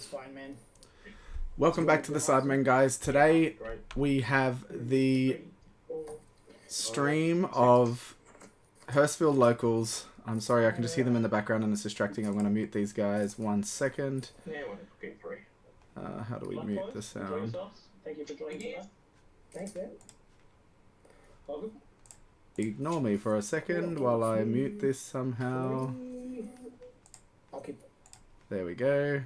It's fine, man. Welcome back to the Sidemen, guys. Today we have the stream of Hurstville locals. I'm sorry, I can just hear them in the background and it's distracting. I'm going to mute these guys 1 second. How do we mute the sound? Thank you for joining us. Thanks, man. Welcome. Ignore me for a second while I mute this somehow. There we go.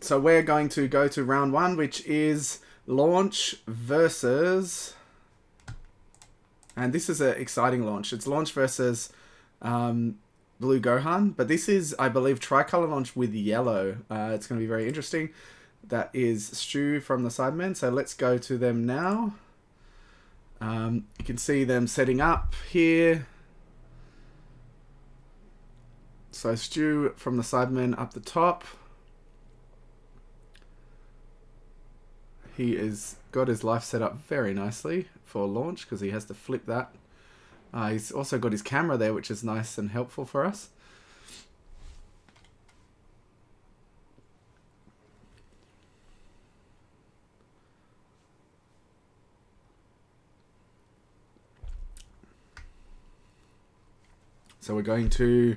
So we're going to go to round one, which is launch versus... And this is an exciting launch. It's launch versus Blue Gohan. But this is, I believe, tricolor launch with yellow. It's going to be very interesting. That is Stu from the Sidemen. So let's go to them now. You can see them setting up here. So Stu from the Sidemen up the top. He has got his life set up very nicely for launch because he has to flip that. He's also got his camera there, which is nice and helpful for us. So we're going to...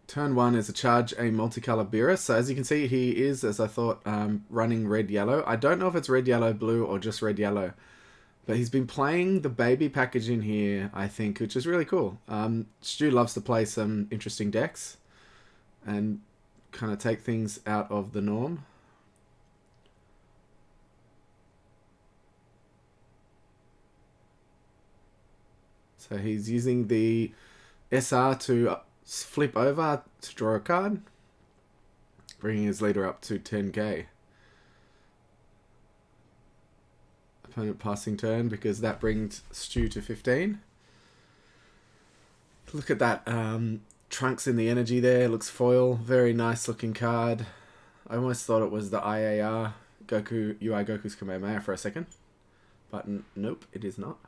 Turn 1 is a charge a multicolor Beerus. So as you can see, he is, as I thought, running red-yellow. I don't know if it's red-yellow-blue or just red-yellow. But he's been playing the baby package in here, I think, which is really cool. Stu loves to play some interesting decks and kind of take things out of the norm. So he's using the SR to flip over to draw a card, bringing his leader up to 10k. Opponent passing turn because that brings Stu to 15. Look at that Trunks in the energy there. Looks foil. Very nice looking card. I almost thought it was the IAR Goku UI Goku's Kamehameha for a second, but nope, it is not.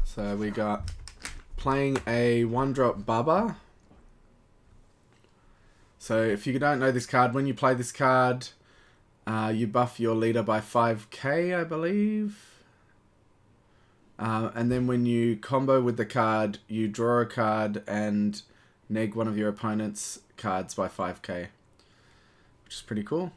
So we got playing a 1-drop Baba. So if you don't know this card, when you play this card, you buff your leader by 5k, I believe. And then when you combo with the card, you draw a card and neg one of your opponent's cards by 5k, which is pretty cool.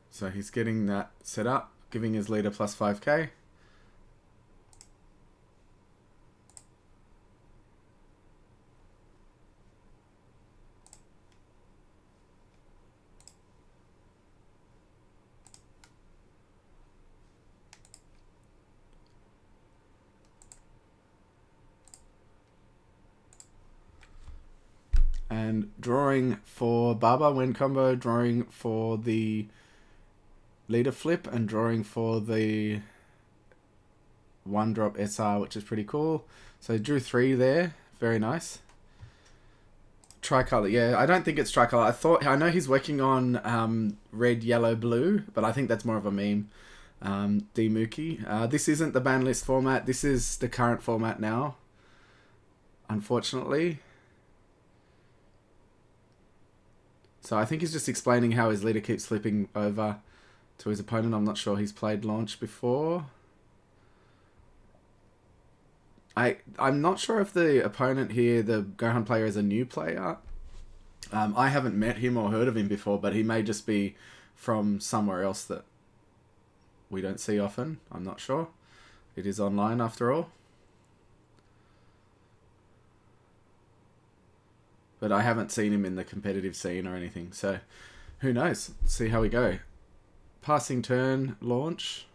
So he's getting that set up, giving his leader plus 5k. And drawing for Baba when combo, drawing for the leader flip and drawing for the 1-drop SR, which is pretty cool. So drew 3 there. Very nice. Tricolor. Yeah, I don't think it's tricolor. I know he's working on red, yellow, blue, but I think that's more of a meme. D Mookie. This isn't the ban list format. This is the current format now, unfortunately. So I think he's just explaining how his leader keeps flipping over to his opponent. I'm not sure he's played launch before. I'm not sure if the opponent here, the Gohan player, is a new player. I haven't met him or heard of him before, but he may just be from somewhere else that we don't see often. I'm not sure. It is online after all. But I haven't seen him in the competitive scene or anything, so who knows? Let's see how we go. Passing turn, launch.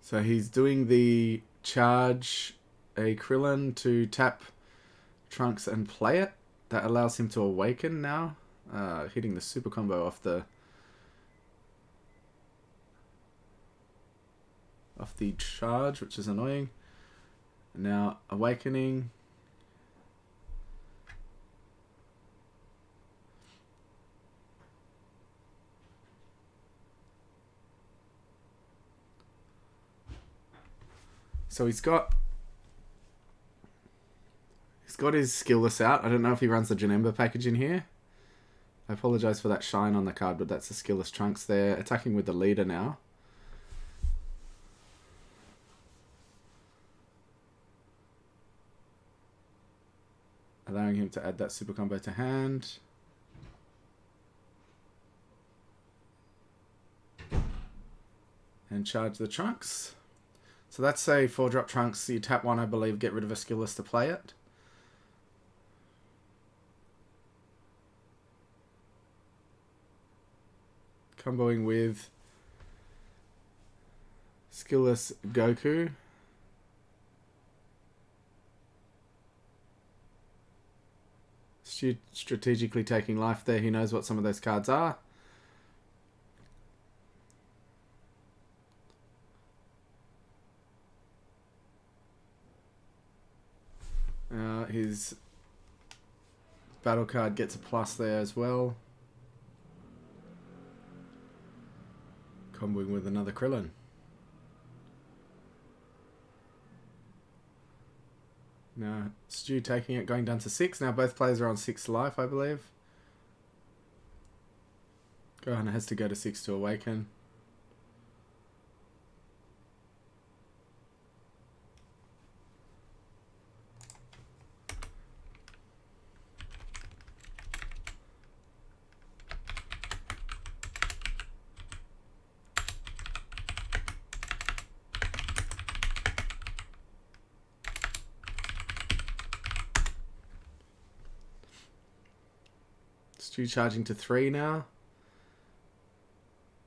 So he's doing the charge a Krillin to tap Trunks and play it. That allows him to awaken now. Hitting the super combo off the charge, which is annoying. Now awakening. So he's got his skillless out. I don't know if he runs the Janemba package in here. I apologise for that shine on the card, but that's the skillless Trunks there. Attacking with the leader now. Allowing him to add that super combo to hand. And charge the Trunks. So that's a 4-drop Trunks. You tap one, I believe, get rid of a skillless to play it. Comboing with skillless Goku. Strategically taking life there. He knows what some of those cards are. His battle card gets a plus there as well. Comboing with another Krillin. Now, Stu taking it, going down to 6. Now both players are on 6 life, I believe. Gohan has to go to 6 to awaken. Stu charging to 3 now.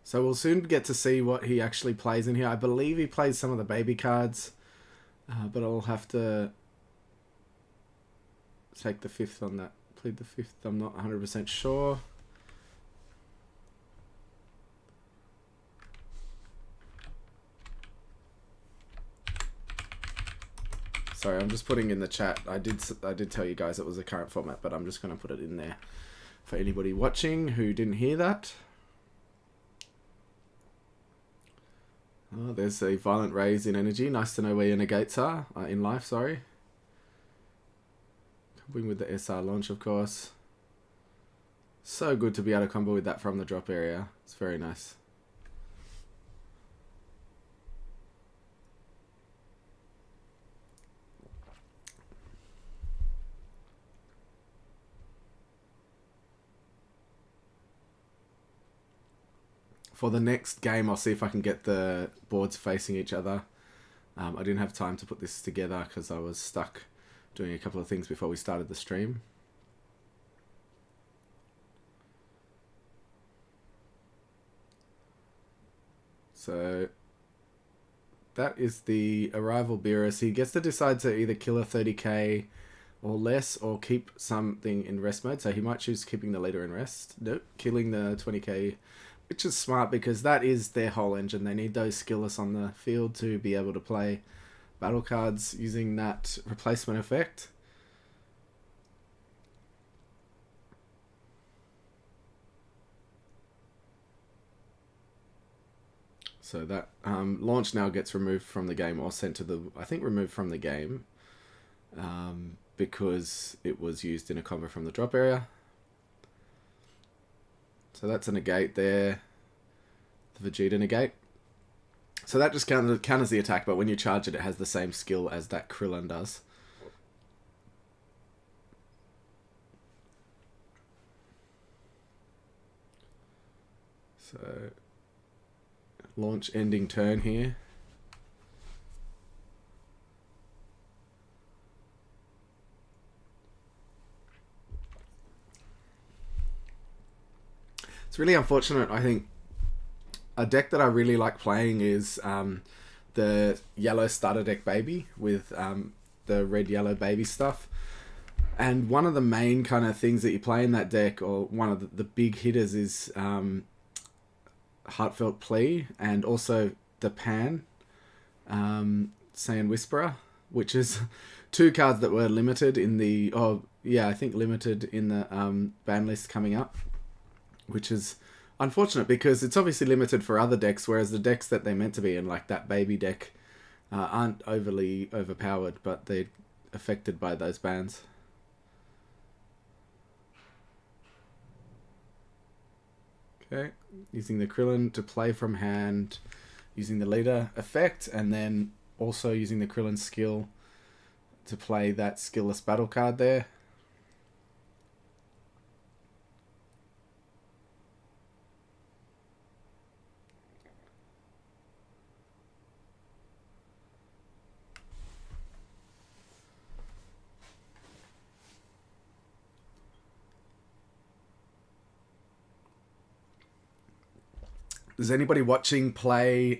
So we'll soon get to see what he actually plays in here. I believe he plays some of the baby cards, but I'll have to take the 5th on that. Plead the 5th, I'm not 100% sure. Sorry, I'm just putting in the chat. I did tell you guys it was the current format, but I'm just going to put it in there for anybody watching who didn't hear that. Oh, there's a violent raise in energy. Nice to know where your negates are in life. Sorry. Comboing with the SR launch, of course. So good to be able to combo with that from the drop area. It's very nice. For the next game, I'll see if I can get the boards facing each other. I didn't have time to put this together because I was stuck doing a couple of things before we started the stream. So that is the Arrival Beerus. He gets to decide to either kill a 30k or less, or keep something in rest mode. So he might choose keeping the leader in rest. Nope, killing the 20k. Which is smart because that is their whole engine. They need those skillless on the field to be able to play battle cards using that replacement effect. So that launch now gets removed from the game, or sent to the, I think removed from the game, because it was used in a combo from the drop area. So that's a negate there. The Vegeta negate. So that just counters the attack, but when you charge it, it has the same skill as that Krillin does. So launch ending turn here. It's really unfortunate. I think a deck that I really like playing is the yellow starter deck baby with the red-yellow baby stuff. And one of the main kind of things that you play in that deck, or one of the big hitters, is Heartfelt Plea, and also the Pan, Saiyan Whisperer, which is 2 cards that were limited in the, I think limited in the ban list coming up. Which is unfortunate because it's obviously limited for other decks, whereas the decks that they're meant to be in, like that baby deck, aren't overly overpowered, but they're affected by those bans. Okay, using the Krillin to play from hand, using the leader effect, and then also using the Krillin skill to play that skillless battle card there. Does anybody watching play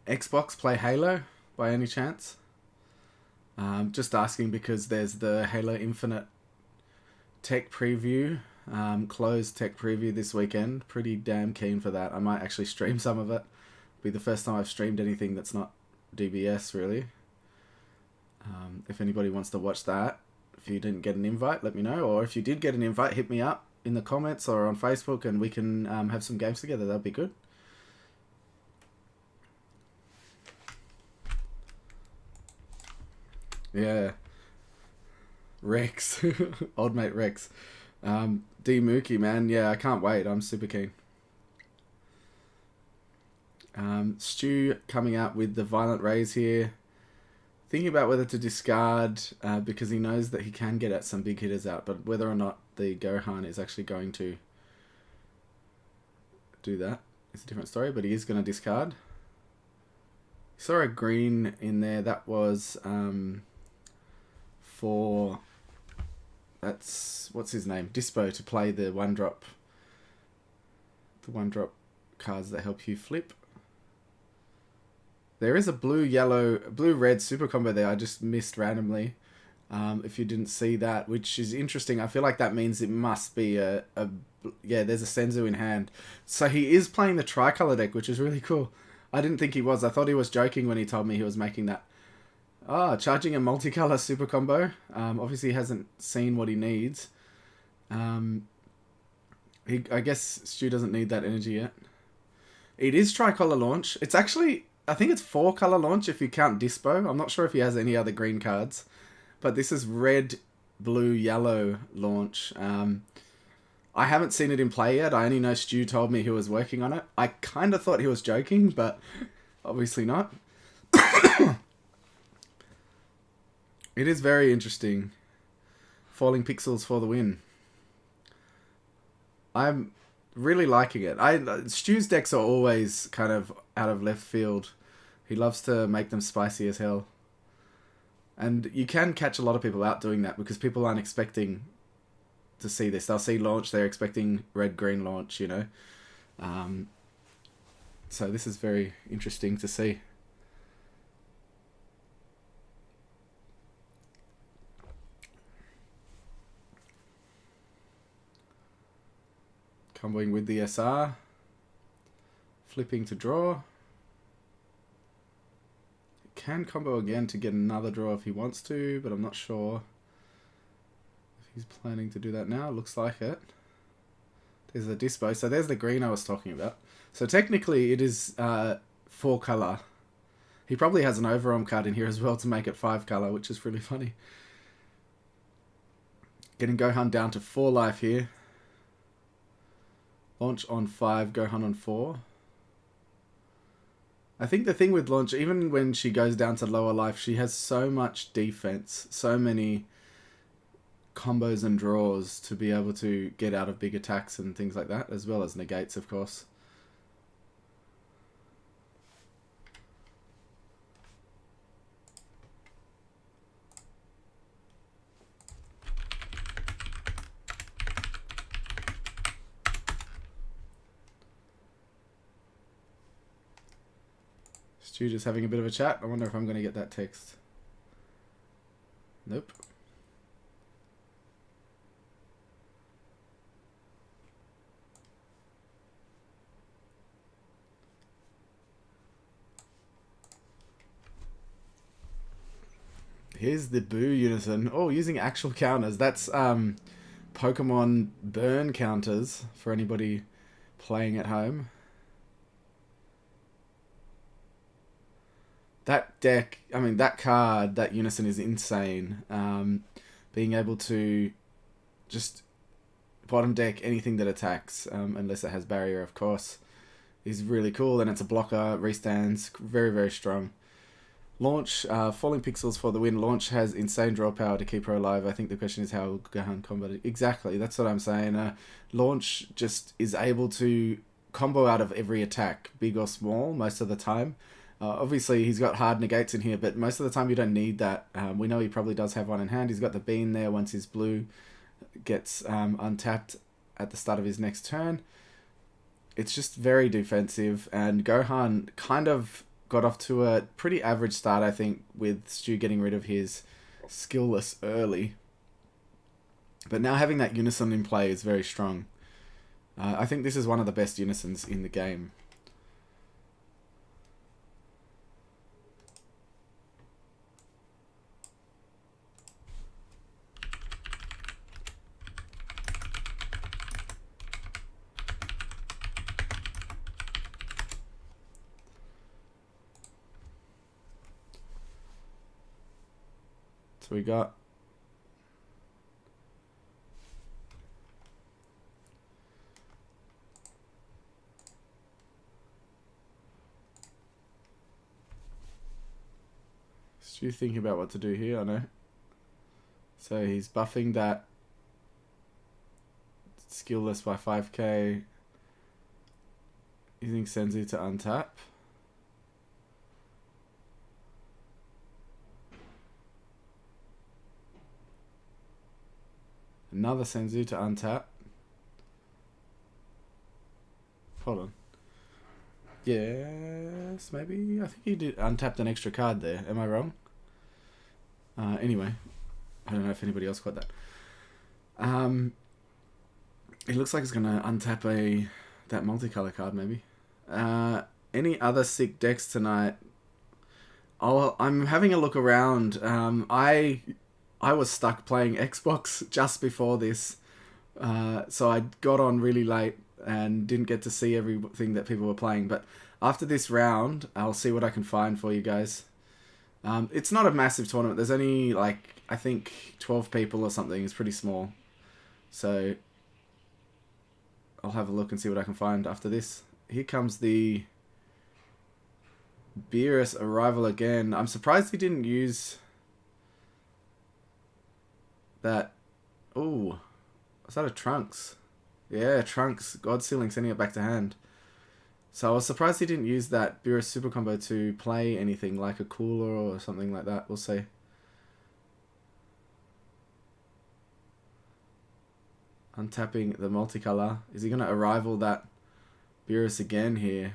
Xbox, play Halo by any chance? Just asking because there's the Halo Infinite tech preview, closed tech preview this weekend. Pretty damn keen for that. I might actually stream some of it. It'll be the first time I've streamed anything that's not DBS, really. If anybody wants to watch that, if you didn't get an invite, let me know. Or if you did get an invite, hit me up in the comments or on Facebook and we can have some games together. That'd be good. Yeah. Rex. Old mate Rex. D Mookie, man. Yeah, I can't wait. I'm super keen. Stu coming out with the Violent Rays here. Thinking about whether to discard because he knows that he can get at some big hitters out, but whether or not the Gohan is actually going to do that is a different story, but he is going to discard. Saw a green in there. That was for... That's... What's his name? Dispo to play the one-drop... The one-drop cards that help you flip. There is a blue-red super combo there I just missed randomly. If you didn't see that, which is interesting. I feel like that means it must be yeah, there's a Senzu in hand. So he is playing the tricolor deck, which is really cool. I didn't think he was. I thought he was joking when he told me he was making that. Charging a multicolor super combo. Obviously he hasn't seen what he needs. I guess Stu doesn't need that energy yet. It is tricolor launch. It's actually... I think it's 4-color launch if you count Dispo. I'm not sure if he has any other green cards. But this is red, blue, yellow launch. I haven't seen it in play yet. I only know Stu told me he was working on it. I kind of thought he was joking, but obviously not. It is very interesting. Falling pixels for the win. I'm really liking it. Stu's decks are always kind of out of left field. He loves to make them spicy as hell. And you can catch a lot of people out doing that because people aren't expecting to see this. They'll see launch, they're expecting red-green launch, you know. So this is very interesting to see. Comboing with the SR. Flipping to draw. Can combo again to get another draw if he wants to, but I'm not sure if he's planning to do that now. Looks like it. There's a Dispo. So there's the green I was talking about. So technically it is 4-color. He probably has an overarm card in here as well to make it 5-color, which is really funny. Getting Gohan down to 4 life here. Launch on 5, Gohan on 4. I think the thing with launch, even when she goes down to lower life, she has so much defense, so many combos and draws to be able to get out of big attacks and things like that, as well as negates, of course. Stu just having a bit of a chat. I wonder if I'm going to get that text. Nope. Here's the Boo Unison. Oh, using actual counters. That's Pokemon burn counters for anybody playing at home. that deck, I mean, that card, that Unison is insane. Being able to just bottom deck anything that attacks, unless it has barrier, of course, is really cool. And it's a blocker, restands, very, very strong. Launch, falling pixels for the win. Launch has insane draw power to keep her alive. I think the question is how Gohan combated. Exactly, that's what I'm saying. Launch just is able to combo out of every attack, big or small, most of the time. Obviously, he's got hard negates in here, but most of the time you don't need that. We know he probably does have one in hand. He's got the bean there once his blue gets untapped at the start of his next turn. It's just very defensive, and Gohan kind of got off to a pretty average start, I think, with Stu getting rid of his skillless early. But now having that Unison in play is very strong. I think this is one of the best Unisons in the game. So we got Stu thinking about what to do here, I know. So he's buffing that skillless by 5k, using Senzu to untap. Another Senzu to untap. Hold on. Yes, maybe. I think he did untapped an extra card there. Am I wrong? Anyway, I don't know if anybody else caught that. It looks like it's gonna untap that multicolor card maybe. Any other sick decks tonight? I'm having a look around. I was stuck playing Xbox just before this, so I got on really late and didn't get to see everything that people were playing. But after this round, I'll see what I can find for you guys. It's not a massive tournament. There's only, like, I think 12 people or something. It's pretty small. So I'll have a look and see what I can find after this. Here comes the Beerus arrival again. I'm surprised he didn't use that. Oh, was that a Trunks? Yeah, Trunks. God Sealing, sending it back to hand. So I was surprised he didn't use that Beerus super combo to play anything like a cooler or something like that. We'll see. Untapping the multicolor. Is he going to arrival that Beerus again here?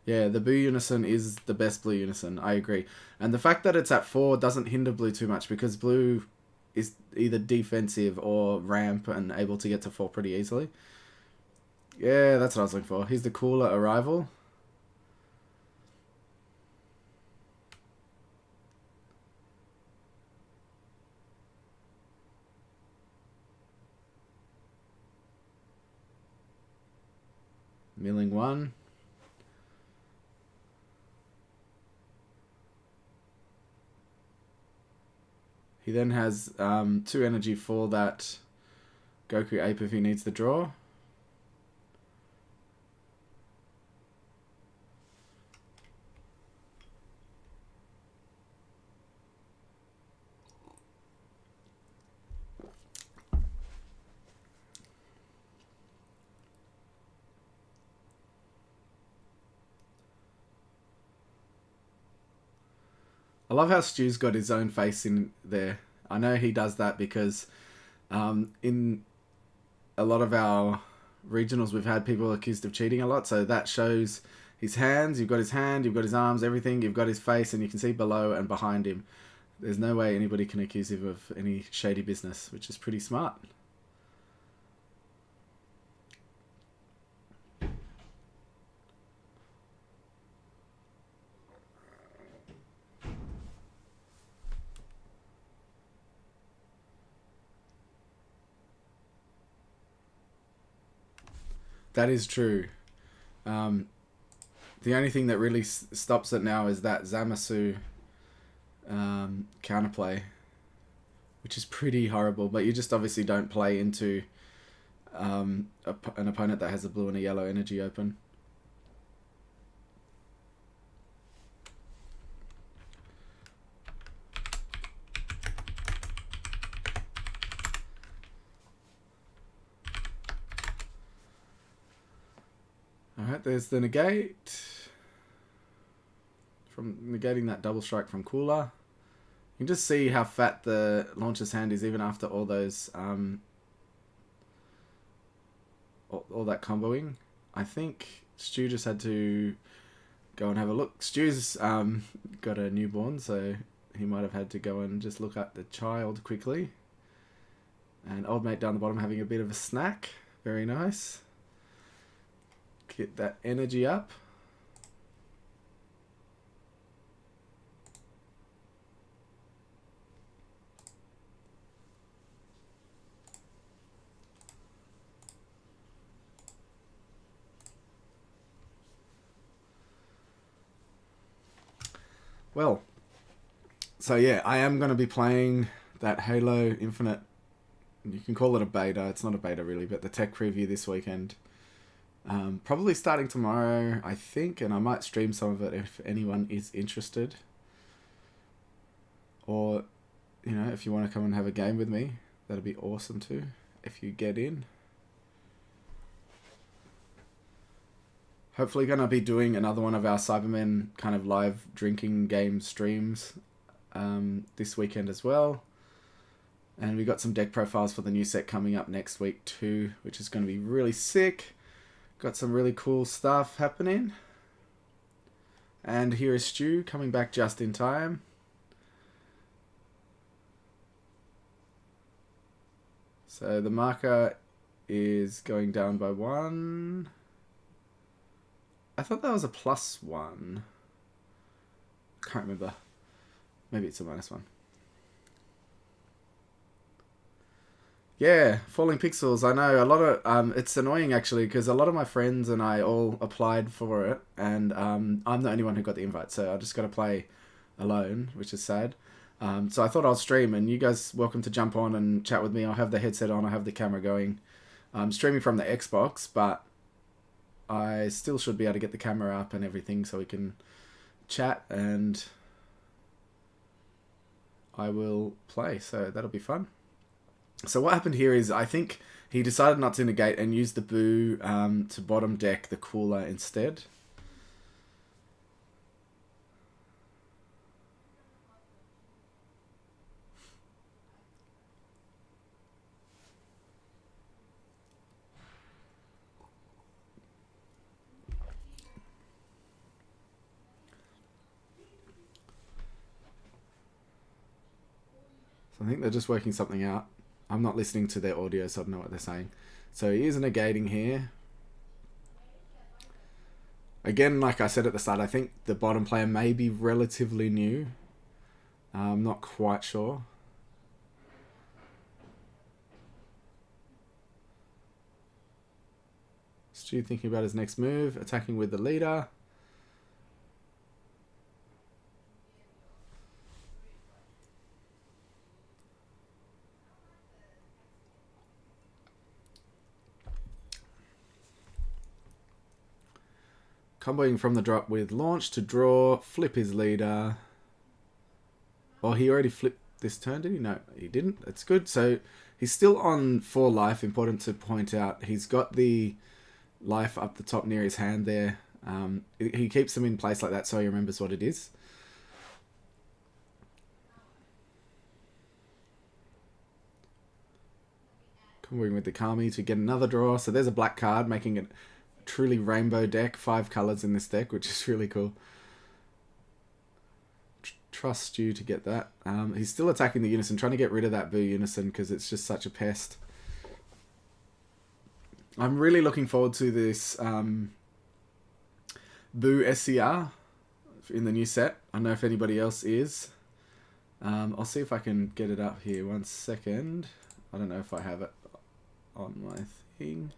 Yeah, the blue Unison is the best blue Unison. I agree. And the fact that it's at 4 doesn't hinder blue too much, because blue is either defensive or ramp and able to get to 4 pretty easily. Yeah, that's what I was looking for. Here's the cooler arrival. Milling 1. He then has 2 energy for that Goku Ape if he needs the draw. I love how Stu's got his own face in there. I know he does that because in a lot of our regionals we've had people accused of cheating a lot, so that shows his hands. You've got his hand, you've got his arms, everything. You've got his face, and you can see below and behind him. There's no way anybody can accuse him of any shady business, which is pretty smart. That is true. The only thing that really stops it now is that Zamasu counterplay, which is pretty horrible. But you just obviously don't play into an opponent that has a blue and a yellow energy open. Alright, there's the negate. From negating that double strike from Cooler. You can just see how fat the launcher's hand is even after all those all that comboing. I think Stu just had to go and have a look. Stu's got a newborn, so he might have had to go and just look at the child quickly. And old mate down the bottom having a bit of a snack. Very nice. Get that energy up. Well, so yeah, I am going to be playing that Halo Infinite. You can call it a beta. It's not a beta really, but the tech preview this weekend. Probably starting tomorrow, I think, and I might stream some of it if anyone is interested. Or, you know, if you want to come and have a game with me, that'd be awesome too, if you get in. Hopefully going to be doing another one of our Cybermen kind of live drinking game streams this weekend as well. And we got some deck profiles for the new set coming up next week too, which is going to be really sick. Got some really cool stuff happening. And here is Stu coming back just in time. So the marker is going down by 1. I thought that was a +1. Can't remember. Maybe it's a -1. Yeah, Falling Pixels. I know a lot of it's annoying actually because a lot of my friends and I all applied for it, and I'm the only one who got the invite, so I just got to play alone, which is sad. So I thought I'll stream, and you guys welcome to jump on and chat with me. I'll have the headset on. I have the camera going. I'm streaming from the Xbox, but I still should be able to get the camera up and everything so we can chat, and I will play. So that'll be fun. So what happened here is I think he decided not to negate and use the Boo to bottom deck the Cooler instead. So I think they're just working something out. I'm not listening to their audio, so I don't know what they're saying. So he is negating here. Again, like I said at the start, I think the bottom player may be relatively new. I'm not quite sure. Stu thinking about his next move, attacking with the leader. Comboing from the drop with launch to draw, flip his leader. Oh, he already flipped this turn, did he? No, he didn't. That's good. So he's still on 4 life. Important to point out. He's got the life up the top near his hand there. He keeps them in place like that so he remembers what it is. Comboing with the Kami to get another draw. So there's a black card, making it truly rainbow deck, 5 colors in this deck, which is really cool. Trust you to get that. He's still attacking the Unison, trying to get rid of that Boo Unison because it's just such a pest. I'm really looking forward to this Boo SCR in the new set. I don't know if anybody else is. I'll see if I can get it up here. 1 second. I don't know if I have it on my thing.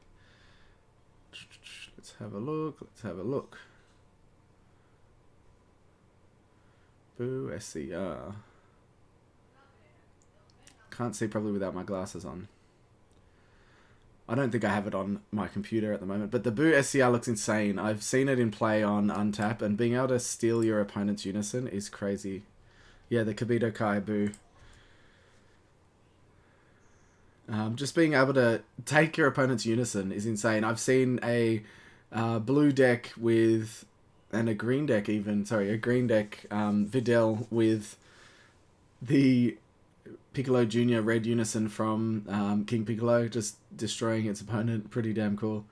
Let's have a look. Let's have a look. Boo SCR. Can't see probably without my glasses on. I don't think I have it on my computer at the moment, but the Boo SCR looks insane. I've seen it in play on Untap, and being able to steal your opponent's unison is crazy. Yeah, the Kibito Kai Boo. Just being able to take your opponent's unison is insane. I've seen a blue deck with, and a green deck even, sorry, a green deck Videl with the Piccolo Jr. red unison from King Piccolo, just destroying its opponent. Pretty damn cool.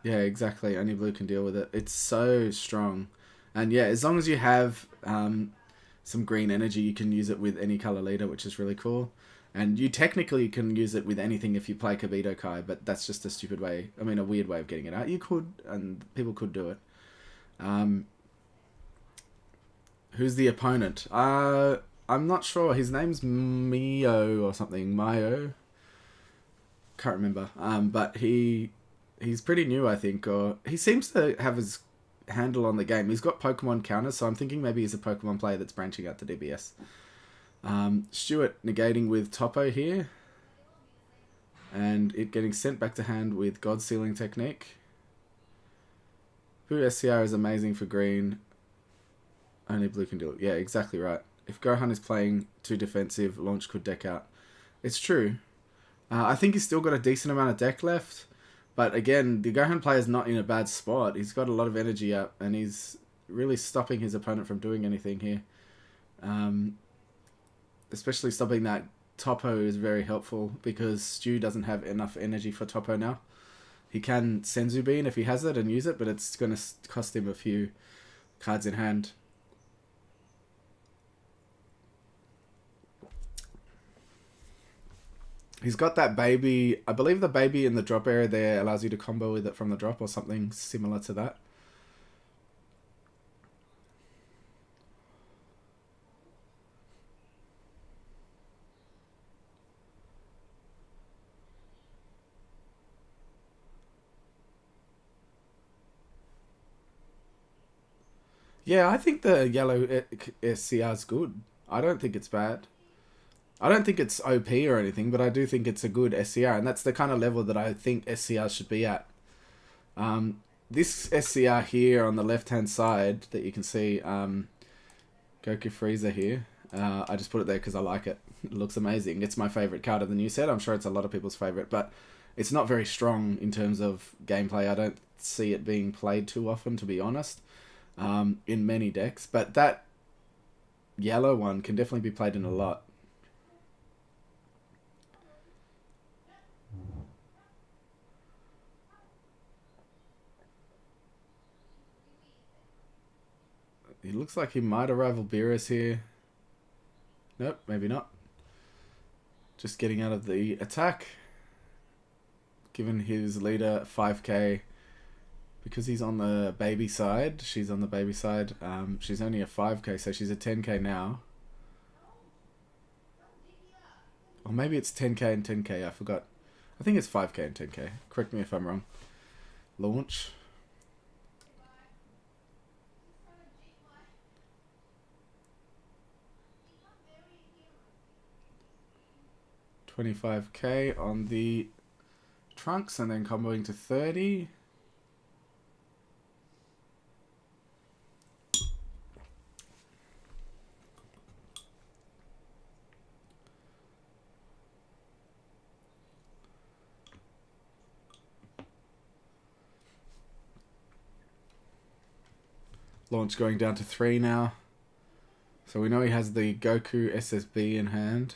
Yeah, exactly. Only blue can deal with it. It's so strong. And yeah, as long as you have some green energy, you can use it with any color leader, which is really cool. And you technically can use it with anything if you play Kibito Kai, but that's just a stupid way, I mean a weird way of getting it out. You could, and people could do it. Who's the opponent? I'm not sure. His name's Mio or something. Mio. Can't remember. But he's pretty new, I think. Or he seems to have his handle on the game. He's got Pokemon counters, so I'm thinking maybe he's a Pokemon player that's branching out to DBS. Stuart negating with Topo here. And it getting sent back to hand with God Sealing Technique. Boo SCR is amazing for green. Only blue can do it. Yeah, exactly right. If Gohan is playing too defensive, Launch could deck out. It's true. I think he's still got a decent amount of deck left. But again, the Gohan player is not in a bad spot. He's got a lot of energy up, and he's really stopping his opponent from doing anything here. Especially stopping that Topo is very helpful, because Stu doesn't have enough energy for Topo now. He can Senzu Bean if he has it and use it, but it's going to cost him a few cards in hand. He's got that baby. I believe the baby in the drop area there allows you to combo with it from the drop or something similar to that. Yeah, I think the yellow SCR is good. I don't think it's bad. I don't think it's OP or anything, but I do think it's a good SCR, and that's the kind of level that I think SCR should be at. This SCR here on the left-hand side that you can see, Goku Frieza here, I just put it there because I like it. It looks amazing. It's my favourite card of the new set. I'm sure it's a lot of people's favourite, but it's not very strong in terms of gameplay. I don't see it being played too often, to be honest, in many decks, but that yellow one can definitely be played in a lot. He looks like he might rival Beerus here. Nope, maybe not. Just getting out of the attack. Given his leader 5k. Because he's on the baby side. She's on the baby side. She's only a 5k, so she's a 10k now. Or maybe it's 10k and 10k, I forgot. I think it's 5k and 10k. Correct me if I'm wrong. Launch. $25k on the Trunks, and then comboing to 30. Launch going down to 3 now. So we know he has the Goku SSB in hand.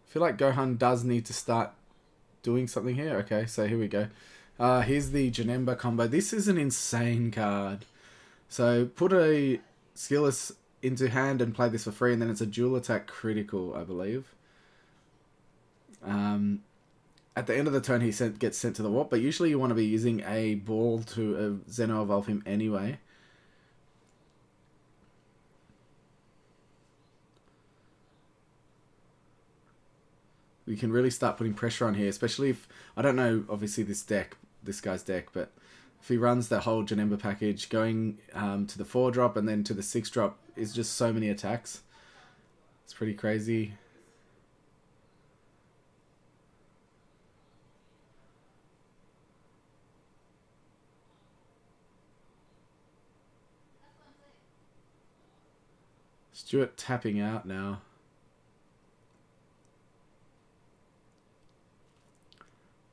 I feel like Gohan does need to start doing something here. Okay, so here we go. Here's the Janemba combo. This is an insane card. So put a Skilless into hand and play this for free, and then it's a dual attack critical, I believe. At the end of the turn, he gets sent to the warp, but usually you want to be using a ball to Xeno Evolve him anyway. we can really start putting pressure on here, especially if, I don't know, obviously this guy's deck, but if he runs that whole Janemba package, going to the 4-drop and then to the 6-drop is just so many attacks. It's pretty crazy. Stuart tapping out now.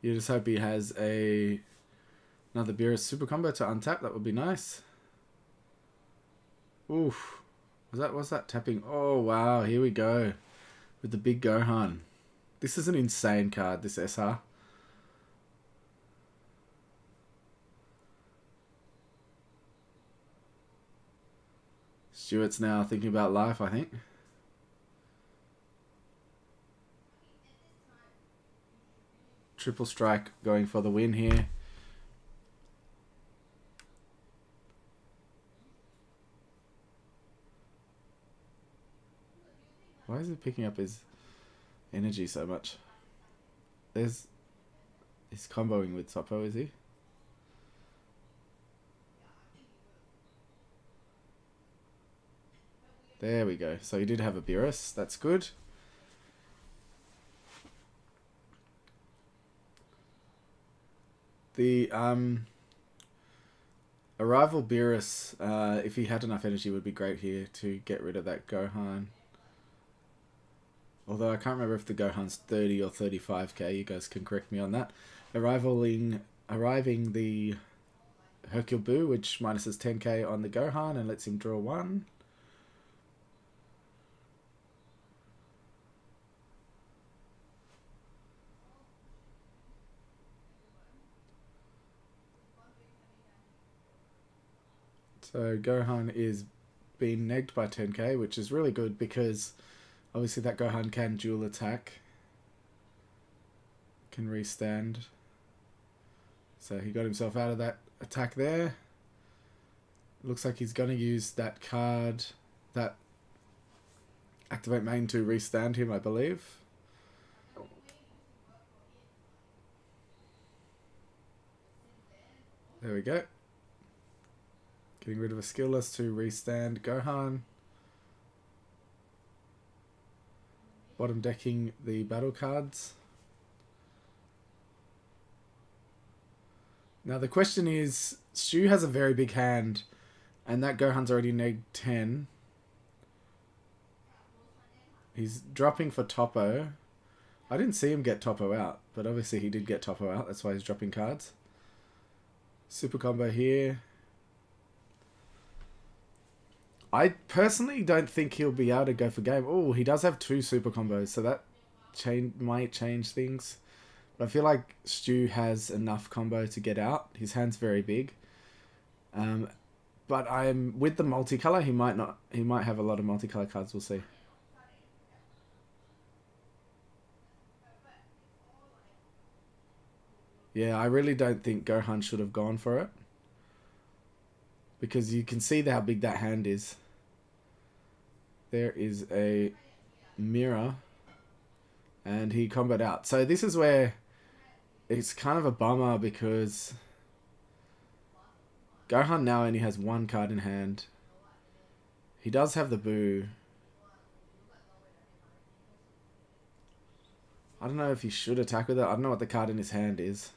You just hope he has another Beerus super combo to untap. That would be nice. Oof. Was that tapping? Oh, wow. Here we go. With the big Gohan. This is an insane card, this SR. Stuart's now thinking about life, I think. Triple strike going for the win here. Why is he picking up his energy so much? He's comboing with Toppo, is he? There we go. So he did have a Beerus. That's good. The Arrival Beerus, if he had enough energy, would be great here to get rid of that Gohan. Although I can't remember if the Gohan's 30 or 35k. You guys can correct me on that. Arriving the Hercule Boo, which minuses 10k on the Gohan and lets him draw 1. So Gohan is being negged by 10k, which is really good because obviously that Gohan can dual attack. Can restand. So he got himself out of that attack there. Looks like he's going to use that card, that Activate Main, to restand him, I believe. There we go. Getting rid of a skillless to restand Gohan. Bottom decking the battle cards. Now the question is, Stu has a very big hand, and that Gohan's already negged 10. He's dropping for Toppo. I didn't see him get Toppo out, but obviously he did get Toppo out. That's why he's dropping cards. Super combo here. I personally don't think he'll be able to go for game. Oh, he does have 2 super combos, so that might change things. But I feel like Stu has enough combo to get out. His hand's very big. But I'm with the multicolor. He might not. He might have a lot of multicolor cards. We'll see. Yeah, I really don't think Gohan should have gone for it. Because you can see how big that hand is. There is a mirror. And he comboed out. So this is where it's kind of a bummer because Gohan now only has 1 card in hand. He does have the Boo. I don't know if he should attack with it. I don't know what the card in his hand is.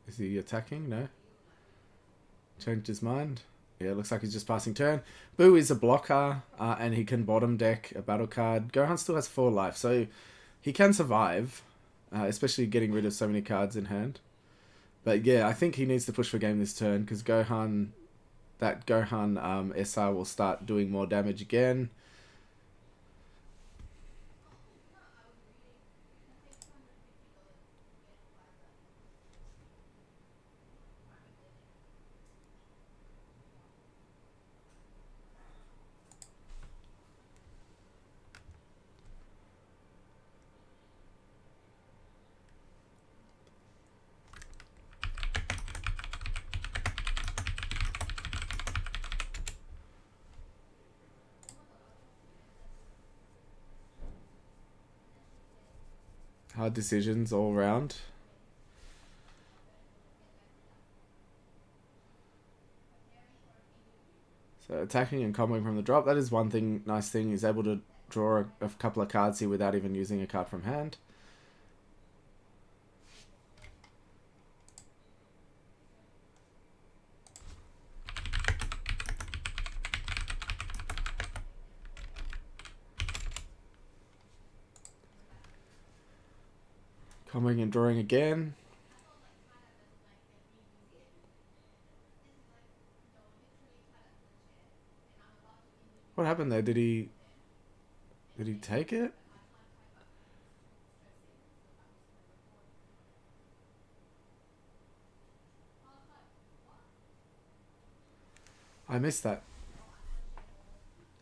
Is he attacking? No. Changed his mind. Yeah, it looks like he's just passing turn. Boo is a blocker, and he can bottom deck a battle card. Gohan still has 4 life, so he can survive, especially getting rid of so many cards in hand. But yeah, I think he needs to push for game this turn, because Gohan, that Gohan SR will start doing more damage again. Hard decisions all round. So attacking and comboing from the drop. That is one thing, nice thing. He's able to draw a couple of cards here without even using a card from hand. Coming and drawing again. What happened there? Did he take it? I missed that.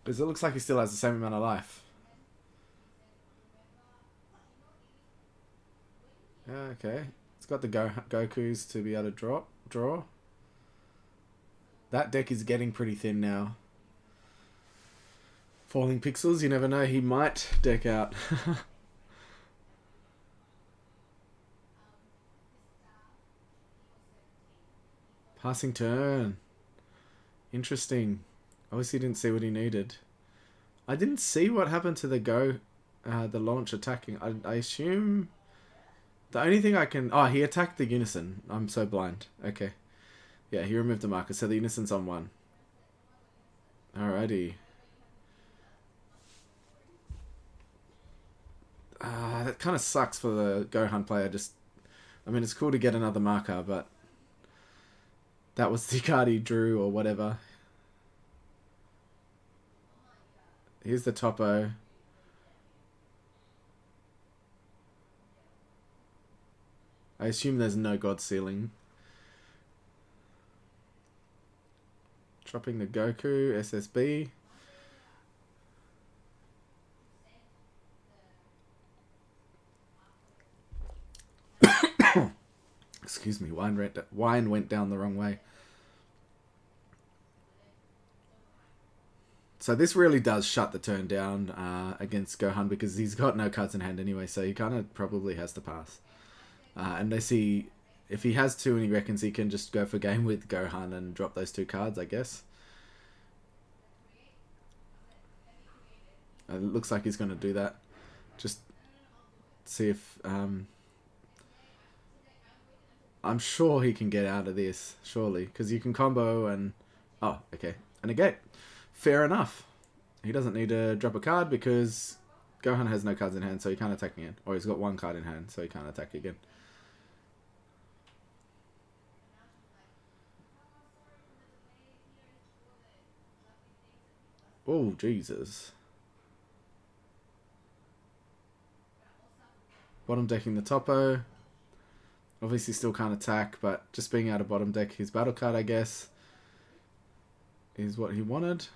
Because it looks like he still has the same amount of life. Okay. It's got the Gokus to be able to draw. That deck is getting pretty thin now. Falling Pixels, you never know, he might deck out. Passing turn. Interesting. Obviously didn't see what he needed. I didn't see what happened to the launch attacking. I assume the only thing I can... Oh, he attacked the Unison. I'm so blind. Okay. Yeah, he removed the marker, so the Unison's on 1. Alrighty. That kind of sucks for the Gohan player. I mean, it's cool to get another marker, but that was the card he drew or whatever. Here's the topo. I assume there's no God Ceiling. Dropping the Goku, SSB. Excuse me, wine went down the wrong way. So this really does shut the turn down against Gohan because he's got no cards in hand anyway, so he kind of probably has to pass. Unless if he has 2 and he reckons he can just go for game with Gohan and drop those 2 cards, I guess. It looks like he's going to do that. Just see if... I'm sure he can get out of this, surely. Because you can combo and... Oh, okay. And negate. Fair enough. He doesn't need to drop a card because Gohan has no cards in hand, so he can't attack again. Or he's got 1 card in hand, so he can't attack again. Oh, Jesus. Bottom decking the topo. Obviously still can't attack, but just being able to bottom deck his battle card, I guess, is what he wanted.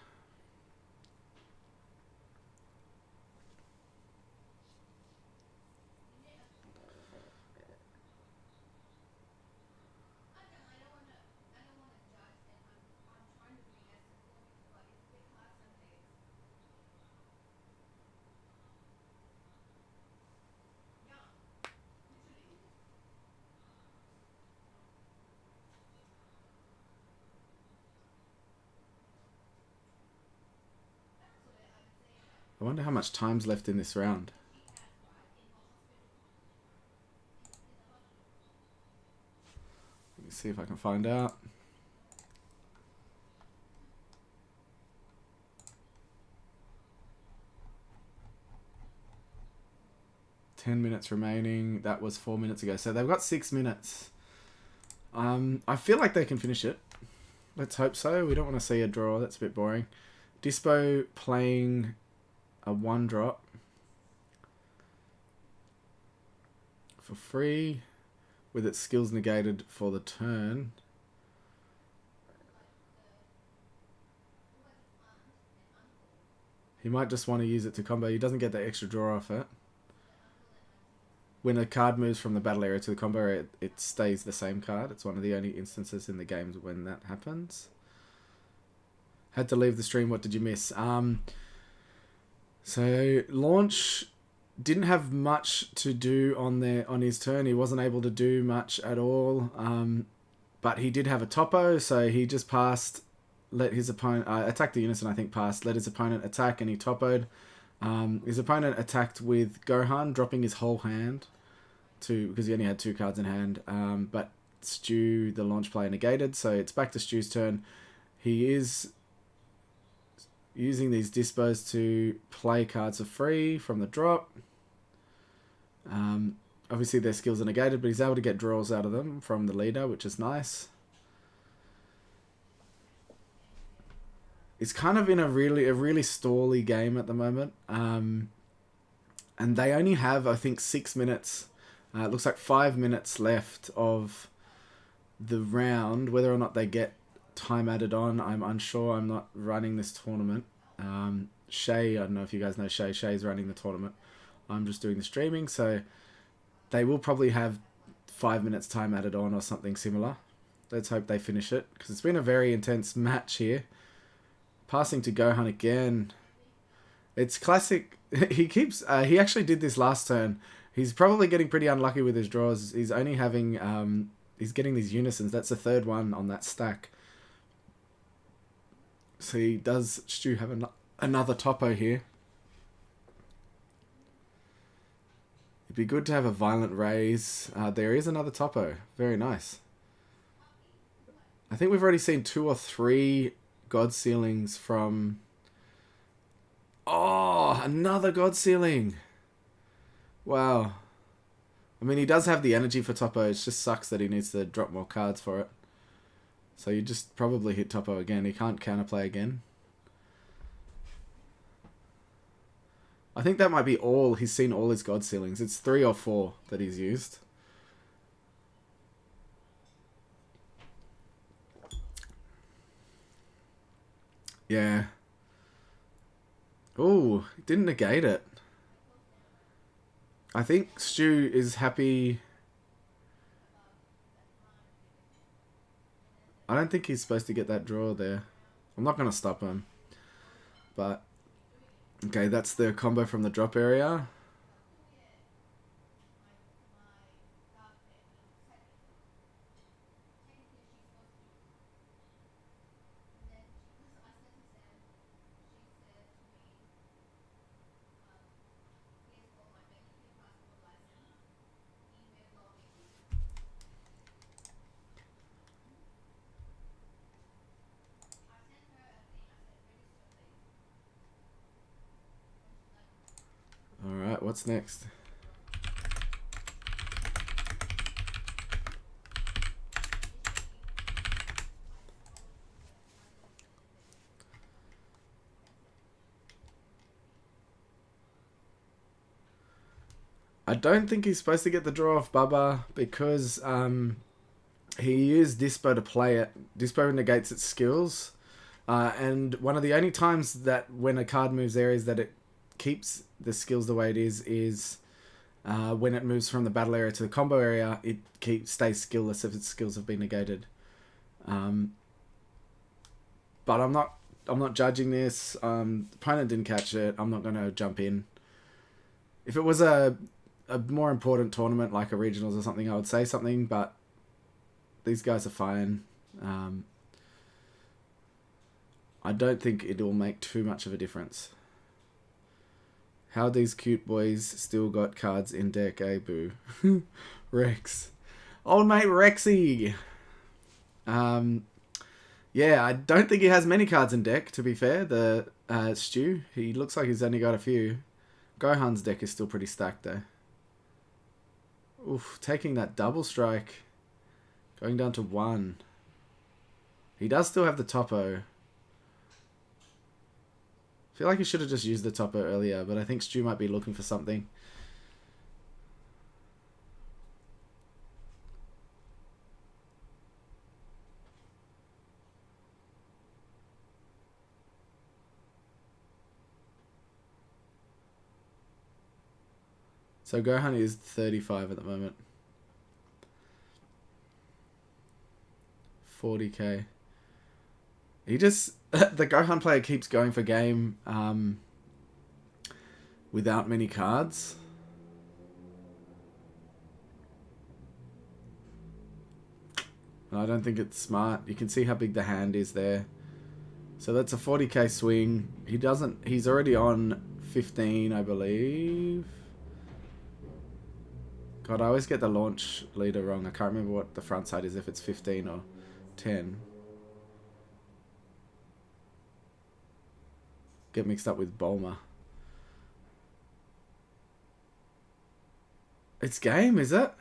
I wonder how much time's left in this round. Let me see if I can find out. $10 remaining. That was 4 minutes ago. So they've got 6 minutes. I feel like they can finish it. Let's hope so. We don't want to see a draw. That's a bit boring. Dispo playing a 1-drop for free with its skills negated for the turn. He might just want to use it to combo. He doesn't get the extra draw off it. When a card moves from the battle area to the combo area, it stays the same card. It's one of the only instances in the games when that happens. Had to leave the stream. What did you miss? So launch didn't have much to do on his turn. He wasn't able to do much at all. But he did have a topo, so he just passed, let his opponent attack the unison. I think passed, let his opponent attack, and he topoed. His opponent attacked with Gohan, dropping his whole hand because he only had 2 cards in hand. But Stu, the launch player, negated, so it's back to Stu's turn. He is using these dispos to play cards for free from the drop. Obviously their skills are negated, but he's able to get draws out of them from the leader, which is nice. It's kind of in a really stally game at the moment. And they only have, I think, 6 minutes. It looks like 5 minutes left of the round. Whether or not they get time added on, I'm unsure. I'm not running this tournament. Shay, I don't know if you guys know Shay. Shay's running the tournament. I'm just doing the streaming, so they will probably have 5 minutes time added on or something similar. Let's hope they finish it, because it's been a very intense match here. Passing to Gohan again. It's classic. He keeps. He actually did this last turn. He's probably getting pretty unlucky with his draws. He's only having. He's getting these unisons. That's the 3rd one on that stack. So he does. Stu have another topo here. It'd be good to have a violent raise. There is another topo. Very nice. I think we've already seen 2 or 3 God Sealings from... Oh, another God Sealing. Wow. I mean, he does have the energy for topo. It just sucks that he needs to drop more cards for it. So you just probably hit topo again. He can't counterplay again. I think that might be all. He's seen all his God Sealings. It's 3 or 4 that he's used. Yeah. Oh, didn't negate it. I think Stu is happy. I don't think he's supposed to get that draw there. I'm not going to stop him. But... Okay, that's the combo from the drop area. Alright, what's next? I don't think he's supposed to get the draw off Bubba because he used Dispo to play it. Dispo negates its skills. And one of the only times that when a card moves areas that it keeps the skills the way it is when it moves from the battle area to the combo area, it stays skillless if its skills have been negated. But I'm not judging this. Opponent didn't catch it. I'm not going to jump in. If it was a more important tournament like a regionals or something, I would say something, but these guys are fine. I don't think it will make too much of a difference. How these cute boys still got cards in deck, eh, boo? Rex. Old mate Rexy! Yeah, I don't think he has many cards in deck, to be fair. The Stu, he looks like he's only got a few. Gohan's deck is still pretty stacked, though. Oof, taking that double strike. Going down to 1. He does still have the topo. I feel like he should have just used the topo earlier, but I think Stu might be looking for something. So Gohan is 35 at the moment. 40k. He just... the Gohan player keeps going for game without many cards. And I don't think it's smart. You can see how big the hand is there. So that's a 40k swing. He's already on 15, I believe. God, I always get the launch leader wrong. I can't remember what the front side is, if it's 15 or 10. Get mixed up with Bulma. It's game, is it?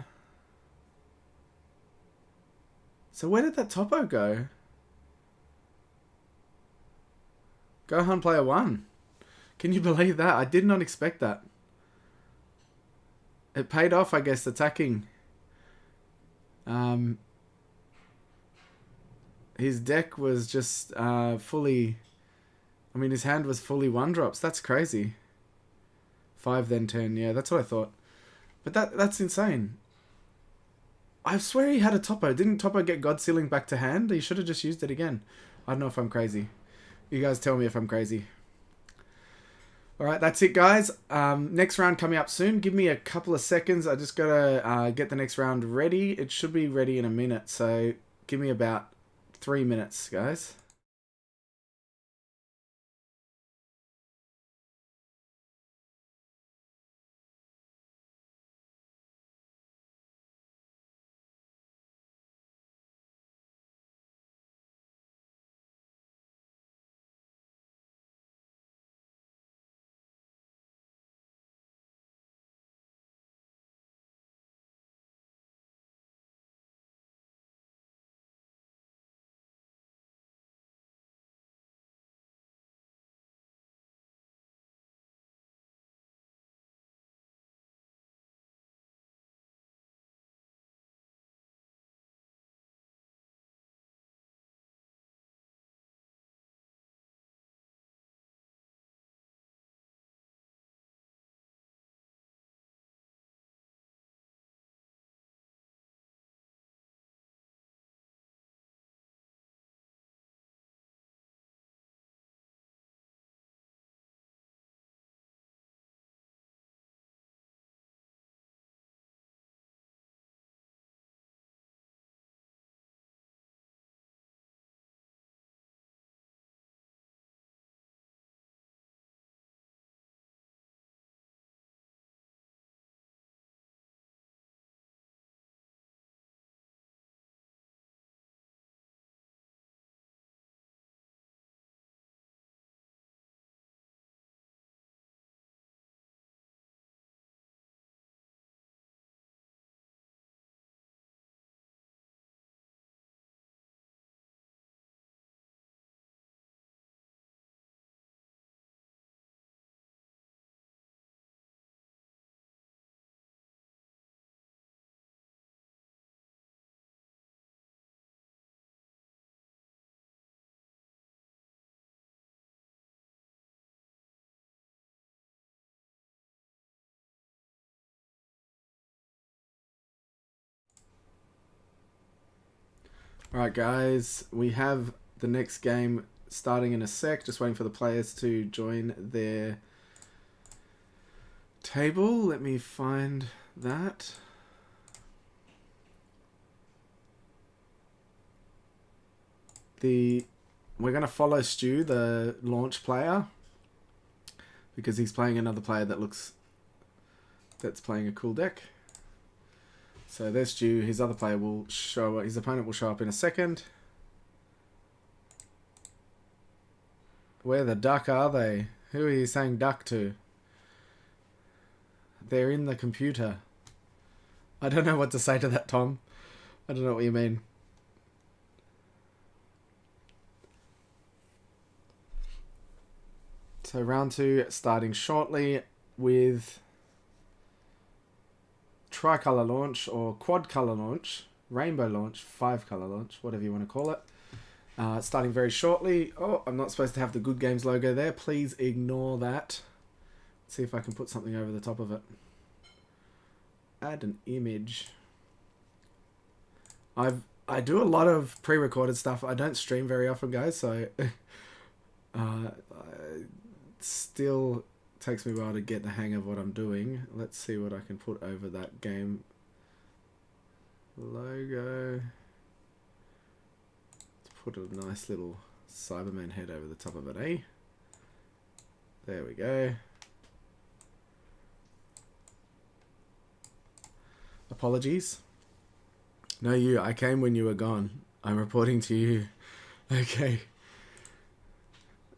So where did that topo go? Gohan player 1. Can you believe that? I did not expect that. It paid off, I guess, attacking. His deck was just fully... I mean, his hand was fully 1-drops. That's crazy. 5 then 10. Yeah, that's what I thought. But that's insane. I swear he had a topo. Didn't topo get God Sealing back to hand? He should have just used it again. I don't know if I'm crazy. You guys tell me if I'm crazy. Alright, that's it, guys. Next round coming up soon. Give me a couple of seconds. I just gotta get the next round ready. It should be ready in a minute, so give me about 3 minutes, guys. Alright, guys. We have the next game starting in a sec. Just waiting for the players to join their table. Let me find that. We're going to follow Stu, the launch player, because he's playing another player that's playing a cool deck. So there's Stu. His other player will show. His opponent will show up in a second. Where the duck are they? Who are you saying duck to? They're in the computer. I don't know what to say to that, Tom. I don't know what you mean. So round 2 starting shortly with tricolor launch or quad color launch, rainbow launch, 5-color launch, whatever you want to call it. Starting very shortly. Oh, I'm not supposed to have the Good Games logo there. Please ignore that. Let's see if I can put something over the top of it. Add an image. I do a lot of pre-recorded stuff. I don't stream very often, guys, so it still takes me a while to get the hang of what I'm doing. Let's see what I can put over that game logo. put a nice little Cyberman head over the top of it, eh? There we go. Apologies. No, you. I came when you were gone. I'm reporting to you. Okay.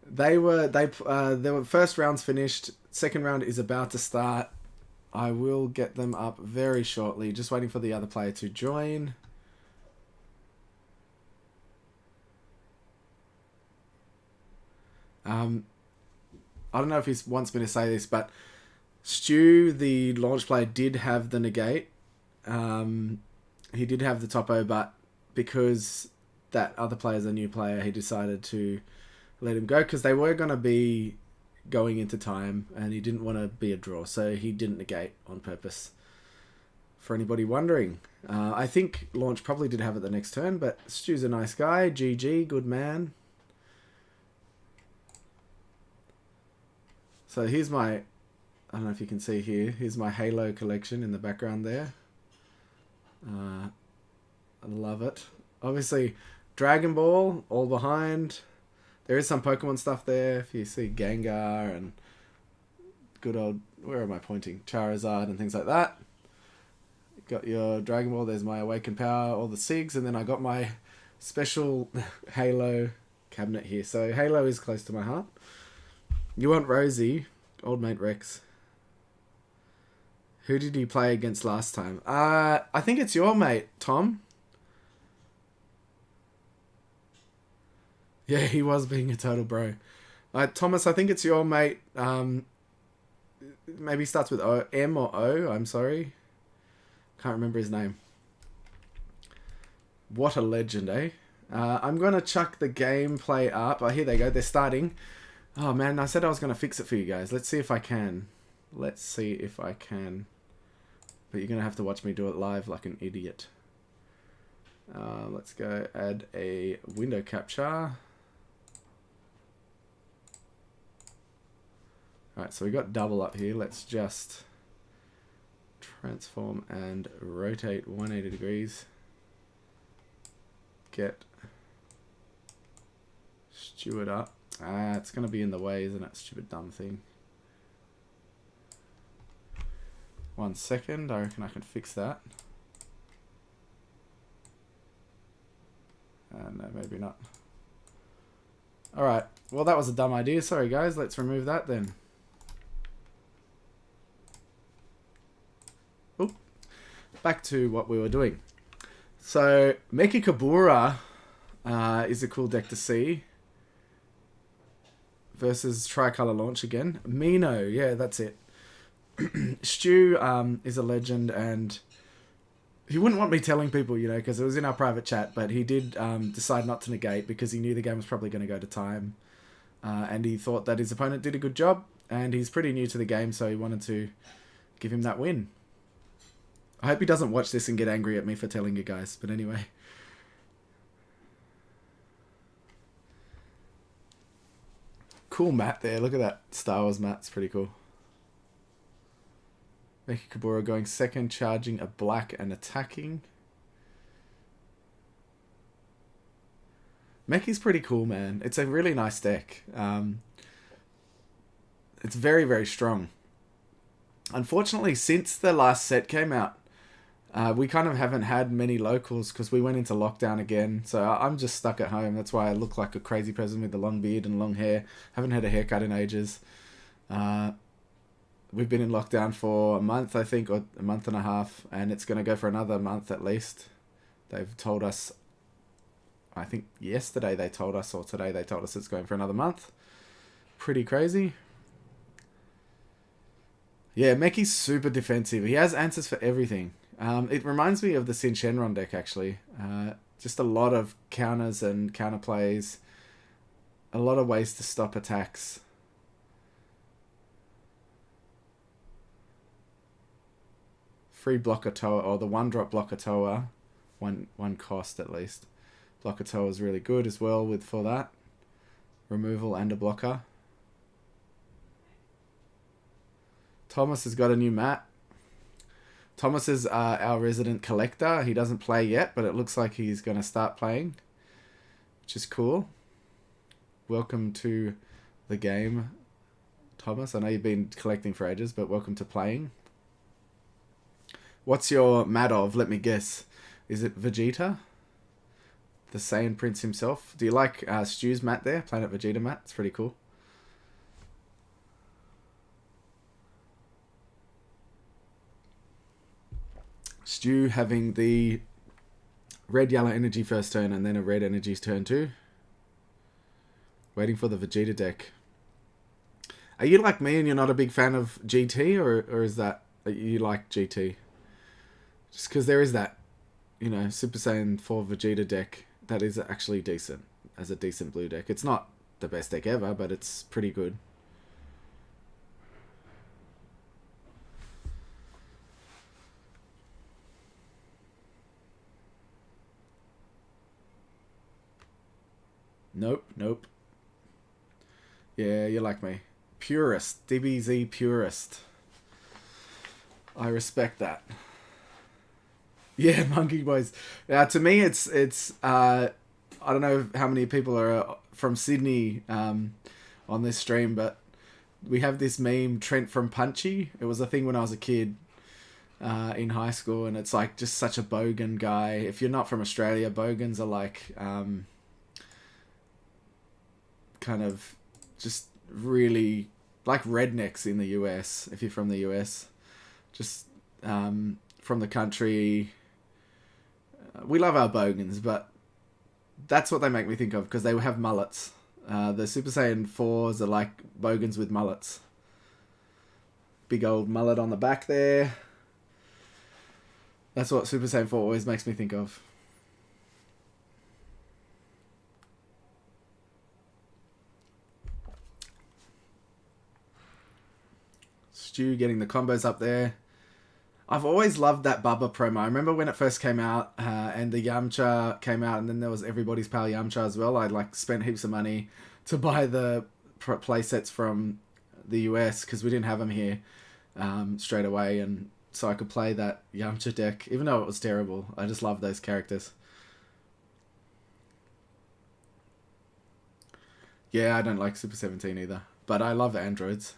They were first round's finished. Second round is about to start. I will get them up very shortly. Just waiting for the other player to join. I don't know if he wants me to say this, but Stu, the launch player, did have the negate. He did have the topo, but because that other player's a new player, he decided to let him go because they were going to be going into time and he didn't want to be a draw, so he didn't negate on purpose. For anybody wondering, I think Launch probably did have it the next turn, but Stu's a nice guy. GG, good man. So here's my, I don't know if you can see here, here's my Halo collection in the background there. I love it. Obviously, Dragon Ball, all behind. There is some Pokemon stuff there. If you see Gengar and good old, where am I pointing? Charizard and things like that. Got your Dragon Ball, there's my Awakened Power, all the SIGs, and then I got my special Halo cabinet here. So Halo is close to my heart. You want Rosie, old mate Rex. Who did you play against last time? I think it's your mate, Tom. Yeah, he was being a total bro. Thomas, I think it's your mate. Maybe starts with O, M or O. I'm sorry. Can't remember his name. What a legend, eh? I'm going to chuck the gameplay up. Oh, here they go. They're starting. Oh, man. I said I was going to fix it for you guys. Let's see if I can. Let's see if I can. But you're going to have to watch me do it live like an idiot. Let's go add a window capture. Alright, so we got double up here. Let's just transform and rotate 180 degrees. Get Stuart up. It's going to be in the way, isn't it? Stupid dumb thing. 1 second. I reckon I can fix that. No, maybe not. Alright. Well, that was a dumb idea. Sorry, guys. Let's remove that then. Oop. Back to what we were doing. So, Mecha Kabura is a cool deck to see. Versus Tricolor Launch again. Mino, yeah, that's it. Stu is a legend, and he wouldn't want me telling people, you know, because it was in our private chat, but he did decide not to negate because he knew the game was probably going to go to time. And he thought that his opponent did a good job, and he's pretty new to the game, so he wanted to give him that win. I hope he doesn't watch this and get angry at me for telling you guys, but anyway. Cool mat there. Look at that Star Wars mat. It's pretty cool. Mecha Kabura going second, charging a black and attacking. Mechi's pretty cool, man. It's a really nice deck. It's very, very strong. Unfortunately, since the last set came out, we kind of haven't had many locals because we went into lockdown again. So I'm just stuck at home. That's why I look like a crazy person with the long beard and long hair. Haven't had a haircut in ages. We've been in lockdown for a month, I think, or a month and a half. And it's going to go for another month at least. They've told us, I think yesterday they told us, or today they told us it's going for another month. Pretty crazy. Yeah, Mechi's super defensive. He has answers for everything. It reminds me of the Shenron deck, actually. Just a lot of counters and counterplays. A lot of ways to stop attacks. Free blocker Toa, or the 1-drop blocker Toa. One cost at least. Blocker Toa is really good as well for that. Removal and a blocker. Thomas has got a new mat. Thomas is our resident collector. He doesn't play yet, but it looks like he's going to start playing. which is cool. Welcome to the game, Thomas. I know you've been collecting for ages, but welcome to playing. What's your mat of? Let me guess. Is it Vegeta? The Saiyan Prince himself. Do you like Stu's mat there? Planet Vegeta mat. It's pretty cool. Stu having the red yellow energy first turn and then a red energy's turn too. Waiting for the Vegeta deck. Are you like me and you're not a big fan of GT, or is that you like GT? Just because there is that, you know, Super Saiyan 4 Vegeta deck that is actually decent, as a decent blue deck. It's not the best deck ever, but it's pretty good. Nope. Yeah, you're like me. Purist. DBZ purist. I respect that. Yeah, Monkey Boys. To me, it's I don't know how many people are from Sydney on this stream, but we have this meme, Trent from Punchy. It was a thing when I was a kid in high school, and it's like just such a bogan guy. If you're not from Australia, bogans are like kind of just really like rednecks in the US, if you're from the US. Just from the country. We love our bogans, but that's what they make me think of, because they have mullets. The Super Saiyan 4s are like bogans with mullets. Big old mullet on the back there. That's what Super Saiyan 4 always makes me think of. Stu getting the combos up there. I've always loved that Bubba promo. I remember when it first came out, and the Yamcha came out, and then there was Everybody's Pal Yamcha as well. I like spent heaps of money to buy the playsets from the US, because we didn't have them here straight away, and so I could play that Yamcha deck, even though it was terrible. I just love those characters. Yeah, I don't like Super 17 either, but I love androids.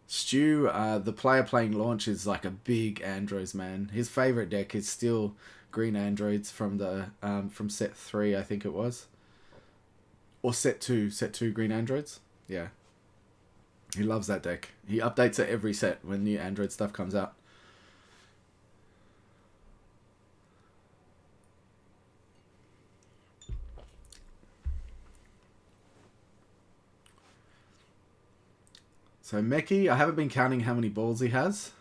Stu, the player playing launch, is like a big androids man. His favorite deck is still green androids from the from set 3, I think it was, or set 2 green androids. Yeah, he loves that deck. He updates it every set when new android stuff comes out. So Meki, I haven't been counting how many balls he has.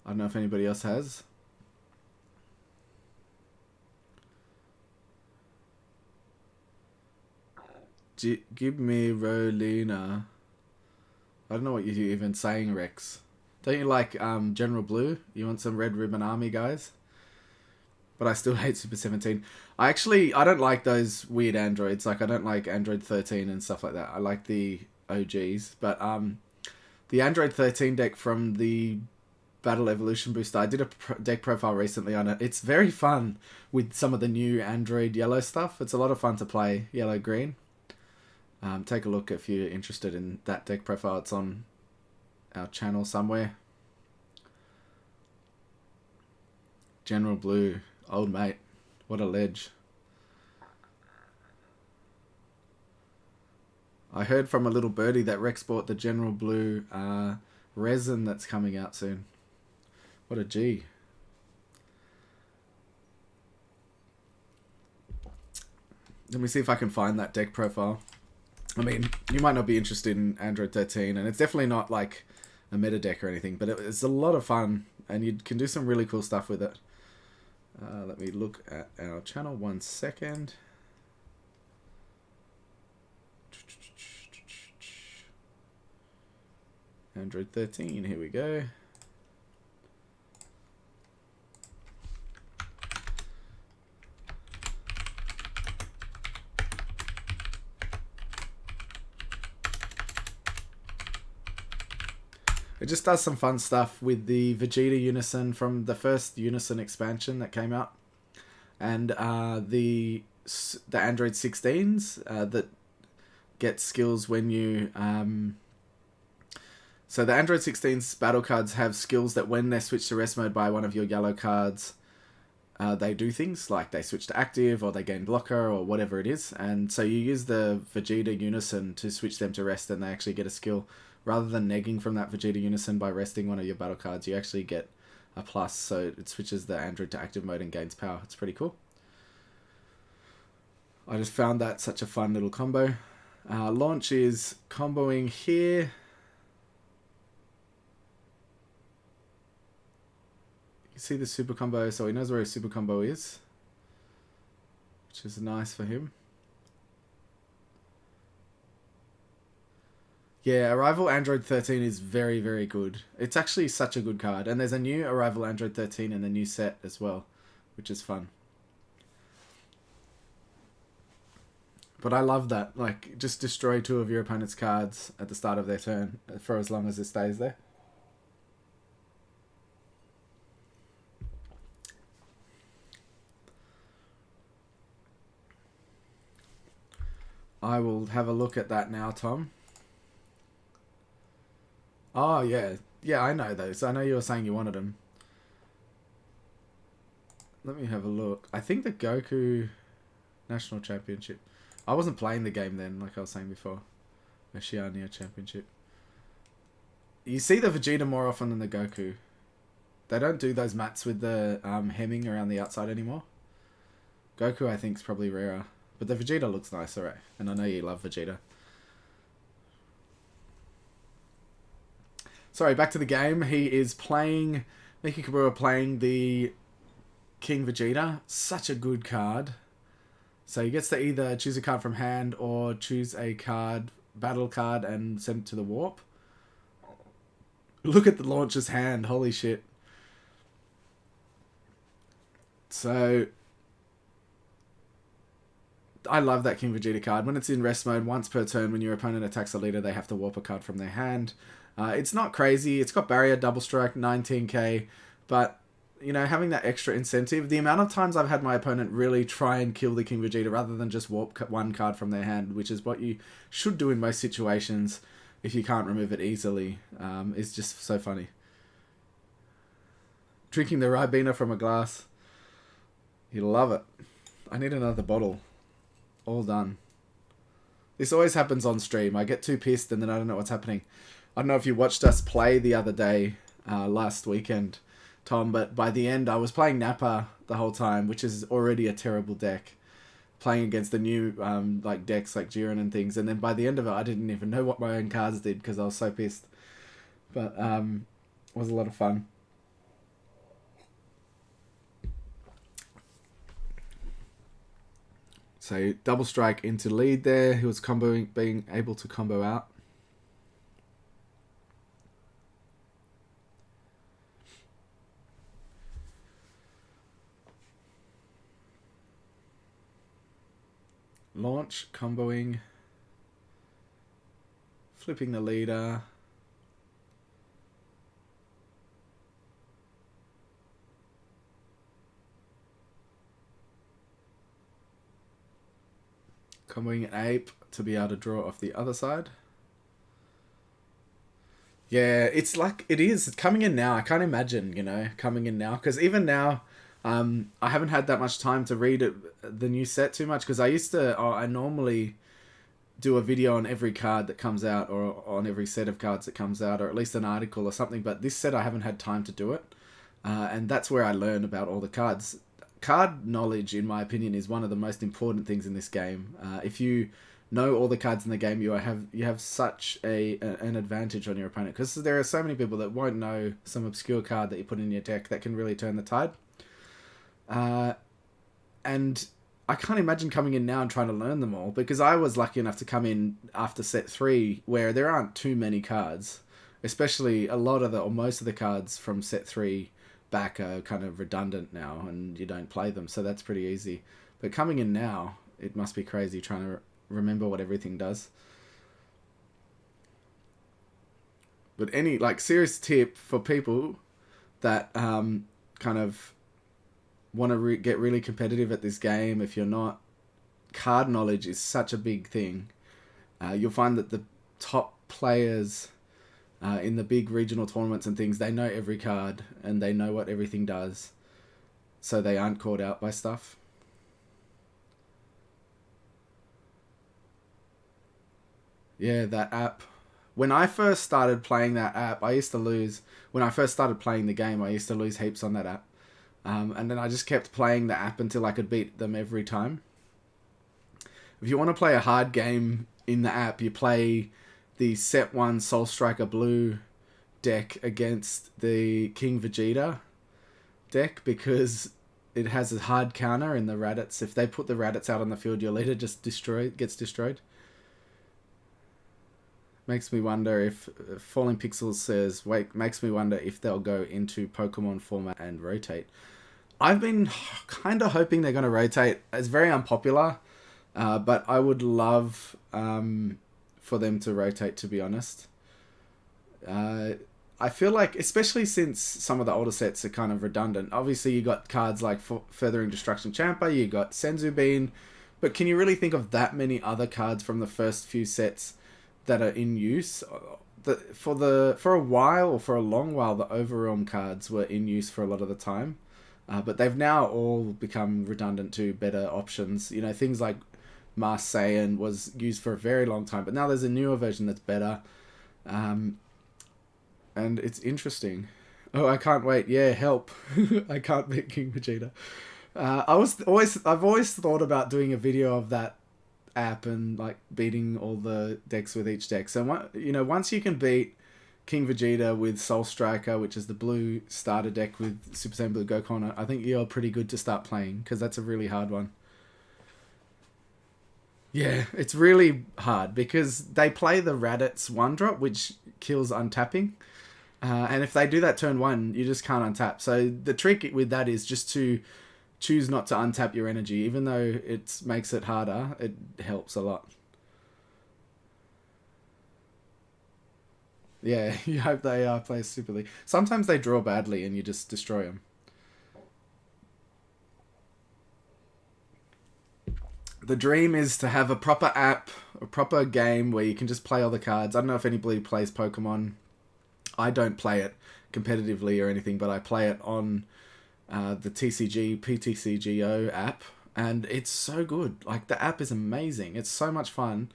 I don't know if anybody else has. Give me Rolina. I don't know what you're even saying, Rex. Don't you like General Blue? You want some Red Ribbon Army guys? But I still hate Super 17. I don't like those weird androids. Like, I don't like Android 13 and stuff like that. I like the OGs. But the Android 13 deck from the Battle Evolution booster, I did a deck profile recently on it. It's very fun with some of the new Android yellow stuff. It's a lot of fun to play yellow-green. Take a look if you're interested in that deck profile. It's on our channel somewhere. General Blue, old mate, what a ledge. I heard from a little birdie that Rex bought the General Blue resin that's coming out soon. What a G. Let me see if I can find that deck profile. I mean, you might not be interested in Android 13, and it's definitely not like a meta deck or anything, but it's a lot of fun, and you can do some really cool stuff with it. Let me look at our channel 1 second. Android 13, here we go. just does some fun stuff with the Vegeta Unison from the first Unison expansion that came out, and the Android 16s that get skills when you so the Android 16's battle cards have skills that when they're switched to rest mode by one of your yellow cards, they do things like they switch to active or they gain blocker or whatever it is. And so you use the Vegeta Unison to switch them to rest and they actually get a skill. Rather than negging from that Vegeta Unison by resting one of your battle cards, you actually get a plus. So it switches the Android to active mode and gains power. It's pretty cool. I just found that such a fun little combo. Launch is comboing here. See the super combo, so he knows where his super combo is, which is nice for him. Yeah, Arrival Android 13 is very, very good. It's actually such a good card, and there's a new Arrival Android 13 in the new set as well, which is fun. But I love that, like, just destroy 2 of your opponent's cards at the start of their turn for as long as it stays there. I will have a look at that now, Tom. Oh, yeah. Yeah, I know those. I know you were saying you wanted them. Let me have a look. I think the Goku National Championship. I wasn't playing the game then, like I was saying before. Oceania Championship. You see the Vegeta more often than the Goku. They don't do those mats with the hemming around the outside anymore. Goku, I think, is probably rarer. But the Vegeta looks nice, alright. And I know you love Vegeta. Sorry, back to the game. He is playing... Miki Kabura playing the King Vegeta. Such a good card. So he gets to either choose a card from hand or choose a card, battle card, and send it to the warp. Look at the launcher's hand. Holy shit. So... I love that King Vegeta card. When it's in rest mode, once per turn, when your opponent attacks a leader, they have to warp a card from their hand. It's not crazy. It's got barrier, double strike, 19k. But, you know, having that extra incentive, the amount of times I've had my opponent really try and kill the King Vegeta rather than just warp one card from their hand, which is what you should do in most situations if you can't remove it easily, is just so funny. Drinking the Ribena from a glass. You love it. I need another bottle. All done. This always happens on stream. I get too pissed and then I don't know what's happening. I don't know if you watched us play the other day, last weekend, Tom, but by the end I was playing Nappa the whole time, which is already a terrible deck. Playing against the new like decks like Jiren and things, and then by the end of it I didn't even know what my own cards did because I was so pissed. But it was a lot of fun. So double strike into lead there. He was comboing, being able to combo out. Launch, comboing. Flipping the leader. Comboing an ape to be able to draw off the other side. Yeah, it's like, it is coming in now. I can't imagine, you know, coming in now. Because even now, I haven't had that much time to read the new set too much. Because I normally do a video on every card that comes out. Or on every set of cards that comes out. Or at least an article or something. But this set I haven't had time to do it. And that's where I learn about all the cards. Card knowledge, in my opinion, is one of the most important things in this game. If you know all the cards in the game, you have such an advantage on your opponent, because there are so many people that won't know some obscure card that you put in your deck that can really turn the tide. And I can't imagine coming in now and trying to learn them all, because I was lucky enough to come in after set 3 where there aren't too many cards, especially a lot of or most of the cards from set 3 back are kind of redundant now and you don't play them, so that's pretty easy. But coming in now, it must be crazy trying to remember what everything does. But any, like, serious tip for people that kind of want to get really competitive at this game, if you're not, card knowledge is such a big thing. You'll find that the top players in the big regional tournaments and things, they know every card and they know what everything does, so they aren't caught out by stuff. Yeah, that app. When I first started playing that app, I used to lose. When I first started playing the game, I used to lose heaps on that app. And then I just kept playing the app until I could beat them every time. If you want to play a hard game in the app, you play the Set 1 Soul Striker Blue deck against the King Vegeta deck, because it has a hard counter in the Raditz. If they put the Raditz out on the field, your leader just gets destroyed. Makes me wonder if Falling Pixels says, wait, makes me wonder if they'll go into Pokemon format and rotate. I've been kind of hoping they're going to rotate. It's very unpopular, but I would love for them to rotate, to be honest. I feel like, especially since some of the older sets are kind of redundant. Obviously, you got cards like Furthering Destruction Champa, you got Senzu Bean, but can you really think of that many other cards from the first few sets that are in use? For a while, or for a long while, the Overrealm cards were in use for a lot of the time, but they've now all become redundant to better options. You know, things like Mars Saiyan was used for a very long time, but now there's a newer version that's better, and it's interesting. Oh, I can't wait. Yeah, help. I can't beat King Vegeta. I've always thought about doing a video of that app and like beating all the decks with each deck. So once you can beat King Vegeta with Soul Striker, which is the blue starter deck with Super Saiyan Blue Goku, I think you're pretty good to start playing, because that's a really hard one. Yeah, it's really hard because they play the Raditz 1-drop, which kills untapping. And if they do that turn 1, you just can't untap. So the trick with that is just to choose not to untap your energy. Even though it makes it harder, it helps a lot. Yeah, you hope they play Super League. Sometimes they draw badly and you just destroy them. The dream is to have a proper app, a proper game where you can just play all the cards. I don't know if anybody plays Pokemon. I don't play it competitively or anything, but I play it on the PTCGO app, and it's so good. Like, the app is amazing. It's so much fun,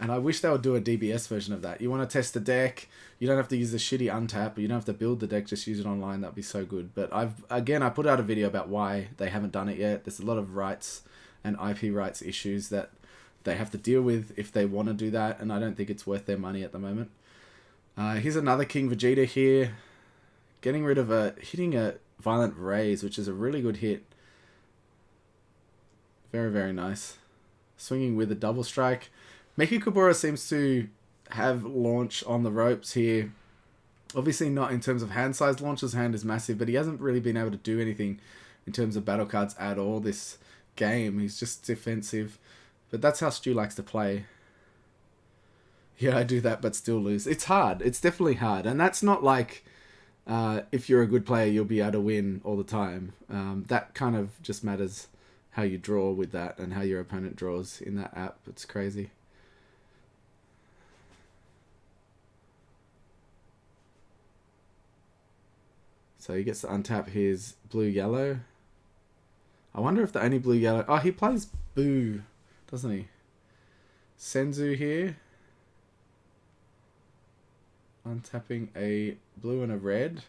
and I wish they would do a DBS version of that. You want to test the deck, you don't have to use the shitty untap, you don't have to build the deck, just use it online. That'd be so good. But I put out a video about why they haven't done it yet. There's a lot of rights and IP rights issues that they have to deal with if they want to do that, and I don't think it's worth their money at the moment. Here's another King Vegeta here, getting rid of hitting a Violent Raise, which is a really good hit. Very, very nice. Swinging with a double strike. Mechikabura seems to have launch on the ropes here. Obviously not in terms of hand size. Launch's hand is massive, but he hasn't really been able to do anything in terms of battle cards at all this game. He's just defensive. But that's how Stu likes to play. Yeah, I do that, but still lose. It's hard. It's definitely hard. And that's not like if you're a good player, you'll be able to win all the time. That kind of just matters how you draw with that and how your opponent draws in that app. It's crazy. So he gets to untap his blue-yellow. I wonder if the only blue-yellow... Oh, he plays Boo, doesn't he? Senzu here. Untapping a blue and a red.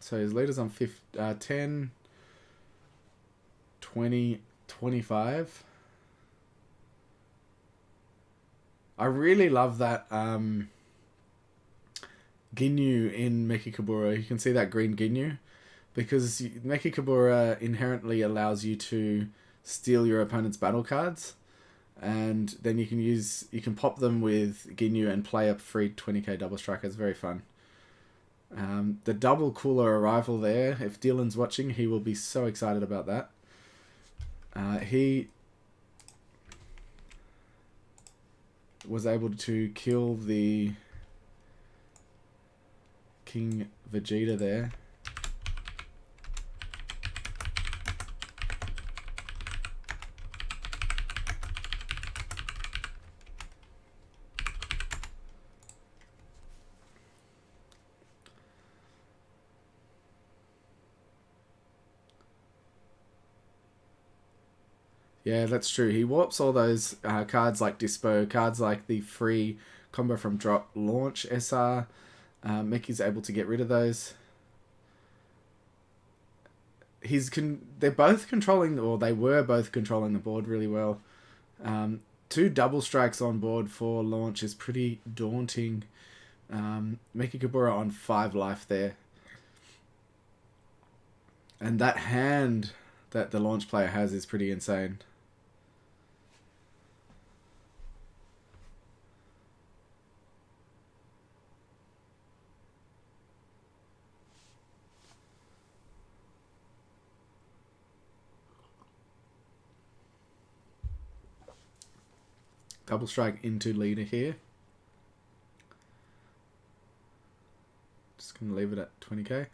So his leader's on 10, 20, 25. I really love that Ginyu in Mechikabura. You can see that green Ginyu, because Mechikabura inherently allows you to steal your opponent's battle cards, and then you can pop them with Ginyu and play a free 20k double strike. It's very fun. The double cooler arrival there. If Dylan's watching, he will be so excited about that. was able to kill the King Vegeta there. Yeah, that's true. He warps all those cards like Dispo, cards like the free combo from drop launch SR. Mickey's able to get rid of those. They're both controlling, or they were both controlling the board really well. 2 double strikes on board for launch is pretty daunting. Mechikabura on 5 life there. And that hand that the launch player has is pretty insane. Double strike into leader here. Just going to leave it at 20k.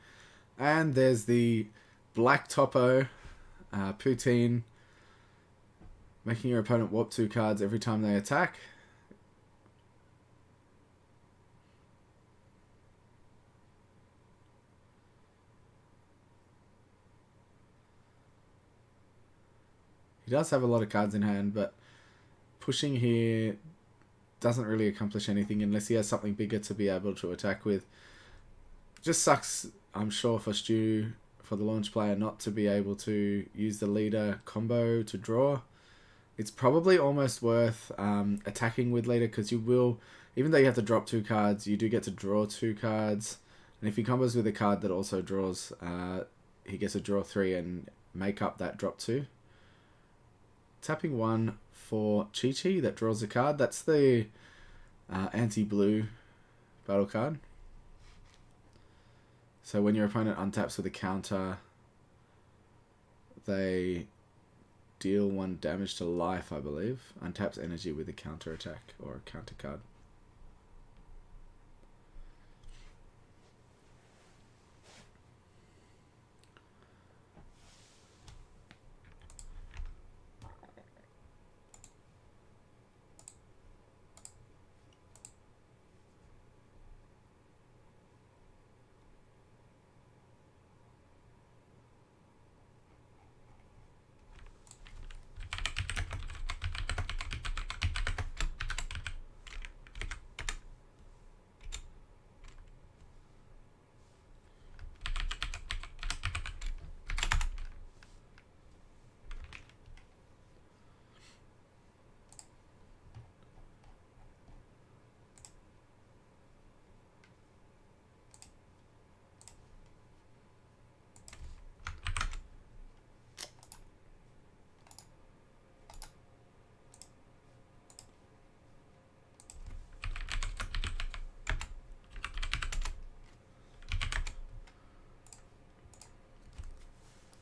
And there's the Black Topo, Poutine, making your opponent warp 2 cards every time they attack. He does have a lot of cards in hand, but pushing here doesn't really accomplish anything unless he has something bigger to be able to attack with. Just sucks, I'm sure, for Stu, for the launch player, not to be able to use the leader combo to draw. It's probably almost worth attacking with leader, because you will, even though you have to drop 2 cards, you do get to draw 2 cards. And if he combos with a card that also draws, he gets to draw 3 and make up that drop 2. Tapping 1 for Chi-Chi that draws a card. That's the anti-blue battle card. So when your opponent untaps with a counter, they deal 1 damage to life, I believe. Untaps energy with a counter attack or a counter card.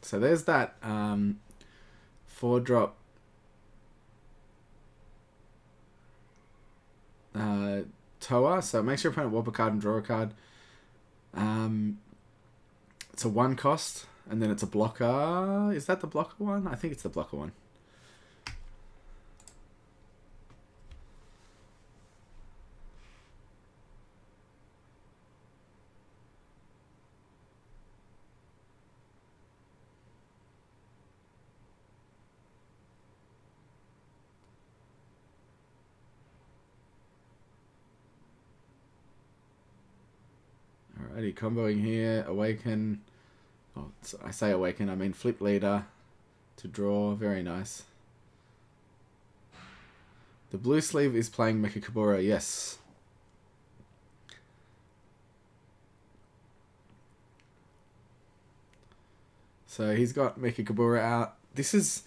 So there's that 4-drop Toa. So make sure your opponent warp a card and draw a card. It's a 1 cost, and then it's a blocker. Is that the blocker one? I think it's the blocker one. Alrighty, comboing here, awaken. Oh, I say awaken, I mean flip leader to draw. Very nice. The blue sleeve is playing Mechikabura, yes. So he's got Mechikabura out. This is...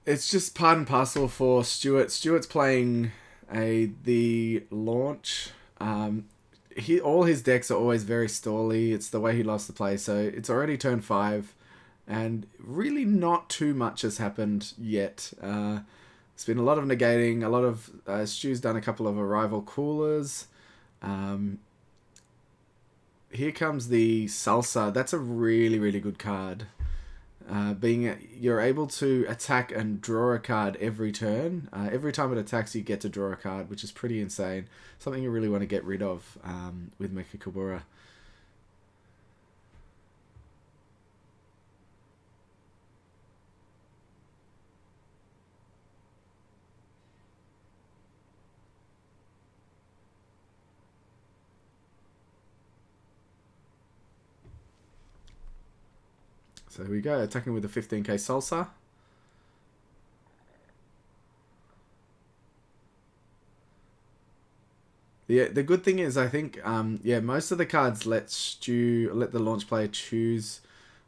it's just part and parcel for Stuart. Stuart's playing the launch. All his decks are always very stally. It's the way he loves to play. So it's already turn 5, and really not too much has happened yet. It's been a lot of negating, a lot of... Stu's done a couple of arrival coolers. Here comes the Salsa. That's a really, really good card. You're able to attack and draw a card every turn. Every time it attacks, you get to draw a card, which is pretty insane. Something you really want to get rid of with Mecha Kubura. So here we go, attacking with the 15k Salsa. The good thing is, I think, yeah, most of the cards let the launch player choose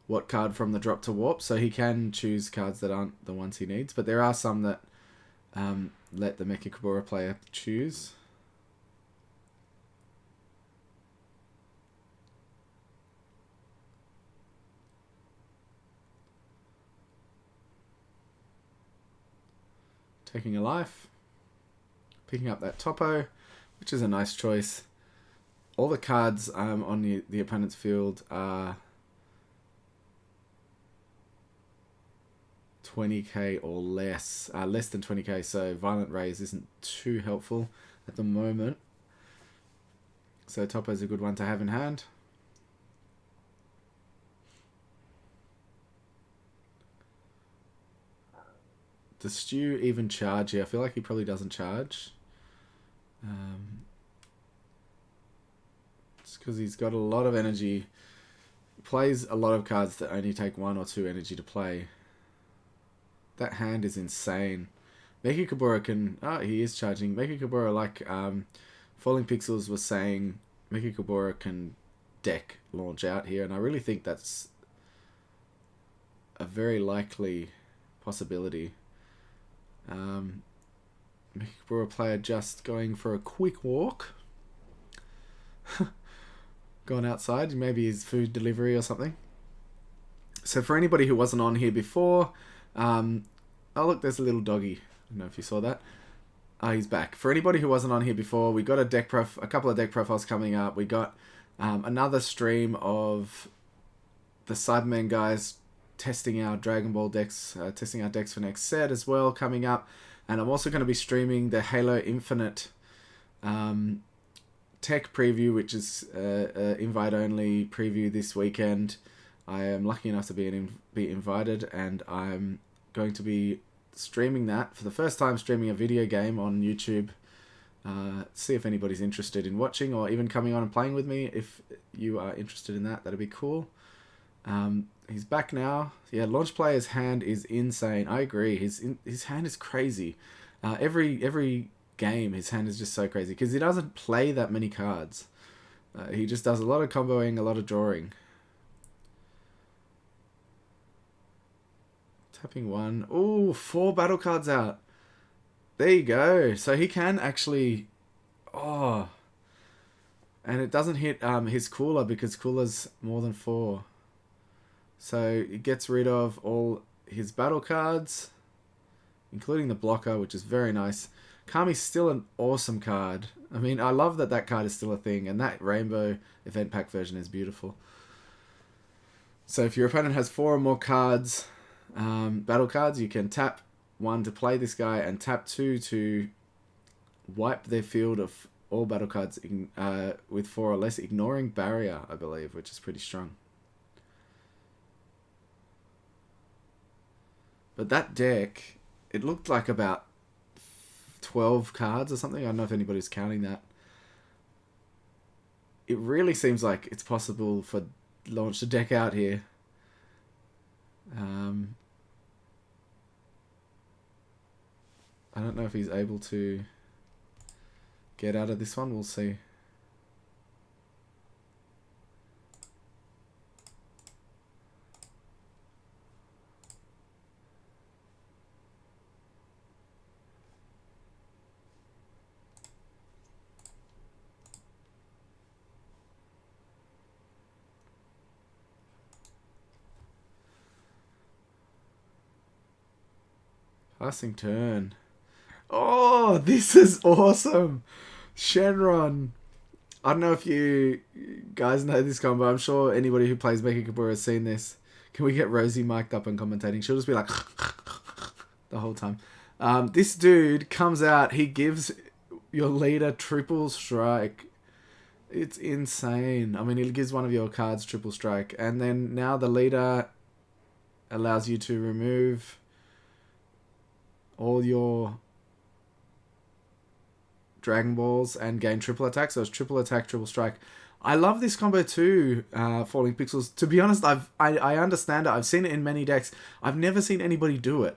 what card from the drop to warp, so he can choose cards that aren't the ones he needs, but there are some that let the Mecha Kubura player choose. Taking a life, picking up that Topo, which is a nice choice. All the cards on the opponent's field are 20k or less, less than 20k, so Violent Rays isn't too helpful at the moment. So Topo is a good one to have in hand. Does Stu even charge here? I feel like he probably doesn't charge. It's because he's got a lot of energy. He plays a lot of cards that only take 1 or 2 energy to play. That hand is insane. Mecha Kubura can... Oh, he is charging. Mecha Kubura, like Falling Pixels was saying, Mecha Kubura can deck launch out here, and I really think that's a very likely possibility. Mecha Kubura player just going for a quick walk. Gone outside, maybe his food delivery or something. So for anybody who wasn't on here before, oh look, there's a little doggy. I don't know if you saw that. Oh, he's back. For anybody who wasn't on here before, we got a couple of deck profiles coming up. We got another stream of the Cybermen guys testing our Dragon Ball decks, testing our decks for next set as well coming up. And I'm also going to be streaming the Halo Infinite tech preview, which is invite-only preview this weekend. I am lucky enough to be invited, and I'm going to be streaming that for the first time, streaming a video game on YouTube. See if anybody's interested in watching or even coming on and playing with me. If you are interested in that, that'd be cool. He's back now. Yeah, launch player's hand is insane. I agree. His hand is crazy. Every game, his hand is just so crazy because he doesn't play that many cards. He just does a lot of comboing, a lot of drawing. Tapping 1. Ooh, 4 battle cards out. There you go. So he can actually... Oh. And it doesn't hit his cooler because cooler's more than 4. So it gets rid of all his battle cards, including the blocker, which is very nice. Kami's still an awesome card. I mean, I love that card is still a thing, and that Rainbow Event Pack version is beautiful. So if your opponent has 4 or more cards, battle cards, you can tap 1 to play this guy and tap 2 to wipe their field of all battle cards with 4 or less, ignoring barrier, I believe, which is pretty strong. But that deck, it looked like about 12 cards or something. I don't know if anybody's counting that. It really seems like it's possible for launch to deck out here. I don't know if he's able to get out of this one. We'll see. Passing turn. Oh, this is awesome. Shenron. I don't know if you guys know this combo. I'm sure anybody who plays Mecha Kabura has seen this. Can we get Rosie mic'd up and commentating? She'll just be like the whole time. This dude comes out. He gives your leader triple strike. It's insane. I mean, he gives one of your cards triple strike. And then now the leader allows you to remove all your Dragon Balls and gain triple attack. So it's triple attack, triple strike. I love this combo too, Falling Pixels. To be honest, I understand it. I've seen it in many decks. I've never seen anybody do it.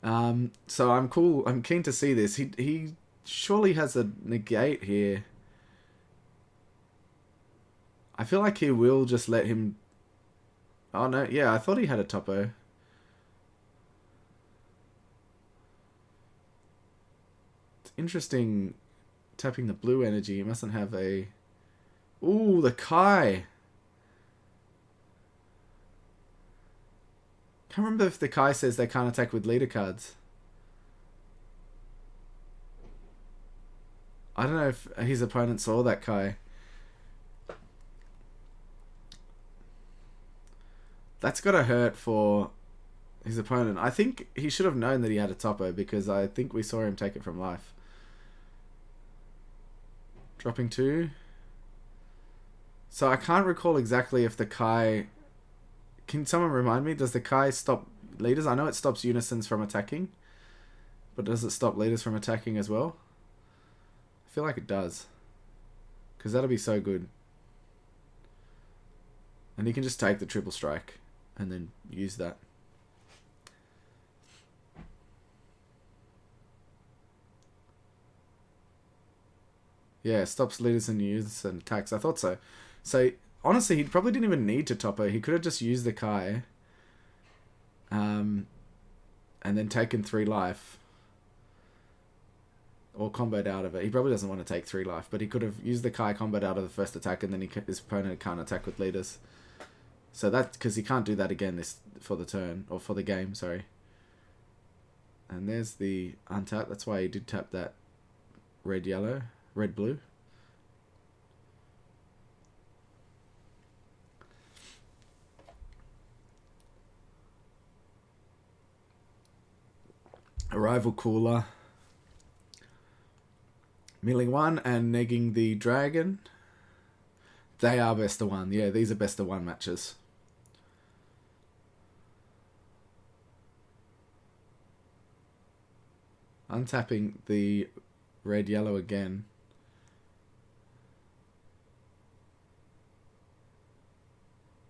So I'm cool. I'm keen to see this. He surely has a negate here. I feel like he will just let him... Oh no, yeah, I thought he had a topo. It's interesting tapping the blue energy. He mustn't have a... Ooh, the Kai. Can't remember if the Kai says they can't attack with leader cards. I don't know if his opponent saw that Kai. That's gotta hurt for his opponent. I think he should have known that he had a topo because I think we saw him take it from life. Dropping 2. So I can't recall exactly if the Kai... Can someone remind me? Does the Kai stop leaders? I know it stops unisons from attacking. But does it stop leaders from attacking as well? I feel like it does. Because that'll be so good. And you can just take the triple strike. And then use that. Yeah, stops leaders and uses and attacks. I thought so. So, honestly, he probably didn't even need to topo. He could have just used the Kai. And then taken 3 life. Or comboed out of it. He probably doesn't want to take 3 life. But he could have used the Kai, comboed out of the first attack. And then his opponent can't attack with leaders. So that's because he can't do that again for the turn. Or for the game, sorry. And there's the untap. That's why he did tap that red-yellow. Red-blue. Arrival Cooler. Milling 1 and negging the dragon. They are best of 1. Yeah, these are best of 1 matches. Untapping the red-yellow again.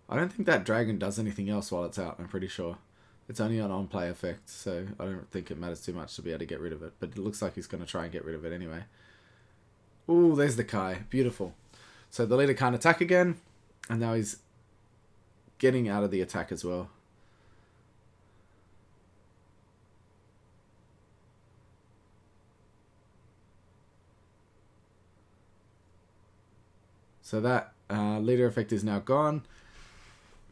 I don't think that dragon does anything else while it's out, I'm pretty sure. It's only an on-play effect, so I don't think it matters too much to be able to get rid of it. But it looks like he's going to try and get rid of it anyway. Ooh, there's the Kai. Beautiful. So the leader can't attack again, and now he's getting out of the attack as well. So that leader effect is now gone.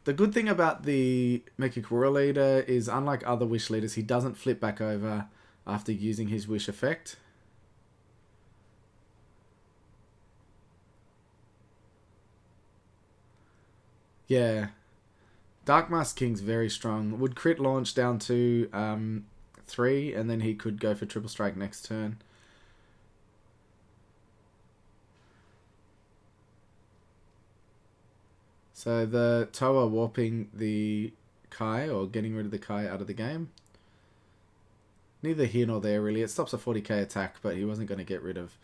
The good thing about the Mecha Kabura leader is, unlike other Wish leaders, he doesn't flip back over after using his Wish effect. Yeah. Dark Mask King's very strong. Would crit launch down to 3, and then he could go for triple strike next turn. So the Toa warping the Kai, or getting rid of the Kai out of the game. Neither here nor there, really. It stops a 40k attack, but he wasn't going to get rid of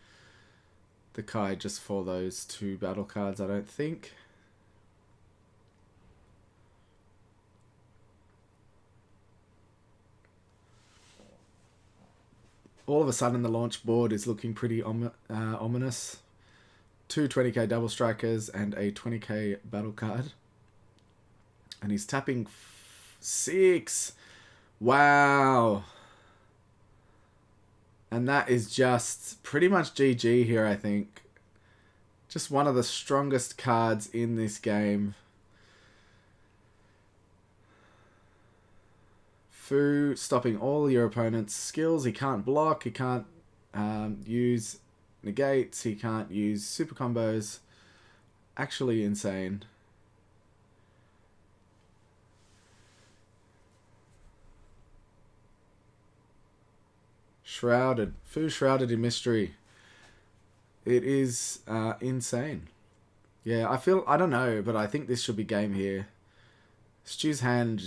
the Kai just for those 2 battle cards, I don't think. All of a sudden, the launch board is looking pretty ominous. 2 20k double strikers and a 20k battle card. And he's tapping 6. Wow. And that is just pretty much GG here, I think. Just one of the strongest cards in this game. Fu stopping all your opponent's skills. He can't block. He can't use negates. He can't use super combos. Actually insane. Shrouded. Fu shrouded in mystery. It is insane. Yeah, I don't know, but I think this should be game here. Stu's hand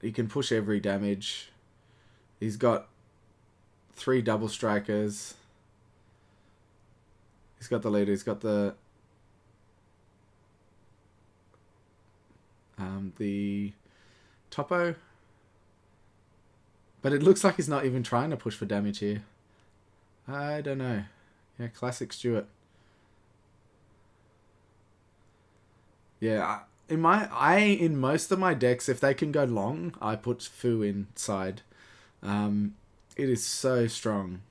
he can push every damage. He's got 3 double strikers. He's got the leader, he's got the topo. But it looks like he's not even trying to push for damage here. I don't know. Yeah, classic Stuart. Yeah, in most of my decks, if they can go long, I put Fu inside. It is so strong.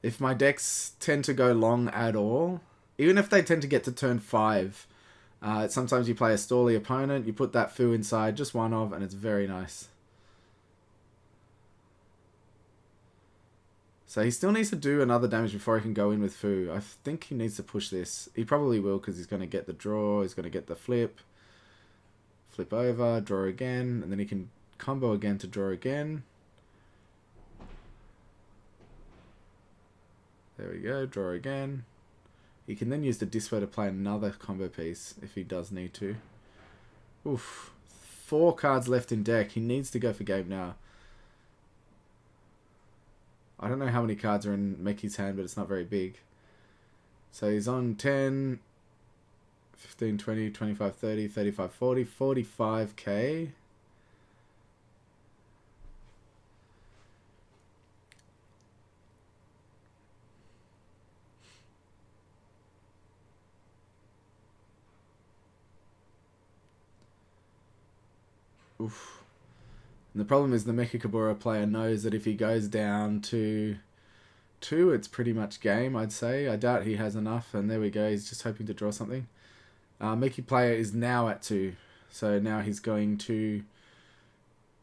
If my decks tend to go long at all, even if they tend to get to turn 5, sometimes you play a stally opponent, you put that Fu inside, just one of, and it's very nice. So he still needs to do another damage before he can go in with Fu. I think he needs to push this. He probably will because he's going to get the draw. He's going to get the flip. Flip over, draw again. And then he can combo again to draw again. There we go, draw again. He can then use the dispo to play another combo piece if he does need to. Oof. 4 cards left in deck. He needs to go for game now. I don't know how many cards are in Mickey's hand, but it's not very big. So he's on 10, 15, 20, 25, 30, 35, 40, 45k. Oof. And the problem is the Mecha Kabura player knows that if he goes down to 2, it's pretty much game, I'd say. I doubt he has enough, and there we go. He's just hoping to draw something. Mickey player is now at 2, so now he's going to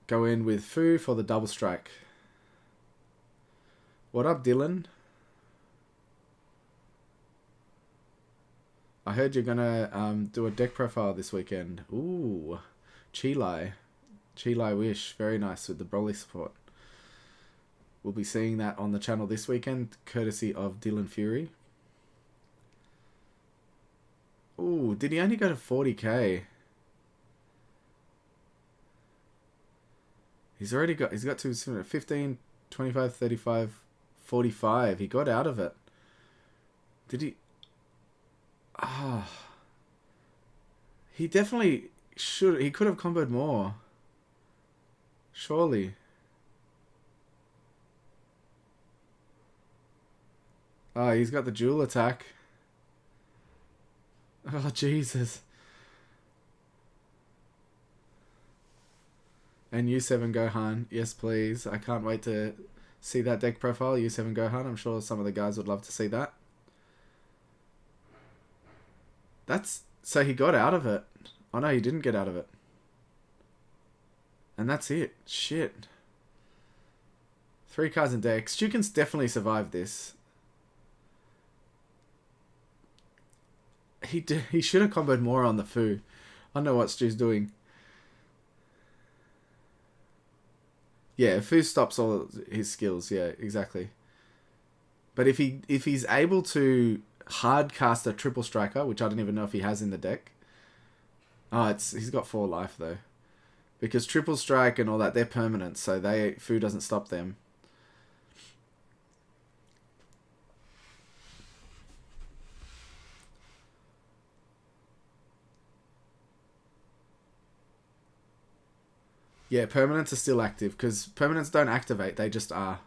go in with Fu for the double strike. What up, Dylan? I heard you're gonna do a deck profile this weekend. Ooh, Chilai. Chilai Wish, very nice with the Broly support. We'll be seeing that on the channel this weekend, courtesy of Dylan Fury. Ooh, did he only go to 40k? He's got to 15, 25, 35, 45. He got out of it. Did he? He definitely should. He could have comboed more. Surely. Oh, he's got the dual attack. Oh, Jesus. And U7 Gohan. Yes, please. I can't wait to see that deck profile, U7 Gohan. I'm sure some of the guys would love to see that. So he got out of it. Oh, no, he didn't get out of it. And that's it. Shit. 3 cards in deck. Stu can definitely survive this. He should have comboed more on the Fu. I don't know what Stu's doing. Yeah, Fu stops all his skills. Yeah, exactly. But if he's able to hard cast a triple striker, which I don't even know if he has in the deck. Oh, he's got 4 life though. Because triple strike and all that, they're permanent, so Fu doesn't stop them. Yeah, permanents are still active, because permanents don't activate, they just are.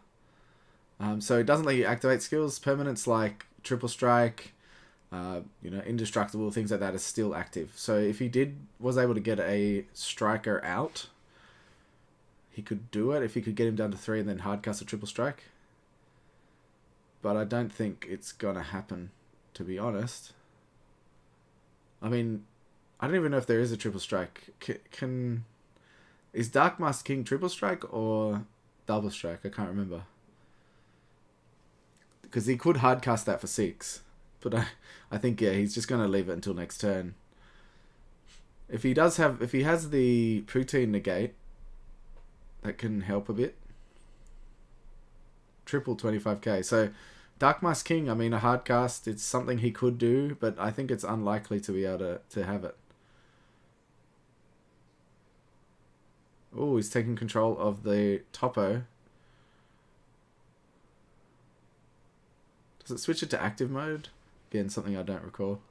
So it doesn't let you activate skills. Permanents like triple strike, indestructible, things like that are still active. So if he was able to get a striker out, he could do it if he could get him down to 3 and then hardcast a triple strike. But I don't think it's gonna happen, to be honest. I mean, I don't even know if there is a triple strike. Is Dark Mask King triple strike or double strike? I can't remember. Because he could hardcast that for 6. But I think, yeah, he's just going to leave it until next turn. If he has the Poutine negate, that can help a bit. Triple 25k. So, Dark Mask King, I mean, a hardcast, it's something he could do, but I think it's unlikely to be able to have it. Oh, he's taking control of the Topo. Does it switch it to active mode? Again, something I don't recall.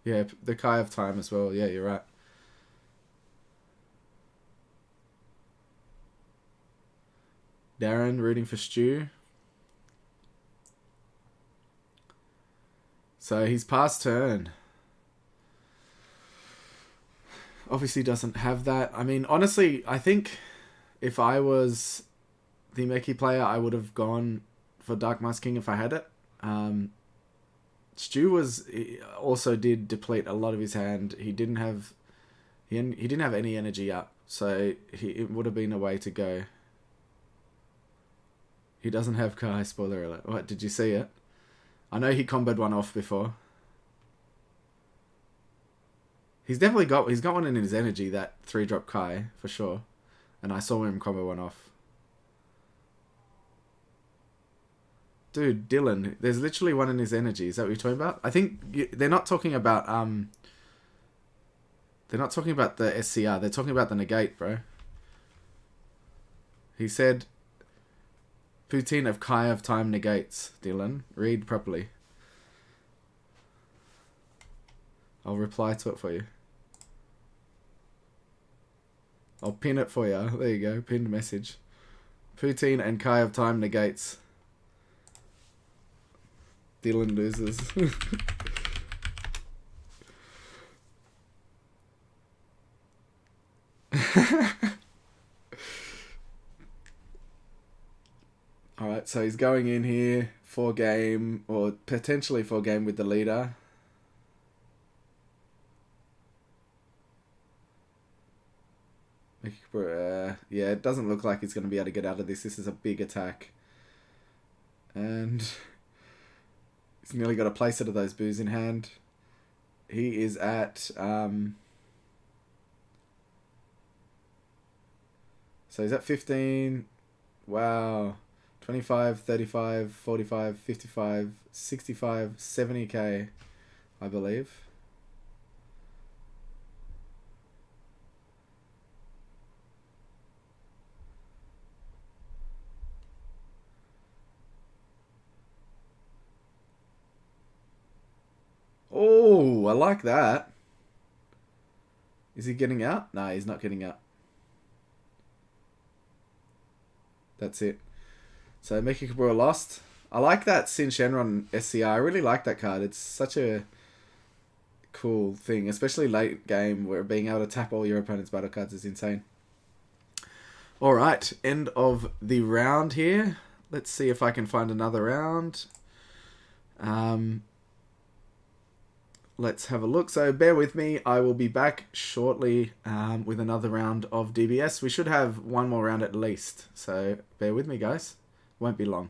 Yeah, the Kai of Time as well. Yeah, you're right. Darren rooting for Stu. So he's past turn. Obviously doesn't have that. I mean, honestly, I think if I was the Meki player, I would have gone for Dark Mask King if I had it. Stu also did deplete a lot of his hand. He didn't have any energy up, so it would have been a way to go. He doesn't have Kai, spoiler alert. What, did you see it? I know he comboed one off before. He's got one in his energy, that 3-drop Kai, for sure. And I saw him combo one off. Dude, Dylan, there's literally one in his energy. Is that what you're talking about? I think they're not talking about they're not talking about the SCR. They're talking about the negate, bro. He said Poutine of Kai of Time negates, Dylan. Read properly. I'll reply to it for you. I'll pin it for you. There you go. Pinned message. Poutine and Kai of Time negates. Dylan loses. Alright, so he's going in here for game, or potentially for game with the leader. Yeah, it doesn't look like he's going to be able to get out of this. This is a big attack. And he's nearly got a play set of those boos in hand. He is at... so he's at 15. Wow. 25, 35, 45, 55, 65, 70k, I believe. Oh, I like that. Is he getting out? No, he's not getting out. That's it. So Meki Kabura lost. I like that Shenron SCR. I really like that card. It's such a cool thing, especially late game where being able to tap all your opponent's battle cards is insane. Alright, end of the round here. Let's see if I can find another round. Let's have a look. So bear with me. I will be back shortly with another round of DBS. We should have one more round at least. So bear with me, guys. Won't be long.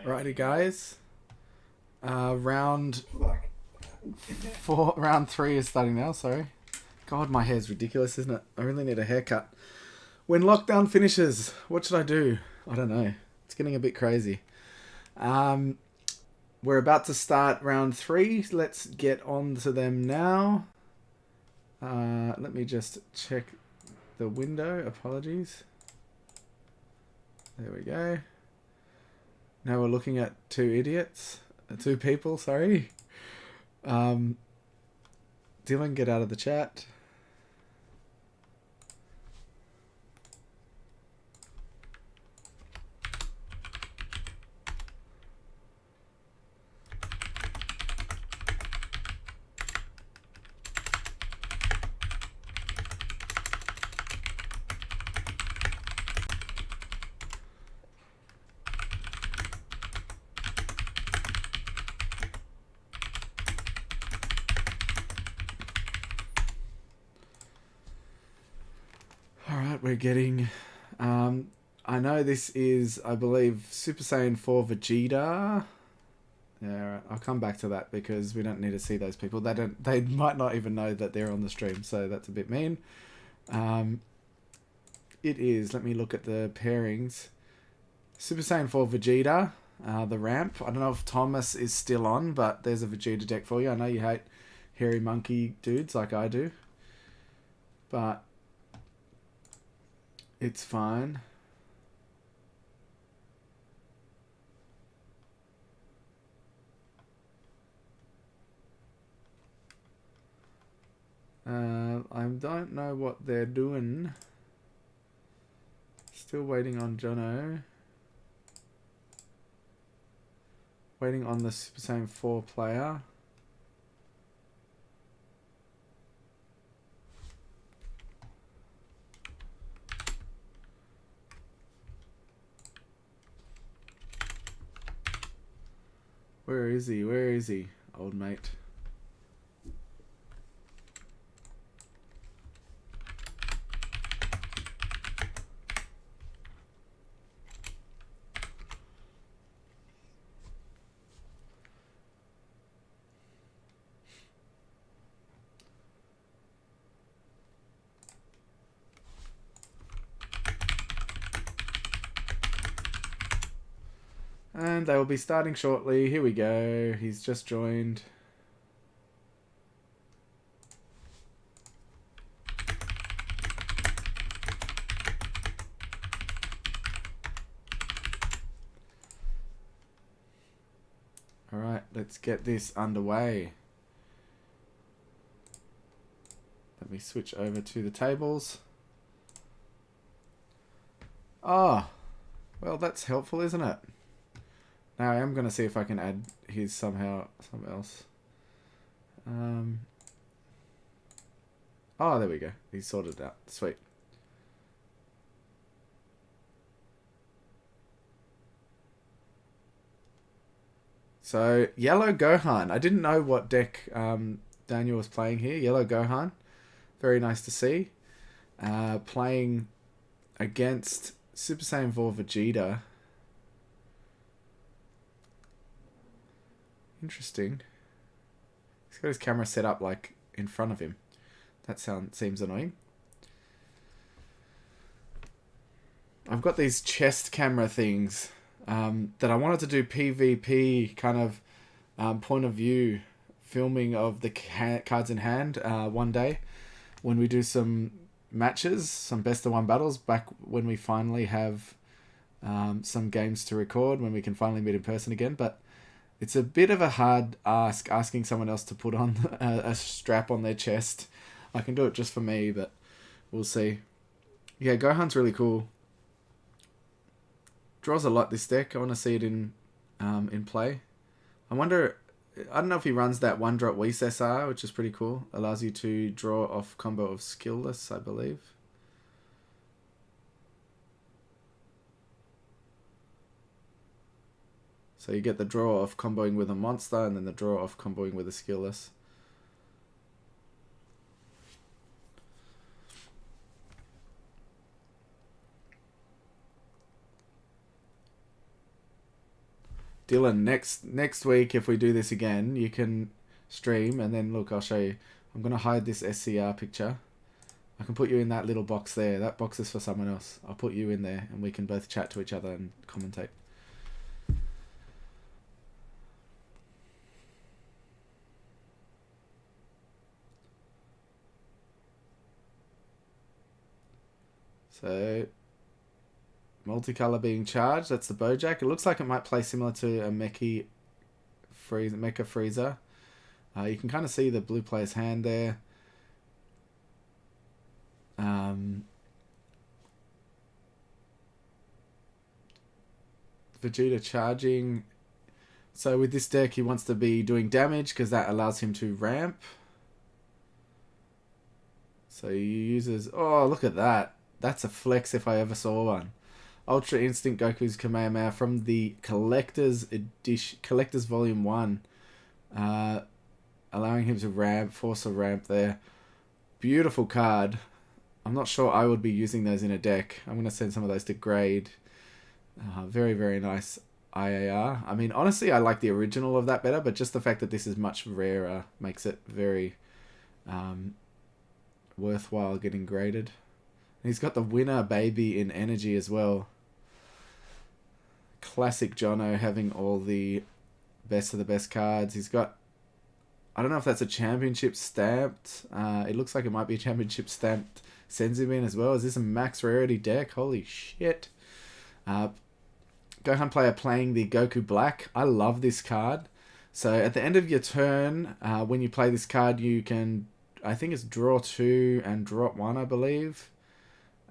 Righty, guys. Round Fuck. round 3 is starting now. Sorry. God, my hair's ridiculous, isn't it? I really need a haircut. When lockdown finishes, what should I do? I don't know. It's getting a bit crazy. We're about to start round 3. Let's get on to them now. Let me just check the window. Apologies. There we go. Now we're looking at 2 people, sorry. Dylan, get out of the chat. We're getting... I know this is, I believe, Super Saiyan 4 Vegeta. Yeah, right. I'll come back to that because we don't need to see those people. They might not even know that they're on the stream, so that's a bit mean. It is, let me look at the pairings. Super Saiyan 4 Vegeta, the ramp. I don't know if Thomas is still on, but there's a Vegeta deck for you. I know you hate hairy monkey dudes like I do, but it's fine. I don't know what they're doing. Still waiting on Jono. Waiting on the Super Saiyan 4 player. Where is he? Where is he, old mate? And they will be starting shortly. Here we go. He's just joined. All right, let's get this underway. Let me switch over to the tables. Ah, well, that's helpful, isn't it? Now I am going to see if I can add his somehow, something else. Oh, there we go. He's sorted it out. Sweet. So, Yellow Gohan. I didn't know what deck Daniel was playing here. Yellow Gohan. Very nice to see. Playing against Super Saiyan 4 Vegeta. Interesting. He's got his camera set up like in front of him. That seems annoying. I've got these chest camera things that I wanted to do PvP kind of point of view filming of the cards in hand one day when we do some matches, some best of 1 battles, back when we finally have some games to record, when we can finally meet in person again. But it's a bit of a hard ask, asking someone else to put on a strap on their chest. I can do it just for me, but we'll see. Yeah, Gohan's really cool. Draws a lot, this deck. I want to see it in play. I wonder, I don't know if he runs that 1-drop Whis SR, which is pretty cool. Allows you to draw off combo of Skillless, I believe. So you get the draw off comboing with a monster, and then the draw off comboing with a Skillless. Dylan, next week if we do this again, you can stream, and then look, I'll show you. I'm gonna hide this SCR picture. I can put you in that little box there. That box is for someone else. I'll put you in there, and we can both chat to each other and commentate. So, multicolor being charged. That's the Bojack. It looks like it might play similar to a Mecha Freezer. You can kind of see the blue player's hand there. Vegeta charging. So with this deck, he wants to be doing damage because that allows him to ramp. So he uses... Oh, look at that. That's a flex if I ever saw one. Ultra Instinct Goku's Kamehameha from the Collector's Edition, Collector's Volume 1. Allowing him to ramp, force a ramp there. Beautiful card. I'm not sure I would be using those in a deck. I'm going to send some of those to grade. Very, very nice IAR. I mean, honestly, I like the original of that better, but just the fact that this is much rarer makes it very worthwhile getting graded. And he's got the winner baby in energy as well. Classic Jono having all the best of the best cards. He's got... I don't know if that's a championship stamped. It looks like it might be a championship stamped Senzubin as well. Is this a max rarity deck? Holy shit. Gohan player playing the Goku Black. I love this card. So at the end of your turn, when you play this card, you can, I think it's draw 2 and drop 1, I believe.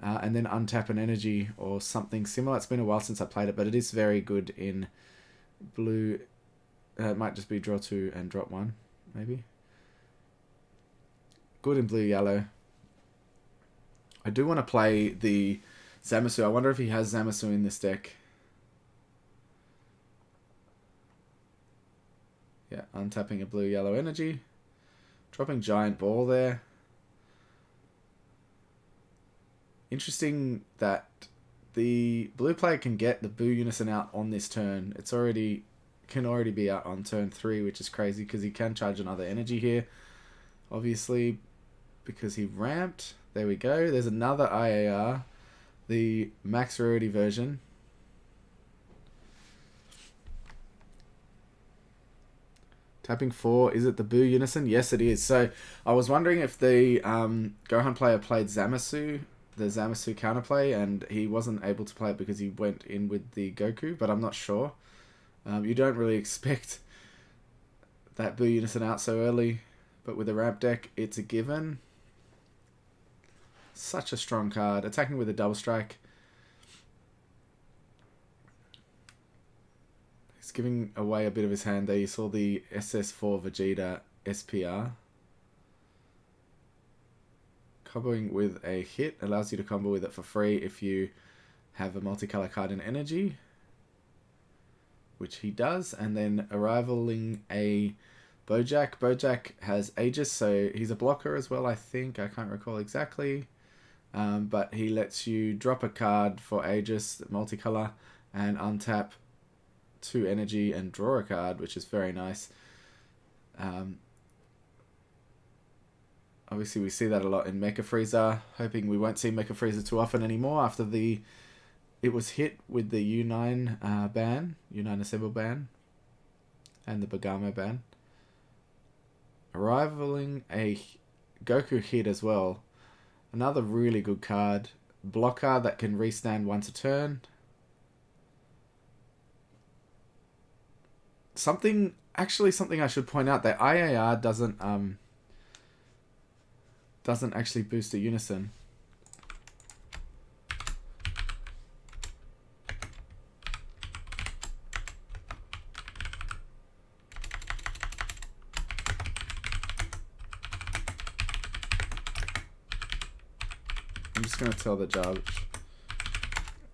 And then untap an energy or something similar. It's been a while since I played it, but it is very good in blue. It might just be draw 2 and drop 1. Maybe. Good in blue-yellow. I do want to play the Zamasu. I wonder if he has Zamasu in this deck. Yeah, untapping a blue-yellow energy. Dropping Giant Ball there. Interesting that the blue player can get the Boo Unison out on this turn. It's already... can already be out on turn 3, which is crazy because he can charge another energy here. Obviously, because he ramped. There we go. There's another IAR. The max rarity version. Tapping 4. Is it the Boo Unison? Yes, it is. So, I was wondering if the Gohan player played Zamasu, the Zamasu counterplay, and he wasn't able to play it because he went in with the Goku, but I'm not sure. You don't really expect that Boo Unison out so early, but with a ramp deck, it's a given. Such a strong card. Attacking with a double strike. He's giving away a bit of his hand there. You saw the SS4 Vegeta SPR. Comboing with a hit allows you to combo with it for free if you have a multicolor card in energy, which he does, and then arrivaling a Bojack. Bojack has Aegis, so he's a blocker as well, I think. I can't recall exactly. But he lets you drop a card for Aegis, multicolor, and untap 2 energy and draw a card, which is very nice. Obviously, we see that a lot in Mecha Freezer. Hoping we won't see Mecha Freezer too often anymore after it was hit with the U9 ban, U9 Assemble ban, and the Bagamo ban. Arrivaling a Goku hit as well. Another really good card. Blocker that can restand once a turn. Something I should point out, that IAR doesn't actually boost the Unison. I'm just going to tell the judge.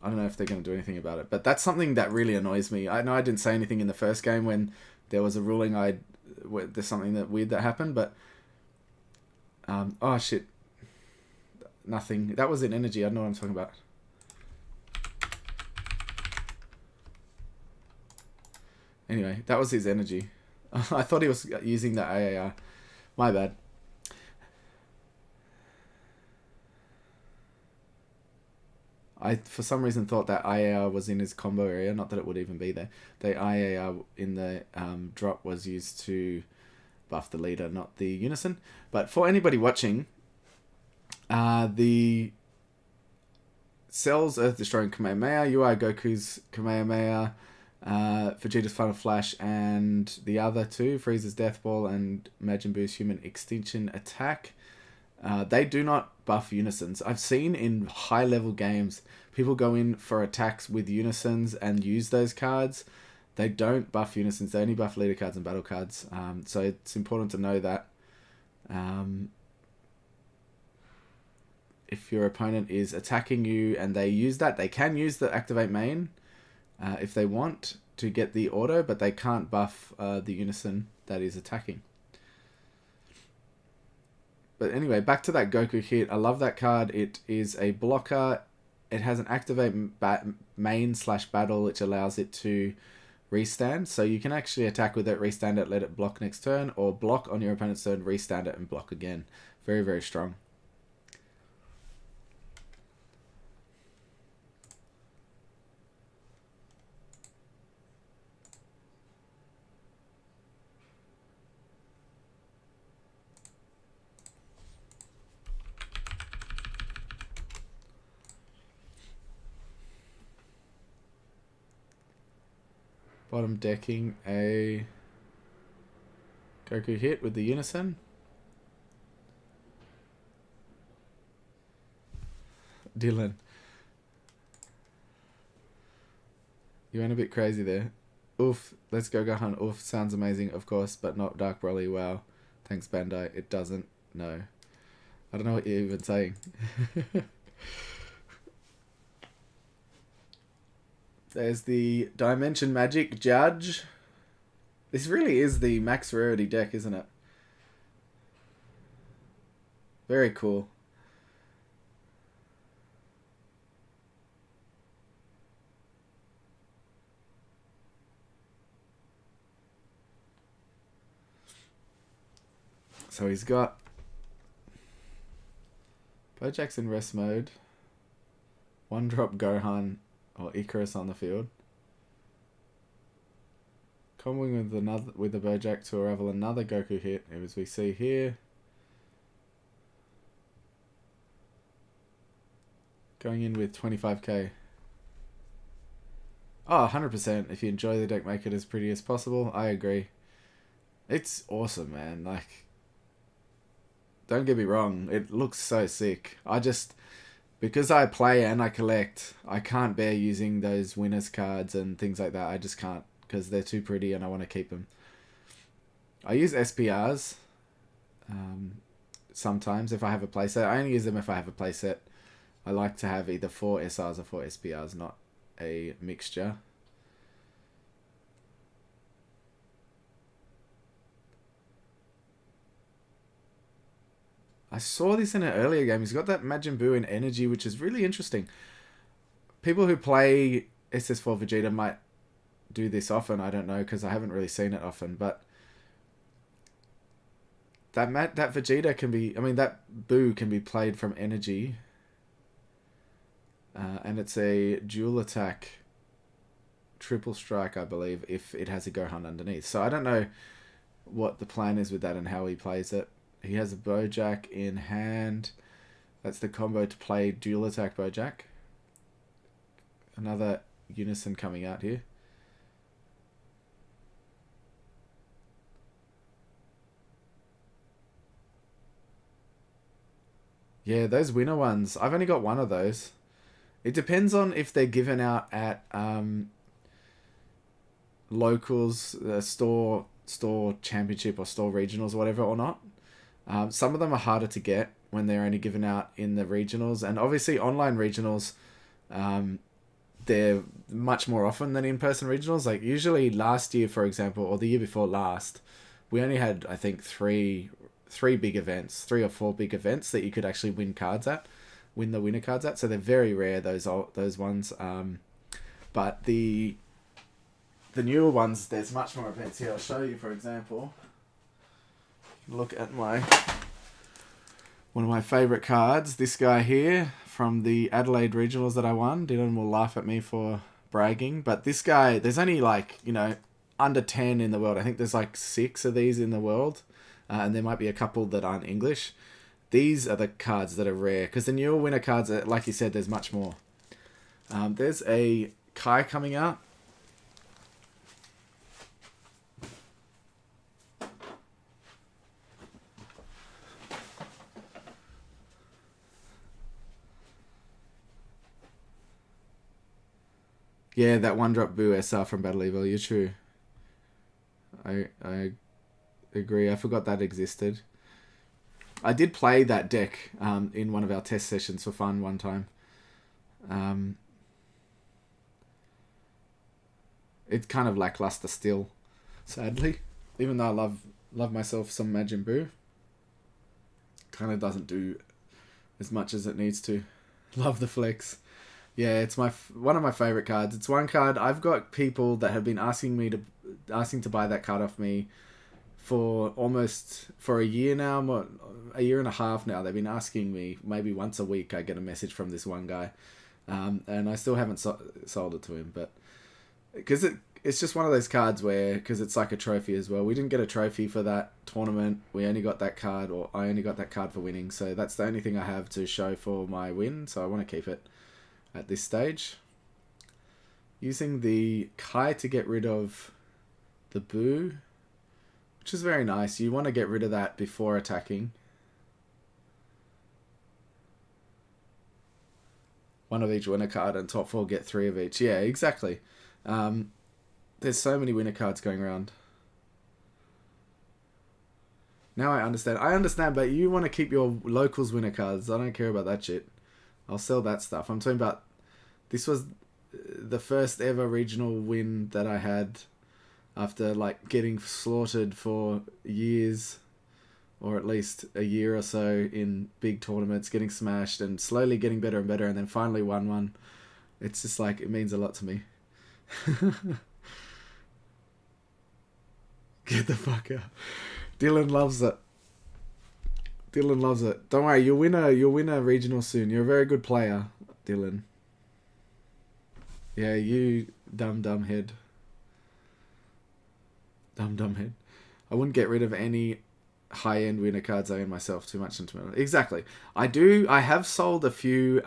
I don't know if they're going to do anything about it, but that's something that really annoys me. I know I didn't say anything in the first game when there was a ruling. There's something weird that happened, but oh shit, nothing. That was in energy. I don't know what I'm talking about. Anyway, that was his energy. I thought he was using the AAR. My bad. I, for some reason, thought that IAR was in his combo area. Not that it would even be there. The IAR in the drop was used to buff the leader, not the unison. But for anybody watching, the Cell's Earth Destroying Kamehameha, UI Goku's Kamehameha, Vegeta's Final Flash, and the other two, Frieza's Death Ball and Majin Buu's Human Extinction Attack, they do not buff unisons. I've seen in high-level games, people go in for attacks with unisons and use those cards. They don't buff unisons. They only buff leader cards and battle cards. So it's important to know that. If your opponent is attacking you and they use that, they can use the Activate Main if they want to get the auto, but they can't buff the unison that is attacking. But anyway, back to that Goku hit. I love that card. It is a blocker. It has an Activate Main/Battle, which allows it to restand. So you can actually attack with it, restand it, let it block next turn, or block on your opponent's turn, restand it, and block again. Very, very strong. Bottom decking a Goku hit with the unison. Dylan. You went a bit crazy there. Oof, let's go Gohan. Oof, sounds amazing, of course, but not Dark Broly. Wow. Thanks, Bandai. It doesn't. No. I don't know what you're even saying. There's the Dimension Magic Judge. This really is the max rarity deck, isn't it? Very cool. So he's got Bojack's in rest mode. One drop Gohan or Icarus on the field. Comboing with a Bojack to unravel another Goku hit, as we see here. Going in with 25k. Oh, 100%. If you enjoy the deck, make it as pretty as possible. I agree. It's awesome, man. Like, don't get me wrong. It looks so sick. Because I play and I collect, I can't bear using those winners cards and things like that. I just can't, because they're too pretty and I want to keep them. I use SPRs sometimes if I have a playset. I only use them if I have a playset. I like to have either 4 SRs or 4 SPRs, not a mixture. I saw this in an earlier game. He's got that Majin Buu in energy, which is really interesting. People who play SS4 Vegeta might do this often. I don't know, because I haven't really seen it often. But that Vegeta can be... I mean, that Buu can be played from energy. And it's a dual attack, triple strike, I believe, if it has a Gohan underneath. So I don't know what the plan is with that and how he plays it. He has a Bojack in hand. That's the combo to play dual attack Bojack. Another unison coming out here. Yeah, those winner ones. I've only got one of those. It depends on if they're given out at locals, store championship or store regionals or whatever or not. Some of them are harder to get when they're only given out in the regionals, and obviously online regionals, they're much more often than in-person regionals. Like usually last year, for example, or the year before last, we only had, I think, three big events, 3 or 4 big events that you could actually win the winner cards at. So they're very rare, those ones. But the the newer ones, there's much more events here. I'll show you, for example. Look at one of my favourite cards. This guy here from the Adelaide Regionals that I won. Dylan will laugh at me for bragging, but this guy, there's only like, you know, under 10 in the world. I think there's like 6 of these in the world, and there might be a couple that aren't English. These are the cards that are rare, because the newer winner cards, like you said, there's much more. There's a Kai coming out. Yeah, that one-drop Boo SR from Battle Evil, you're true. I agree. I forgot that existed. I did play that deck in one of our test sessions for fun one time. It's kind of lackluster still, sadly. Even though I love myself some Majin Buu. Kind of doesn't do as much as it needs to. Love the flex. Yeah, it's one of my favorite cards. It's one card I've got people that have been asking to buy that card off me for a year now, a year and a half now. They've been asking me. Maybe once a week I get a message from this one guy, and I still haven't sold it to him. But because it's just one of those cards where, because it's like a trophy as well. We didn't get a trophy for that tournament. We only got that card, or I only got that card for winning. So that's the only thing I have to show for my win. So I want to keep it at this stage. Using the Kai to get rid of the Boo, which is very nice. You want to get rid of that before attacking. One of each winner card, and top 4 get 3 of each. Yeah, exactly. There's so many winner cards going around. Now I understand, but you want to keep your locals winner cards. I don't care about that shit. I'll sell that stuff. I'm talking about, this was the first ever regional win that I had after like getting slaughtered for years, or at least a year or so in big tournaments, getting smashed and slowly getting better and better, and then finally won one. It's just like, it means a lot to me. Get the fuck out. Dylan loves it. Dylan loves it. Don't worry, you'll win a regional soon. You're a very good player, Dylan. Yeah, you dumb head. Dumb head. I wouldn't get rid of any high-end winner cards I own myself too much into it. Exactly. I have sold a few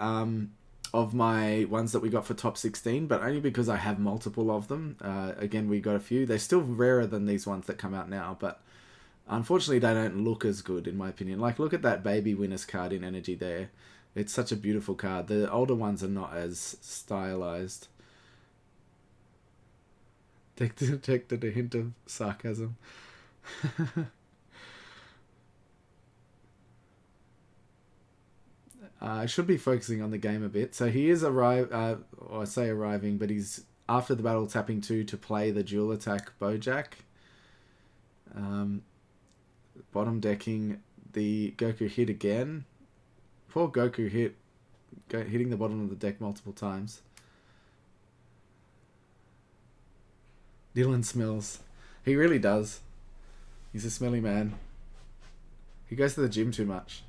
of my ones that we got for top 16, but only because I have multiple of them. Again, we got a few. They're still rarer than these ones that come out now, but unfortunately, they don't look as good, in my opinion. Like, look at that baby winners card in Energy there. It's such a beautiful card. The older ones are not as stylized. Detected a hint of sarcasm. I should be focusing on the game a bit. So he is arriving, but he's after the battle tapping 2 to play the dual attack Bojack. Bottom decking the Goku hit again. Poor Goku hitting the bottom of the deck multiple times. Dylan smells. He really does. He's a smelly man. He goes to the gym too much.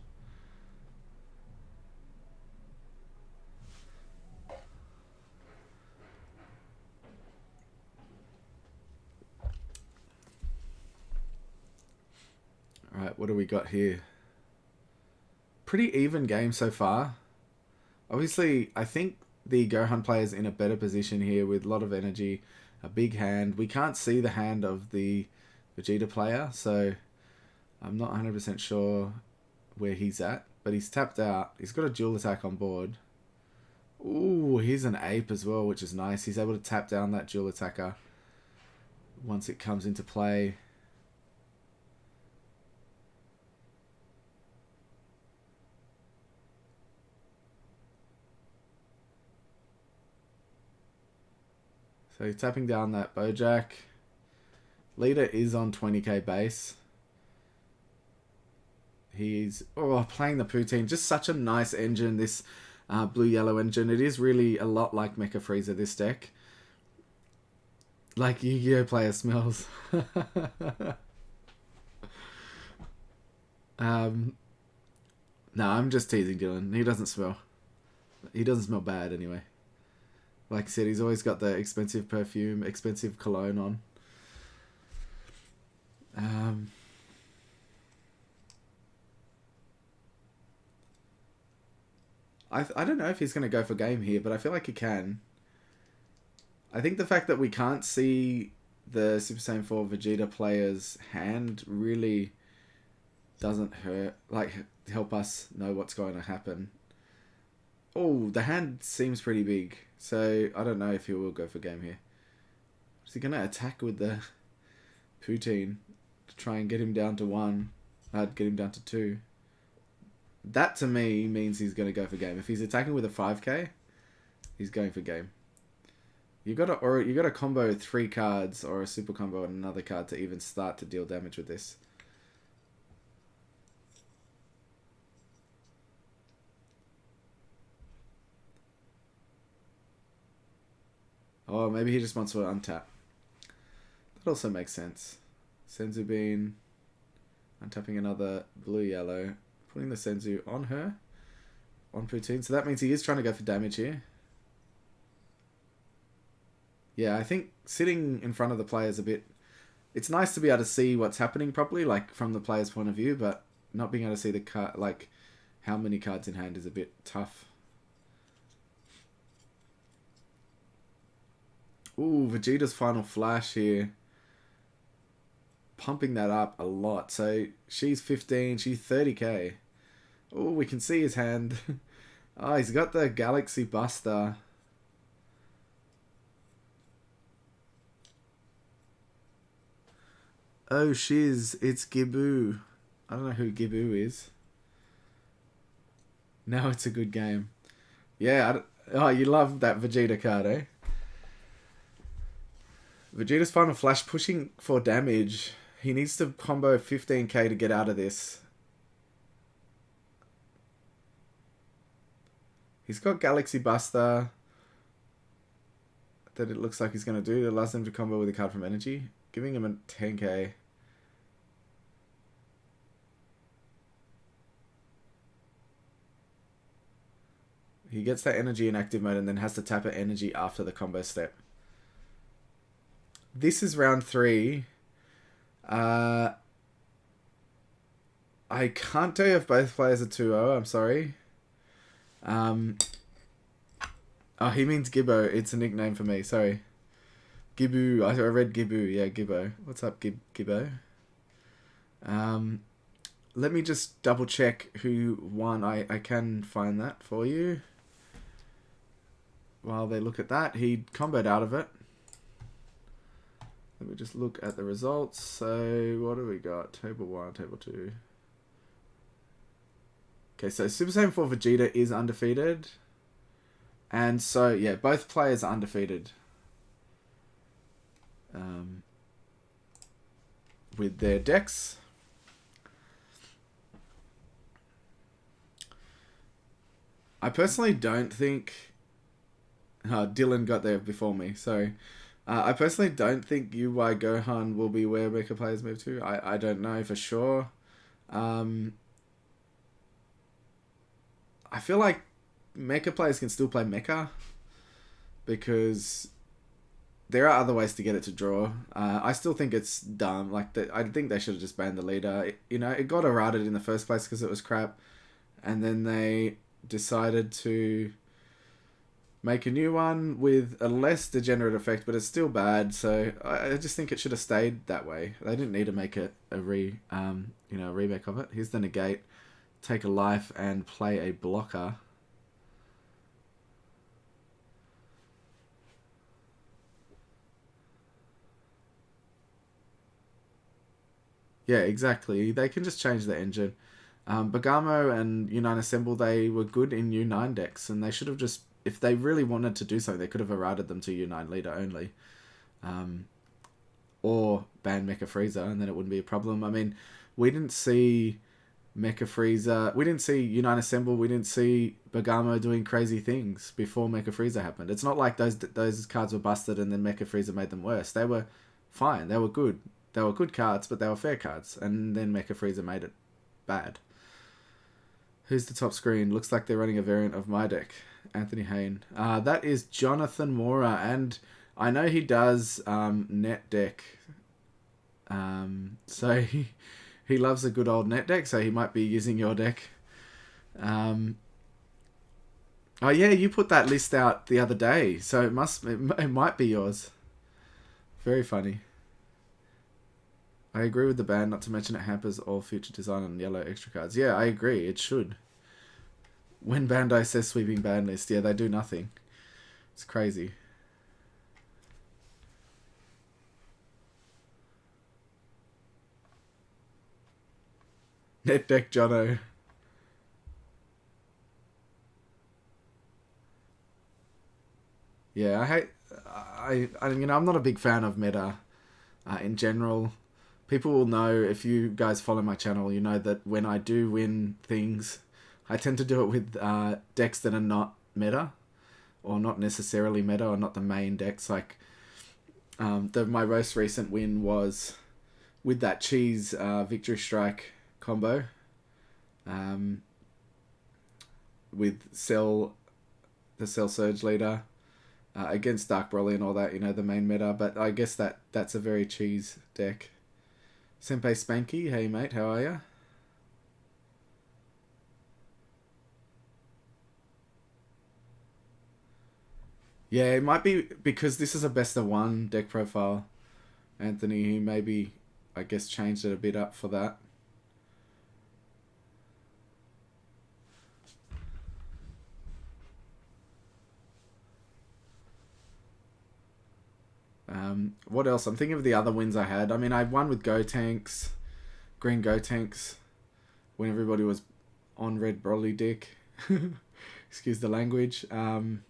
Alright, what do we got here? Pretty even game so far. Obviously, I think the Gohan player's in a better position here with a lot of energy, a big hand. We can't see the hand of the Vegeta player, so I'm not 100% sure where he's at. But he's tapped out. He's got a dual attack on board. Ooh, here's an ape as well, which is nice. He's able to tap down that dual attacker once it comes into play. So he's tapping down that Bojack. Leader is on 20k base. He's playing the Poutine. Just such a nice engine, this blue-yellow engine. It is really a lot like Mecha Frieza, this deck. Like Yu-Gi-Oh player smells. No, I'm just teasing Dylan. He doesn't smell. He doesn't smell bad anyway. Like I said, he's always got the expensive perfume, expensive cologne on. I don't know if he's going to go for game here, but I feel like he can. I think the fact that we can't see the Super Saiyan 4 Vegeta player's hand really doesn't help us know what's going to happen. Oh, the hand seems pretty big, so I don't know if he will go for game here. Is he going to attack with the Poutine to try and get him down to 1? Get him down to 2. That to me means he's going to go for game. If he's attacking with a 5k, he's going for game. You got to combo 3 cards or a super combo and another card to even start to deal damage with this. Oh, maybe he just wants to untap. That also makes sense. Senzu Bean, untapping another blue-yellow, putting the Senzu on her, on Poutine. So that means he is trying to go for damage here. Yeah, I think sitting in front of the player is a bit... It's nice to be able to see what's happening properly, like from the player's point of view, but not being able to see the card, like how many cards in hand is a bit tough. Ooh, Vegeta's final flash here. Pumping that up a lot. So she's 15, she's 30k. Oh, we can see his hand. Oh, he's got the Galaxy Buster. Oh, shiz, it's Gibu. I don't know who Gibu is. Now it's a good game. Yeah, oh, you love that Vegeta card, eh? Vegeta's final flash pushing for damage. He needs to combo 15k to get out of this. He's got Galaxy Buster that it looks like he's going to do. It allows him to combo with a card from Energy, giving him a 10k. He gets that energy in active mode and then has to tap at energy after the combo step. This is round 3. I can't tell you if both players are 2-0, I'm sorry. Oh, he means Gibbo. It's a nickname for me, sorry. Gibu, I read Gibu, yeah, Gibbo. What's up, Gibbo? Let me just double check who won. I can find that for you. While they look at that, he comboed out of it. Let me just look at the results. So, what do we got? Table 1, Table 2. Okay, so Super Saiyan 4 Vegeta is undefeated. And so, yeah, both players are undefeated. With their decks. I personally don't think... Dylan got there before me, sorry. I personally don't think UI Gohan will be where Mecha players move to. I don't know for sure. I feel like Mecha players can still play Mecha because there are other ways to get it to draw. I still think it's dumb. Like I think they should have just banned the leader. It got errated in the first place because it was crap, and then they decided to make a new one with a less degenerate effect, but it's still bad. So I just think it should have stayed that way. They didn't need to make it a remake of it. Here's the negate. Take a life and play a blocker. Yeah, exactly. They can just change the engine. Bagamo and U9 Assemble, they were good in U9 decks, and they should have just... If they really wanted to do something, they could have errated them to U9 leader only. Or ban Mecha Frieza, and then it wouldn't be a problem. I mean, we didn't see Mecha Frieza. We didn't see Unite Assemble. We didn't see Bergamo doing crazy things before Mecha Frieza happened. It's not like those cards were busted and then Mecha Frieza made them worse. They were fine. They were good. They were good cards, but they were fair cards. And then Mecha Frieza made it bad. Who's the top screen? Looks like they're running a variant of my deck. Anthony Hayne. That is Jonathan Mora, and I know he does net deck. So he loves a good old net deck, so he might be using your deck. Oh yeah, you put that list out the other day, so it might be yours. Very funny. I agree with the ban, not to mention it hampers all future design on yellow extra cards. Yeah, I agree, it should. When Bandai says sweeping ban list, yeah, they do nothing. It's crazy. Net deck Jono. Yeah, I'm not a big fan of meta in general. People will know, if you guys follow my channel, you know that when I do win things, I tend to do it with decks that are not meta, or not necessarily meta, or not the main decks. Like, my most recent win was with that cheese Victory Strike combo, with the Cell Surge Leader, against Dark Broly and all that, you know, the main meta. But I guess that's a very cheese deck. Senpai Spanky, hey mate, how are ya? Yeah, it might be because this is a best of one deck profile. Anthony, he maybe, I guess, changed it a bit up for that. What else? I'm thinking of the other wins I had. I mean, I won with Gotenks, Green Gotenks, when everybody was on Red Broly dick. Excuse the language. One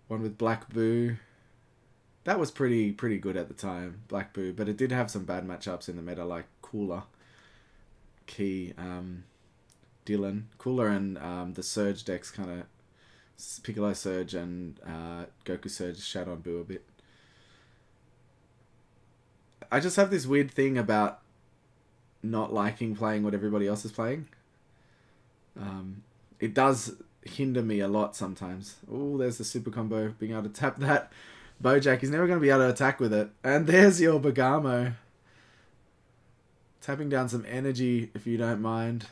with Black Boo. That was pretty good at the time, Black Boo, but it did have some bad matchups in the meta, like Cooler, Key, Dylan. Cooler and the Surge decks kind of, Piccolo Surge and Goku Surge shat on Boo a bit. I just have this weird thing about not liking playing what everybody else is playing. It does hinder me a lot sometimes. Oh, there's the super combo, being able to tap that. Bojack is never going to be able to attack with it. And there's your Bergamo. Tapping down some energy, if you don't mind.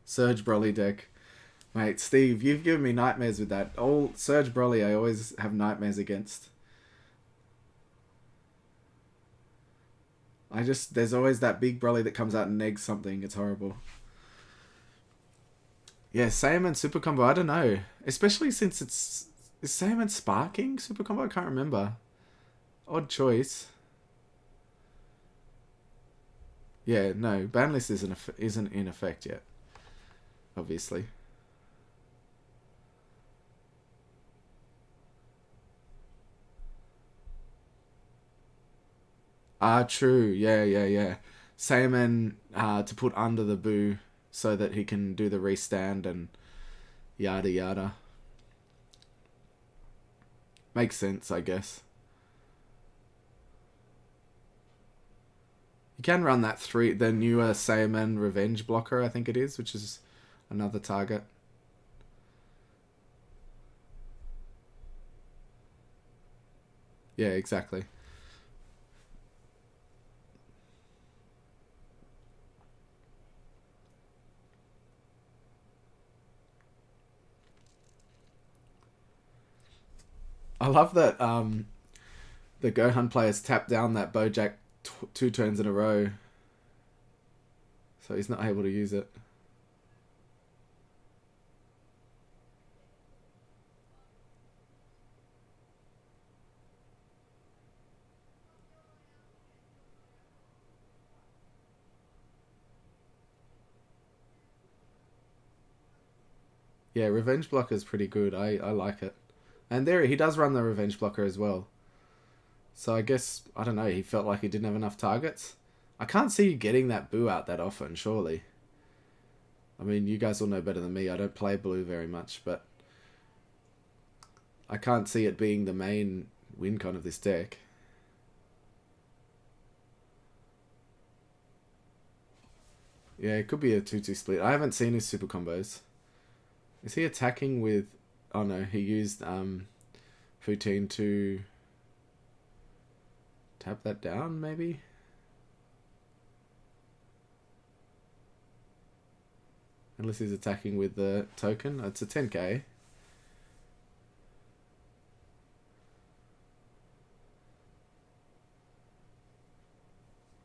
Surge Broly deck. Mate, Steve, you've given me nightmares with that. All Surge Broly, I always have nightmares against. There's always that big Broly that comes out and negs something. It's horrible. Yeah, Saiyaman Super Combo, I don't know. Especially since is Saiyaman Sparking Super Combo? I can't remember. Odd choice. Yeah, no, ban list isn't in effect yet. Obviously. True. Yeah. Saiyaman to put under the Boo so that he can do the restand and yada yada. Makes sense, I guess. You can run that the newer Saiyaman Revenge blocker, I think it is, which is another target. Yeah, exactly. I love that the Gohan players tap down that Bojack 2 turns in a row, so he's not able to use it. Yeah, Revenge Blocker is pretty good. I like it. And there he does run the revenge blocker as well. So I guess, I don't know, he felt like he didn't have enough targets. I can't see you getting that Boo out that often, surely. I mean, you guys all know better than me. I don't play blue very much, but I can't see it being the main win con of this deck. Yeah, it could be a 2-2 split. I haven't seen his super combos. Is he attacking with... Oh no, he used Poutine to tap that down, maybe? Unless he's attacking with the token. It's a 10k.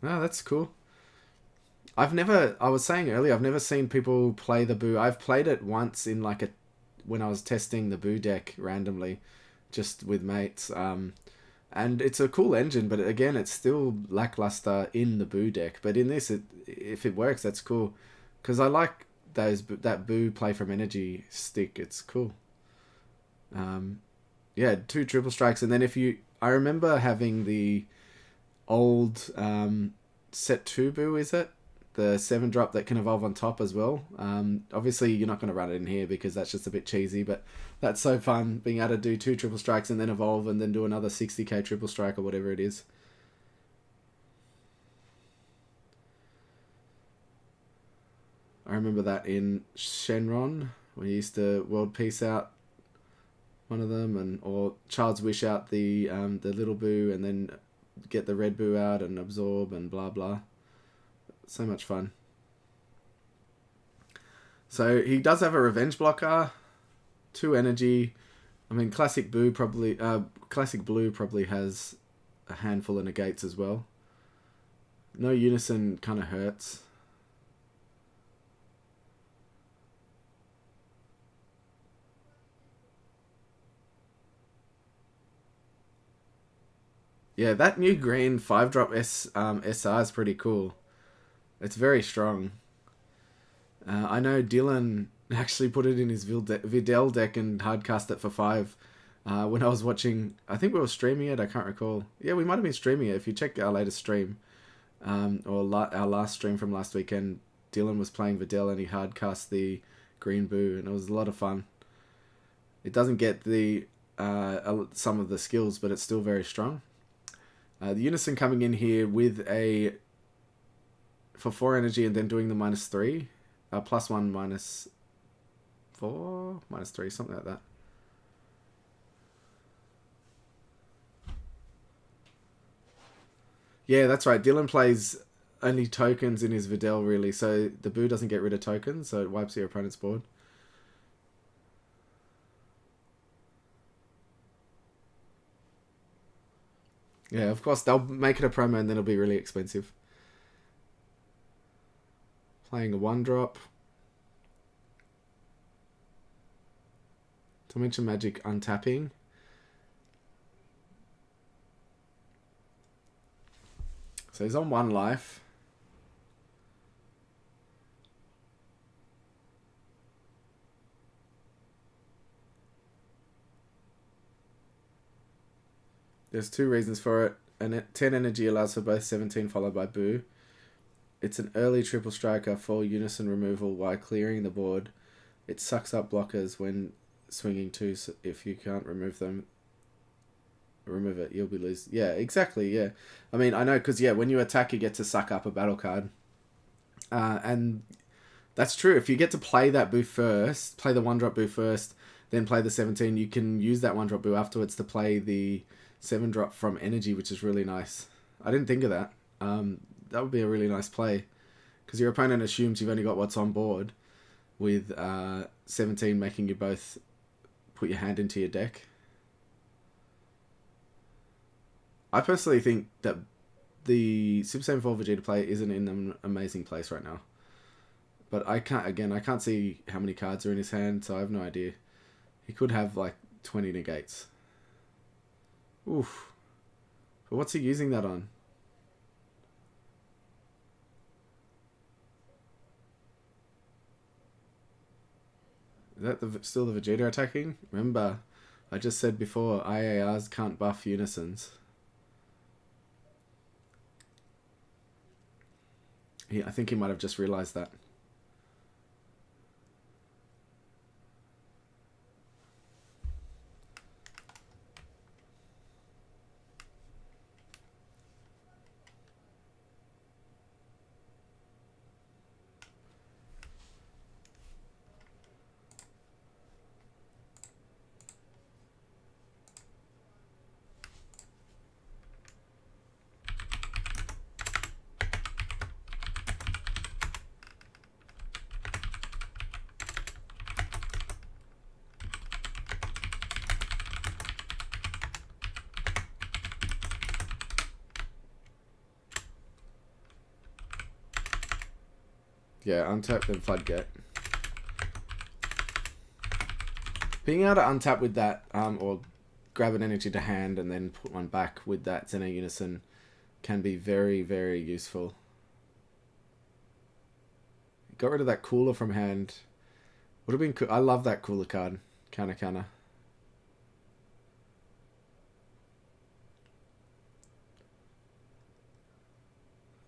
Oh, that's cool. I was saying earlier, I've never seen people play the Boo. I've played it once in like when I was testing the Boo deck randomly, just with mates. And it's a cool engine, but again, it's still lackluster in the Boo deck. But in this, if it works, that's cool. Because I like that Boo play from energy stick. It's cool. Yeah, 2 triple strikes. And then I remember having the old set 2 Boo, is it? The 7-drop that can evolve on top as well. Obviously, you're not going to run it in here because that's just a bit cheesy, but that's so fun, being able to do 2 triple strikes and then evolve and then do another 60k triple strike or whatever it is. I remember that in Shenron, where you used to world peace out one of them, or Child's Wish out the little Boo and then get the red Boo out and absorb and blah blah. So much fun. So he does have a revenge blocker, 2 energy. I mean, classic Blue probably has a handful of negates as well. No unison kind of hurts. Yeah, that new green 5-drop SR is pretty cool. It's very strong. I know Dylan actually put it in his Videl deck and hardcast it for 5 when I was watching. I think we were streaming it. I can't recall. Yeah, we might have been streaming it. If you check our latest stream, or our last stream from last weekend, Dylan was playing Videl and he hardcast the green Boo, and it was a lot of fun. It doesn't get the some of the skills, but it's still very strong. The Unison coming in here with for 4 energy and then doing the -3, +1, -4, -3, something like that. Yeah, that's right. Dylan plays only tokens in his Videl, really, so the Boo doesn't get rid of tokens, so it wipes your opponent's board. Yeah, of course, they'll make it a promo and then it'll be really expensive. Playing a 1-drop. Dimension Magic untapping. So he's on 1 life. There's 2 reasons for it. And 10 energy allows for both 17 followed by Boo. It's an early triple striker for unison removal while clearing the board. It sucks up blockers when swinging 2, so if you can't remove them. Remove it, you'll be losing. Yeah, exactly, yeah. I mean, I know, because, yeah, when you attack, you get to suck up a battle card. And that's true. If you get to play that Boo first, play the 1-drop Boo first, then play the 17, you can use that 1-drop Boo afterwards to play the 7-drop from energy, which is really nice. I didn't think of that. That would be a really nice play, because your opponent assumes you've only got what's on board, with 17 making you both put your hand into your deck. I personally think that the Super Saiyan 4 Vegeta play isn't in an amazing place right now. But I can't see how many cards are in his hand, so I have no idea. He could have like 20 negates. Oof. But what's he using that on? Is that still the Vegeta attacking? Remember, I just said before, IARs can't buff unisons. I think he might have just realized that. Yeah, untap then floodgate. Being able to untap with that, or grab an energy to hand and then put one back with that Xeno Unison can be very, very useful. Got rid of that cooler from hand. Would have been cool. I love that cooler card. Kana.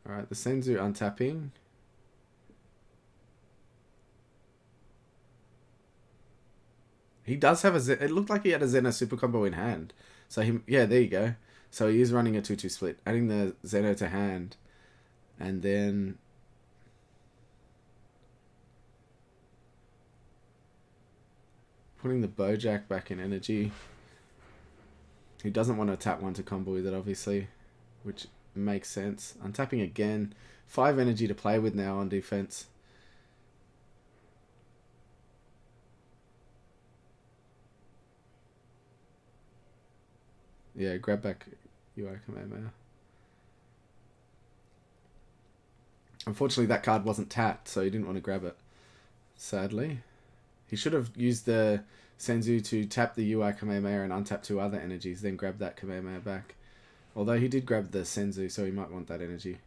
Alright, the Senzu untapping. He does have a... It looked like he had a Xeno super combo in hand. So, yeah, there you go. So, he is running a 2-2 split. Adding the Xeno to hand. And then... putting the Bojack back in energy. He doesn't want to tap one to combo with it, obviously. Which makes sense. Untapping again. 5 energy to play with now on defense. Yeah, grab back UI Kamehameha. Unfortunately, that card wasn't tapped, so he didn't want to grab it. Sadly. He should have used the Senzu to tap the UI Kamehameha and untap 2 other energies, then grab that Kamehameha back. Although he did grab the Senzu, so he might want that energy.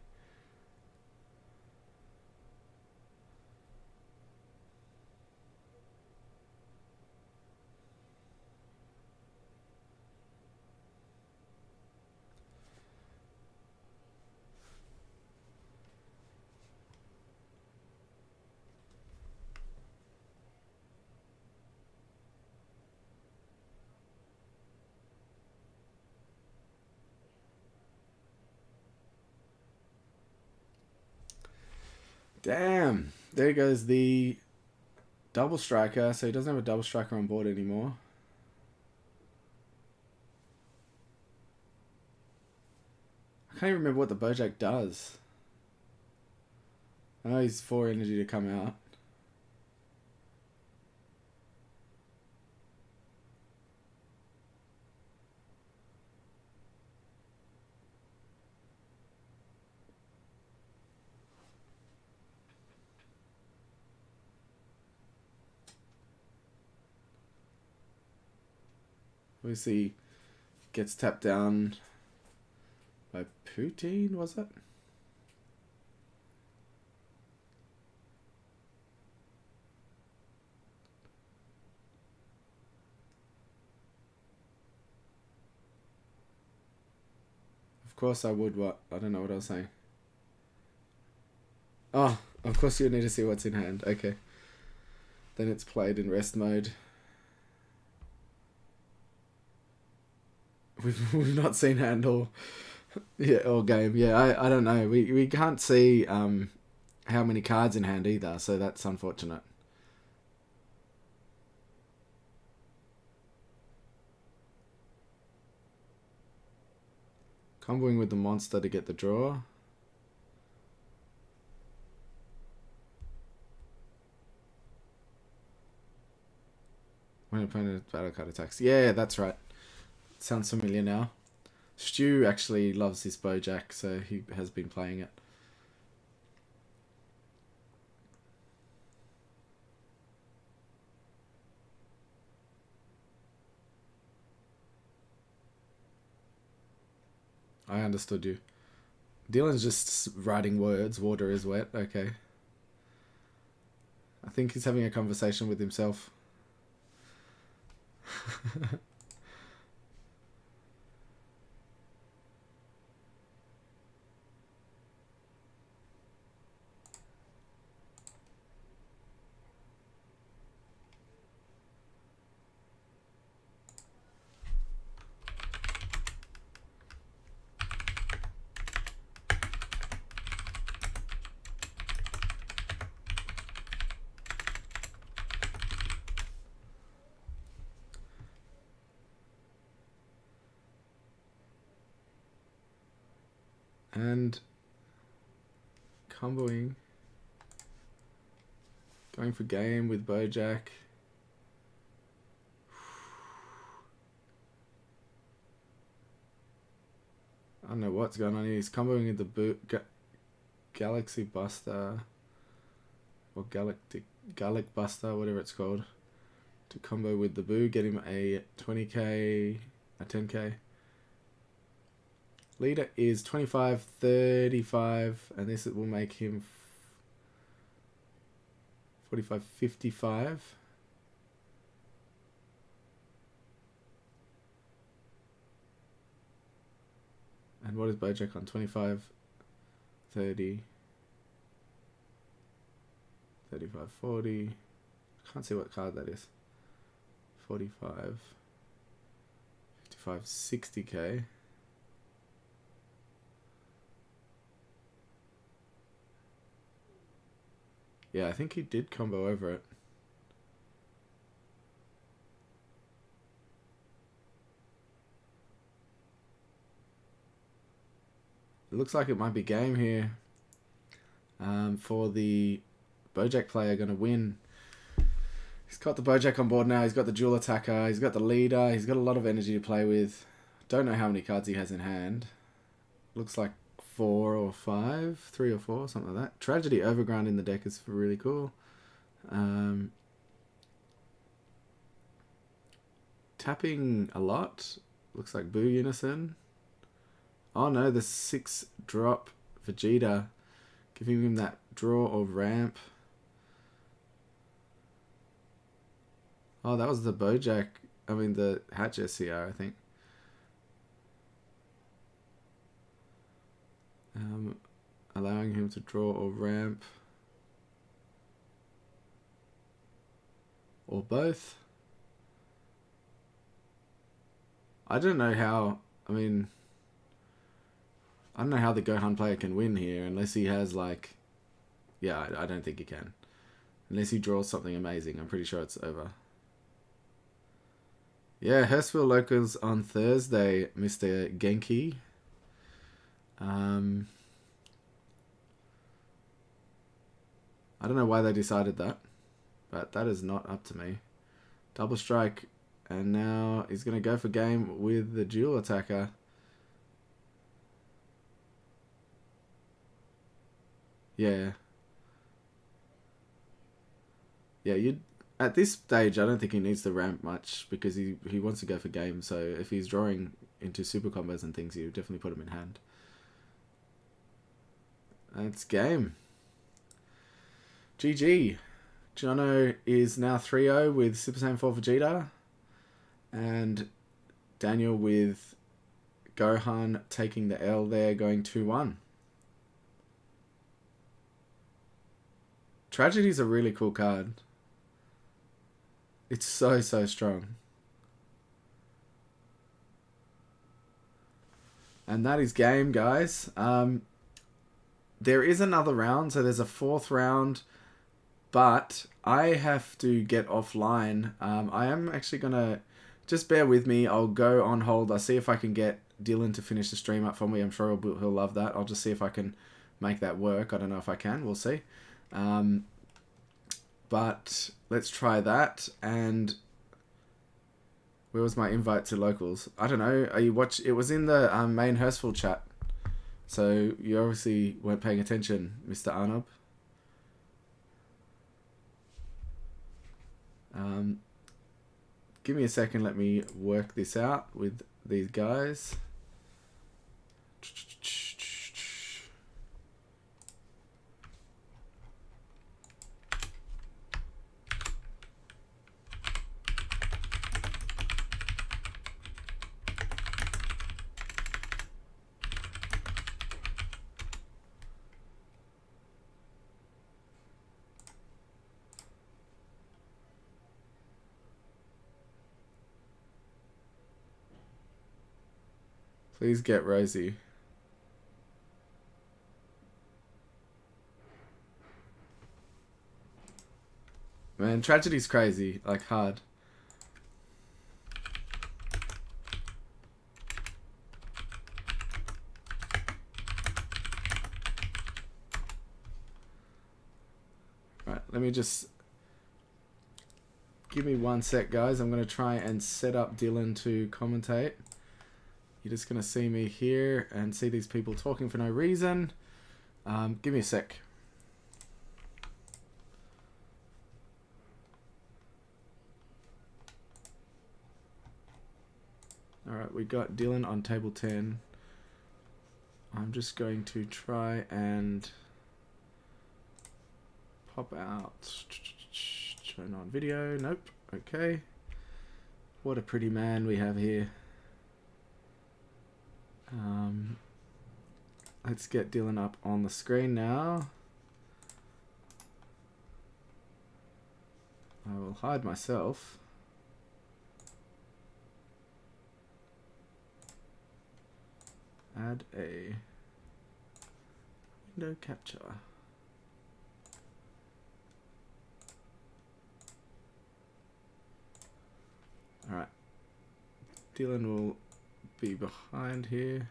Damn. There goes the double striker. So he doesn't have a double striker on board anymore. I can't even remember what the Bojack does. I know he's 4 energy to come out. Obviously, gets tapped down by Poutine, was it? Of course I would, what? I don't know what I was saying. Oh, of course you need to see what's in hand. Okay. Then it's played in rest mode. We've not seen hand all game. Yeah, I don't know. We can't see how many cards in hand either, so that's unfortunate. Comboing with the monster to get the draw. When opponent battle card attacks. Yeah, that's right. Sounds familiar now. Stu actually loves his Bojack, so he has been playing it. I understood you. Dylan's just writing words. Water is wet. Okay. I think he's having a conversation with himself. And comboing. Going for game with Bojack. I don't know what's going on here. He's comboing with the Galaxy Buster. Or Gallic Buster, whatever it's called. To combo with the Boo. Get him a 20k, a 10k. Leader is 25, 35, and this will make him 45, 55. And what is Bojack on? 25, 30, 35, 40. I can't see what card that is. 45, 55, 60k. Yeah, I think he did combo over it. It looks like it might be game here for the Bojack player going to win. He's got the Bojack on board now. He's got the dual attacker. He's got the leader. He's got a lot of energy to play with. Don't know how many cards he has in hand. Looks like 4 or 5, 3 or 4, something like that. Tragedy Overground in the deck is really cool. Tapping a lot. Looks like Boo Unison. Oh no, the 6-drop Vegeta. Giving him that draw or ramp. Oh, that was the Bojack. I mean, the Hatch SCR, I think. Allowing him to draw or ramp. Or both. I don't know how... I mean... I don't know how the Gohan player can win here unless he has like... Yeah, I don't think he can. Unless he draws something amazing. I'm pretty sure it's over. Yeah, Hurstville locals on Thursday, Mr. Genki. I don't know why they decided that, but that is not up to me. Double strike, and now he's going to go for game with the dual attacker. Yeah. Yeah, at this stage, I don't think he needs to ramp much because he wants to go for game. So if he's drawing into super combos and things, you definitely put him in hand. It's game. GG. Jono is now 3-0 with Super Saiyan 4 Vegeta. And Daniel with Gohan taking the L there, going 2-1. Tragedy's a really cool card. It's so strong. And that is game, guys. There is another round, so there's a 4th round, but I have to get offline. I am actually going to, just bear with me, I'll go on hold. I'll see if I can get Dylan to finish the stream up for me. I'm sure he'll love that. I'll just see if I can make that work. I don't know if I can, we'll see. But let's try that. And where was my invite to locals? I don't know. It was in the main Hurstville chat. So you obviously weren't paying attention, Mr. Arnob. Give me a second. Let me work this out with these guys. Please get Rosie. Man, Tragedy's crazy. Like, hard. Let me just... Give me 1 sec, guys. I'm going to try and set up Dylan to commentate. You're just going to see me here and see these people talking for no reason. Give me a sec. Alright, we got Dylan on table 10. I'm just going to try and pop out Shenron video. Nope. Okay. What a pretty man we have here. Let's get Dylan up on the screen now. I will hide myself. Add a window capture. Alright. Dylan will be behind here.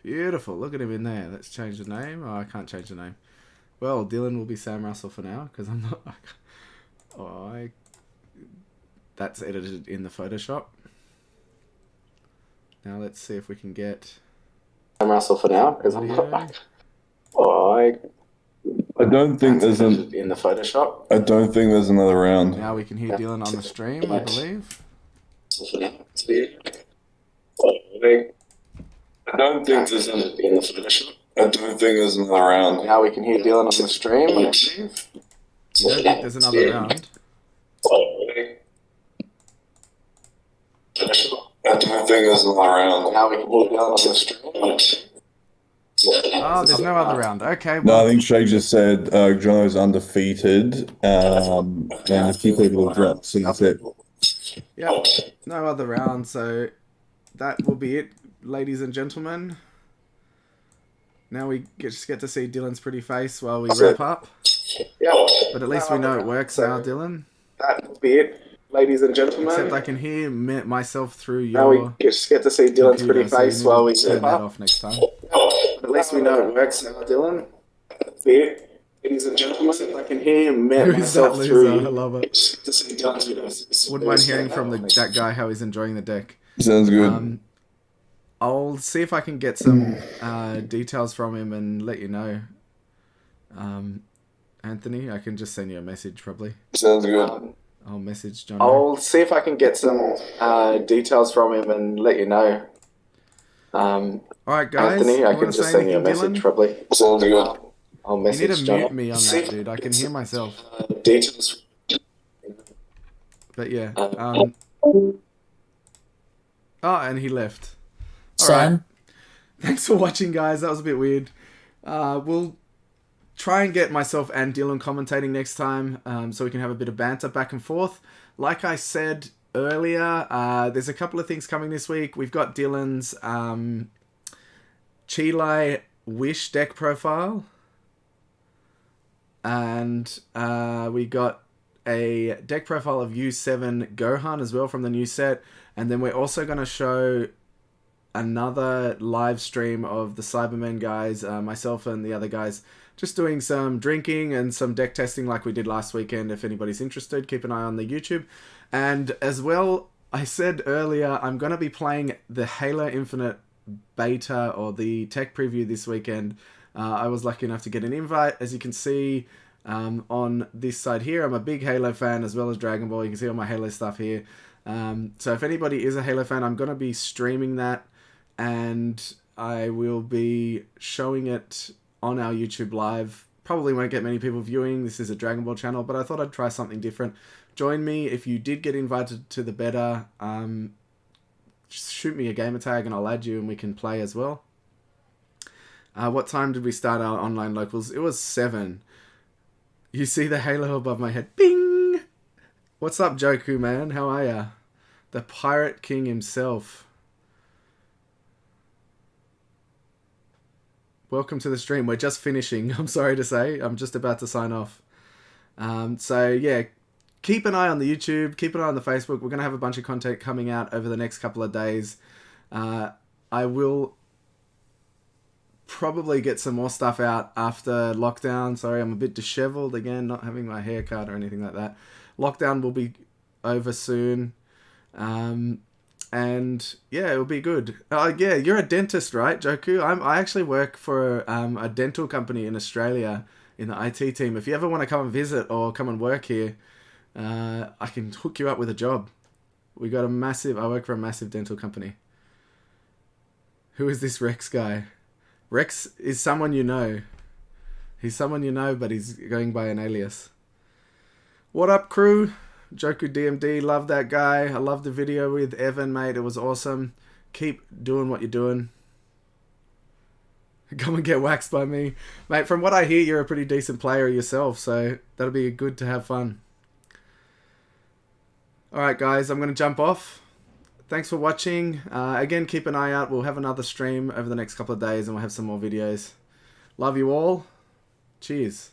Beautiful. Look at him in there. Let's change the name. Oh, I can't change the name. Well, Dylan will be Sam Russell for now because I'm not. That's edited in the Photoshop. Now let's see if we can get Sam Russell for now because I'm not. I don't think there's in the Photoshop. I don't think there's another round. Now we can hear Dylan on the stream, I believe. I don't think there's in the Photoshop. I don't think there's another round. Now we can hear Dylan on the stream, I believe. You don't think there's another round? I don't think there's another round. Now we can hear Dylan on the stream. Oh, there's no other round. Okay. Well, No, I think Shay just said Jono's undefeated, and a few people have dropped, so that's it. Yep, no other round, so that will be it, ladies and gentlemen. Now we just get to see Dylan's pretty face while we wrap up. Yep, but at least we know it works now, Dylan. That will be it, ladies and gentlemen. Except I can hear myself through your... Now we just get to see Dylan's pretty face while we wrap up. Off next time. But at least we know it works now, Dylan. That's it. Ladies and gentlemen, I can hear myself through. I love it. Wouldn't mind hearing from that guy how he's enjoying the deck. Sounds good. I'll see if I can get some details from him and let you know. Anthony, I can just send you a message probably. Sounds good. I'll message John. I'll see if I can get some details from him and let you know. Alright guys, Anthony, I can just send you a message Dylan? probably. Sounds good. I'll You message need to John. mute me on that, dude. I can hear myself. Details. But yeah. Oh, and he left. Sam? Thanks for watching, guys. That was a bit weird. We'll try and get myself and Dylan commentating next time, so we can have a bit of banter back and forth. Like I said earlier, there's a couple of things coming this week. We've got Dylan's Chile Wish deck profile. And we got a deck profile of U7 Gohan as well from the new set. And then we're also going to show another live stream of the Cybermen guys, myself and the other guys, just doing some drinking and some deck testing like we did last weekend. If anybody's interested, keep an eye on the YouTube. And as well, I said earlier, I'm going to be playing the Halo Infinite beta or the tech preview this weekend. I was lucky enough to get an invite. As you can see on this side here, I'm a big Halo fan as well as Dragon Ball. You can see all my Halo stuff here. So if anybody is a Halo fan, I'm going to be streaming that, and I will be showing it on our YouTube live. Probably won't get many people viewing. This is a Dragon Ball channel, but I thought I'd try something different. Join me if you did get invited to the beta. Just shoot me a gamer tag and I'll add you and we can play as well. What time did we start our online locals? It was 7. You see the halo above my head. Bing! What's up, Joku, man? How are ya? The Pirate King himself. Welcome to the stream. We're just finishing, I'm sorry to say. I'm just about to sign off. So, yeah, keep an eye on the YouTube, keep an eye on the Facebook. We're going to have a bunch of content coming out over the next couple of days. I will probably get some more stuff out after lockdown. Sorry, I'm a bit disheveled again, not having my hair cut or anything like that. Lockdown will be over soon. And yeah, it'll be good. Yeah, you're a dentist, right, Joku? I actually work for a dental company in Australia in the IT team. If you ever want to come and visit or come and work here, I can hook you up with a job. I work for a massive dental company. Who is this Rex guy? Rex is someone you know. He's someone you know, but he's going by an alias. What up, crew? Joku DMD, love that guy. I love the video with Evan, mate. It was awesome. Keep doing what you're doing. Come and get waxed by me. Mate, from what I hear, you're a pretty decent player yourself, so that'll be good to have fun. Alright, guys, I'm going to jump off. Thanks for watching. Again, keep an eye out. We'll have another stream over the next couple of days, and we'll have some more videos. Love you all. Cheers.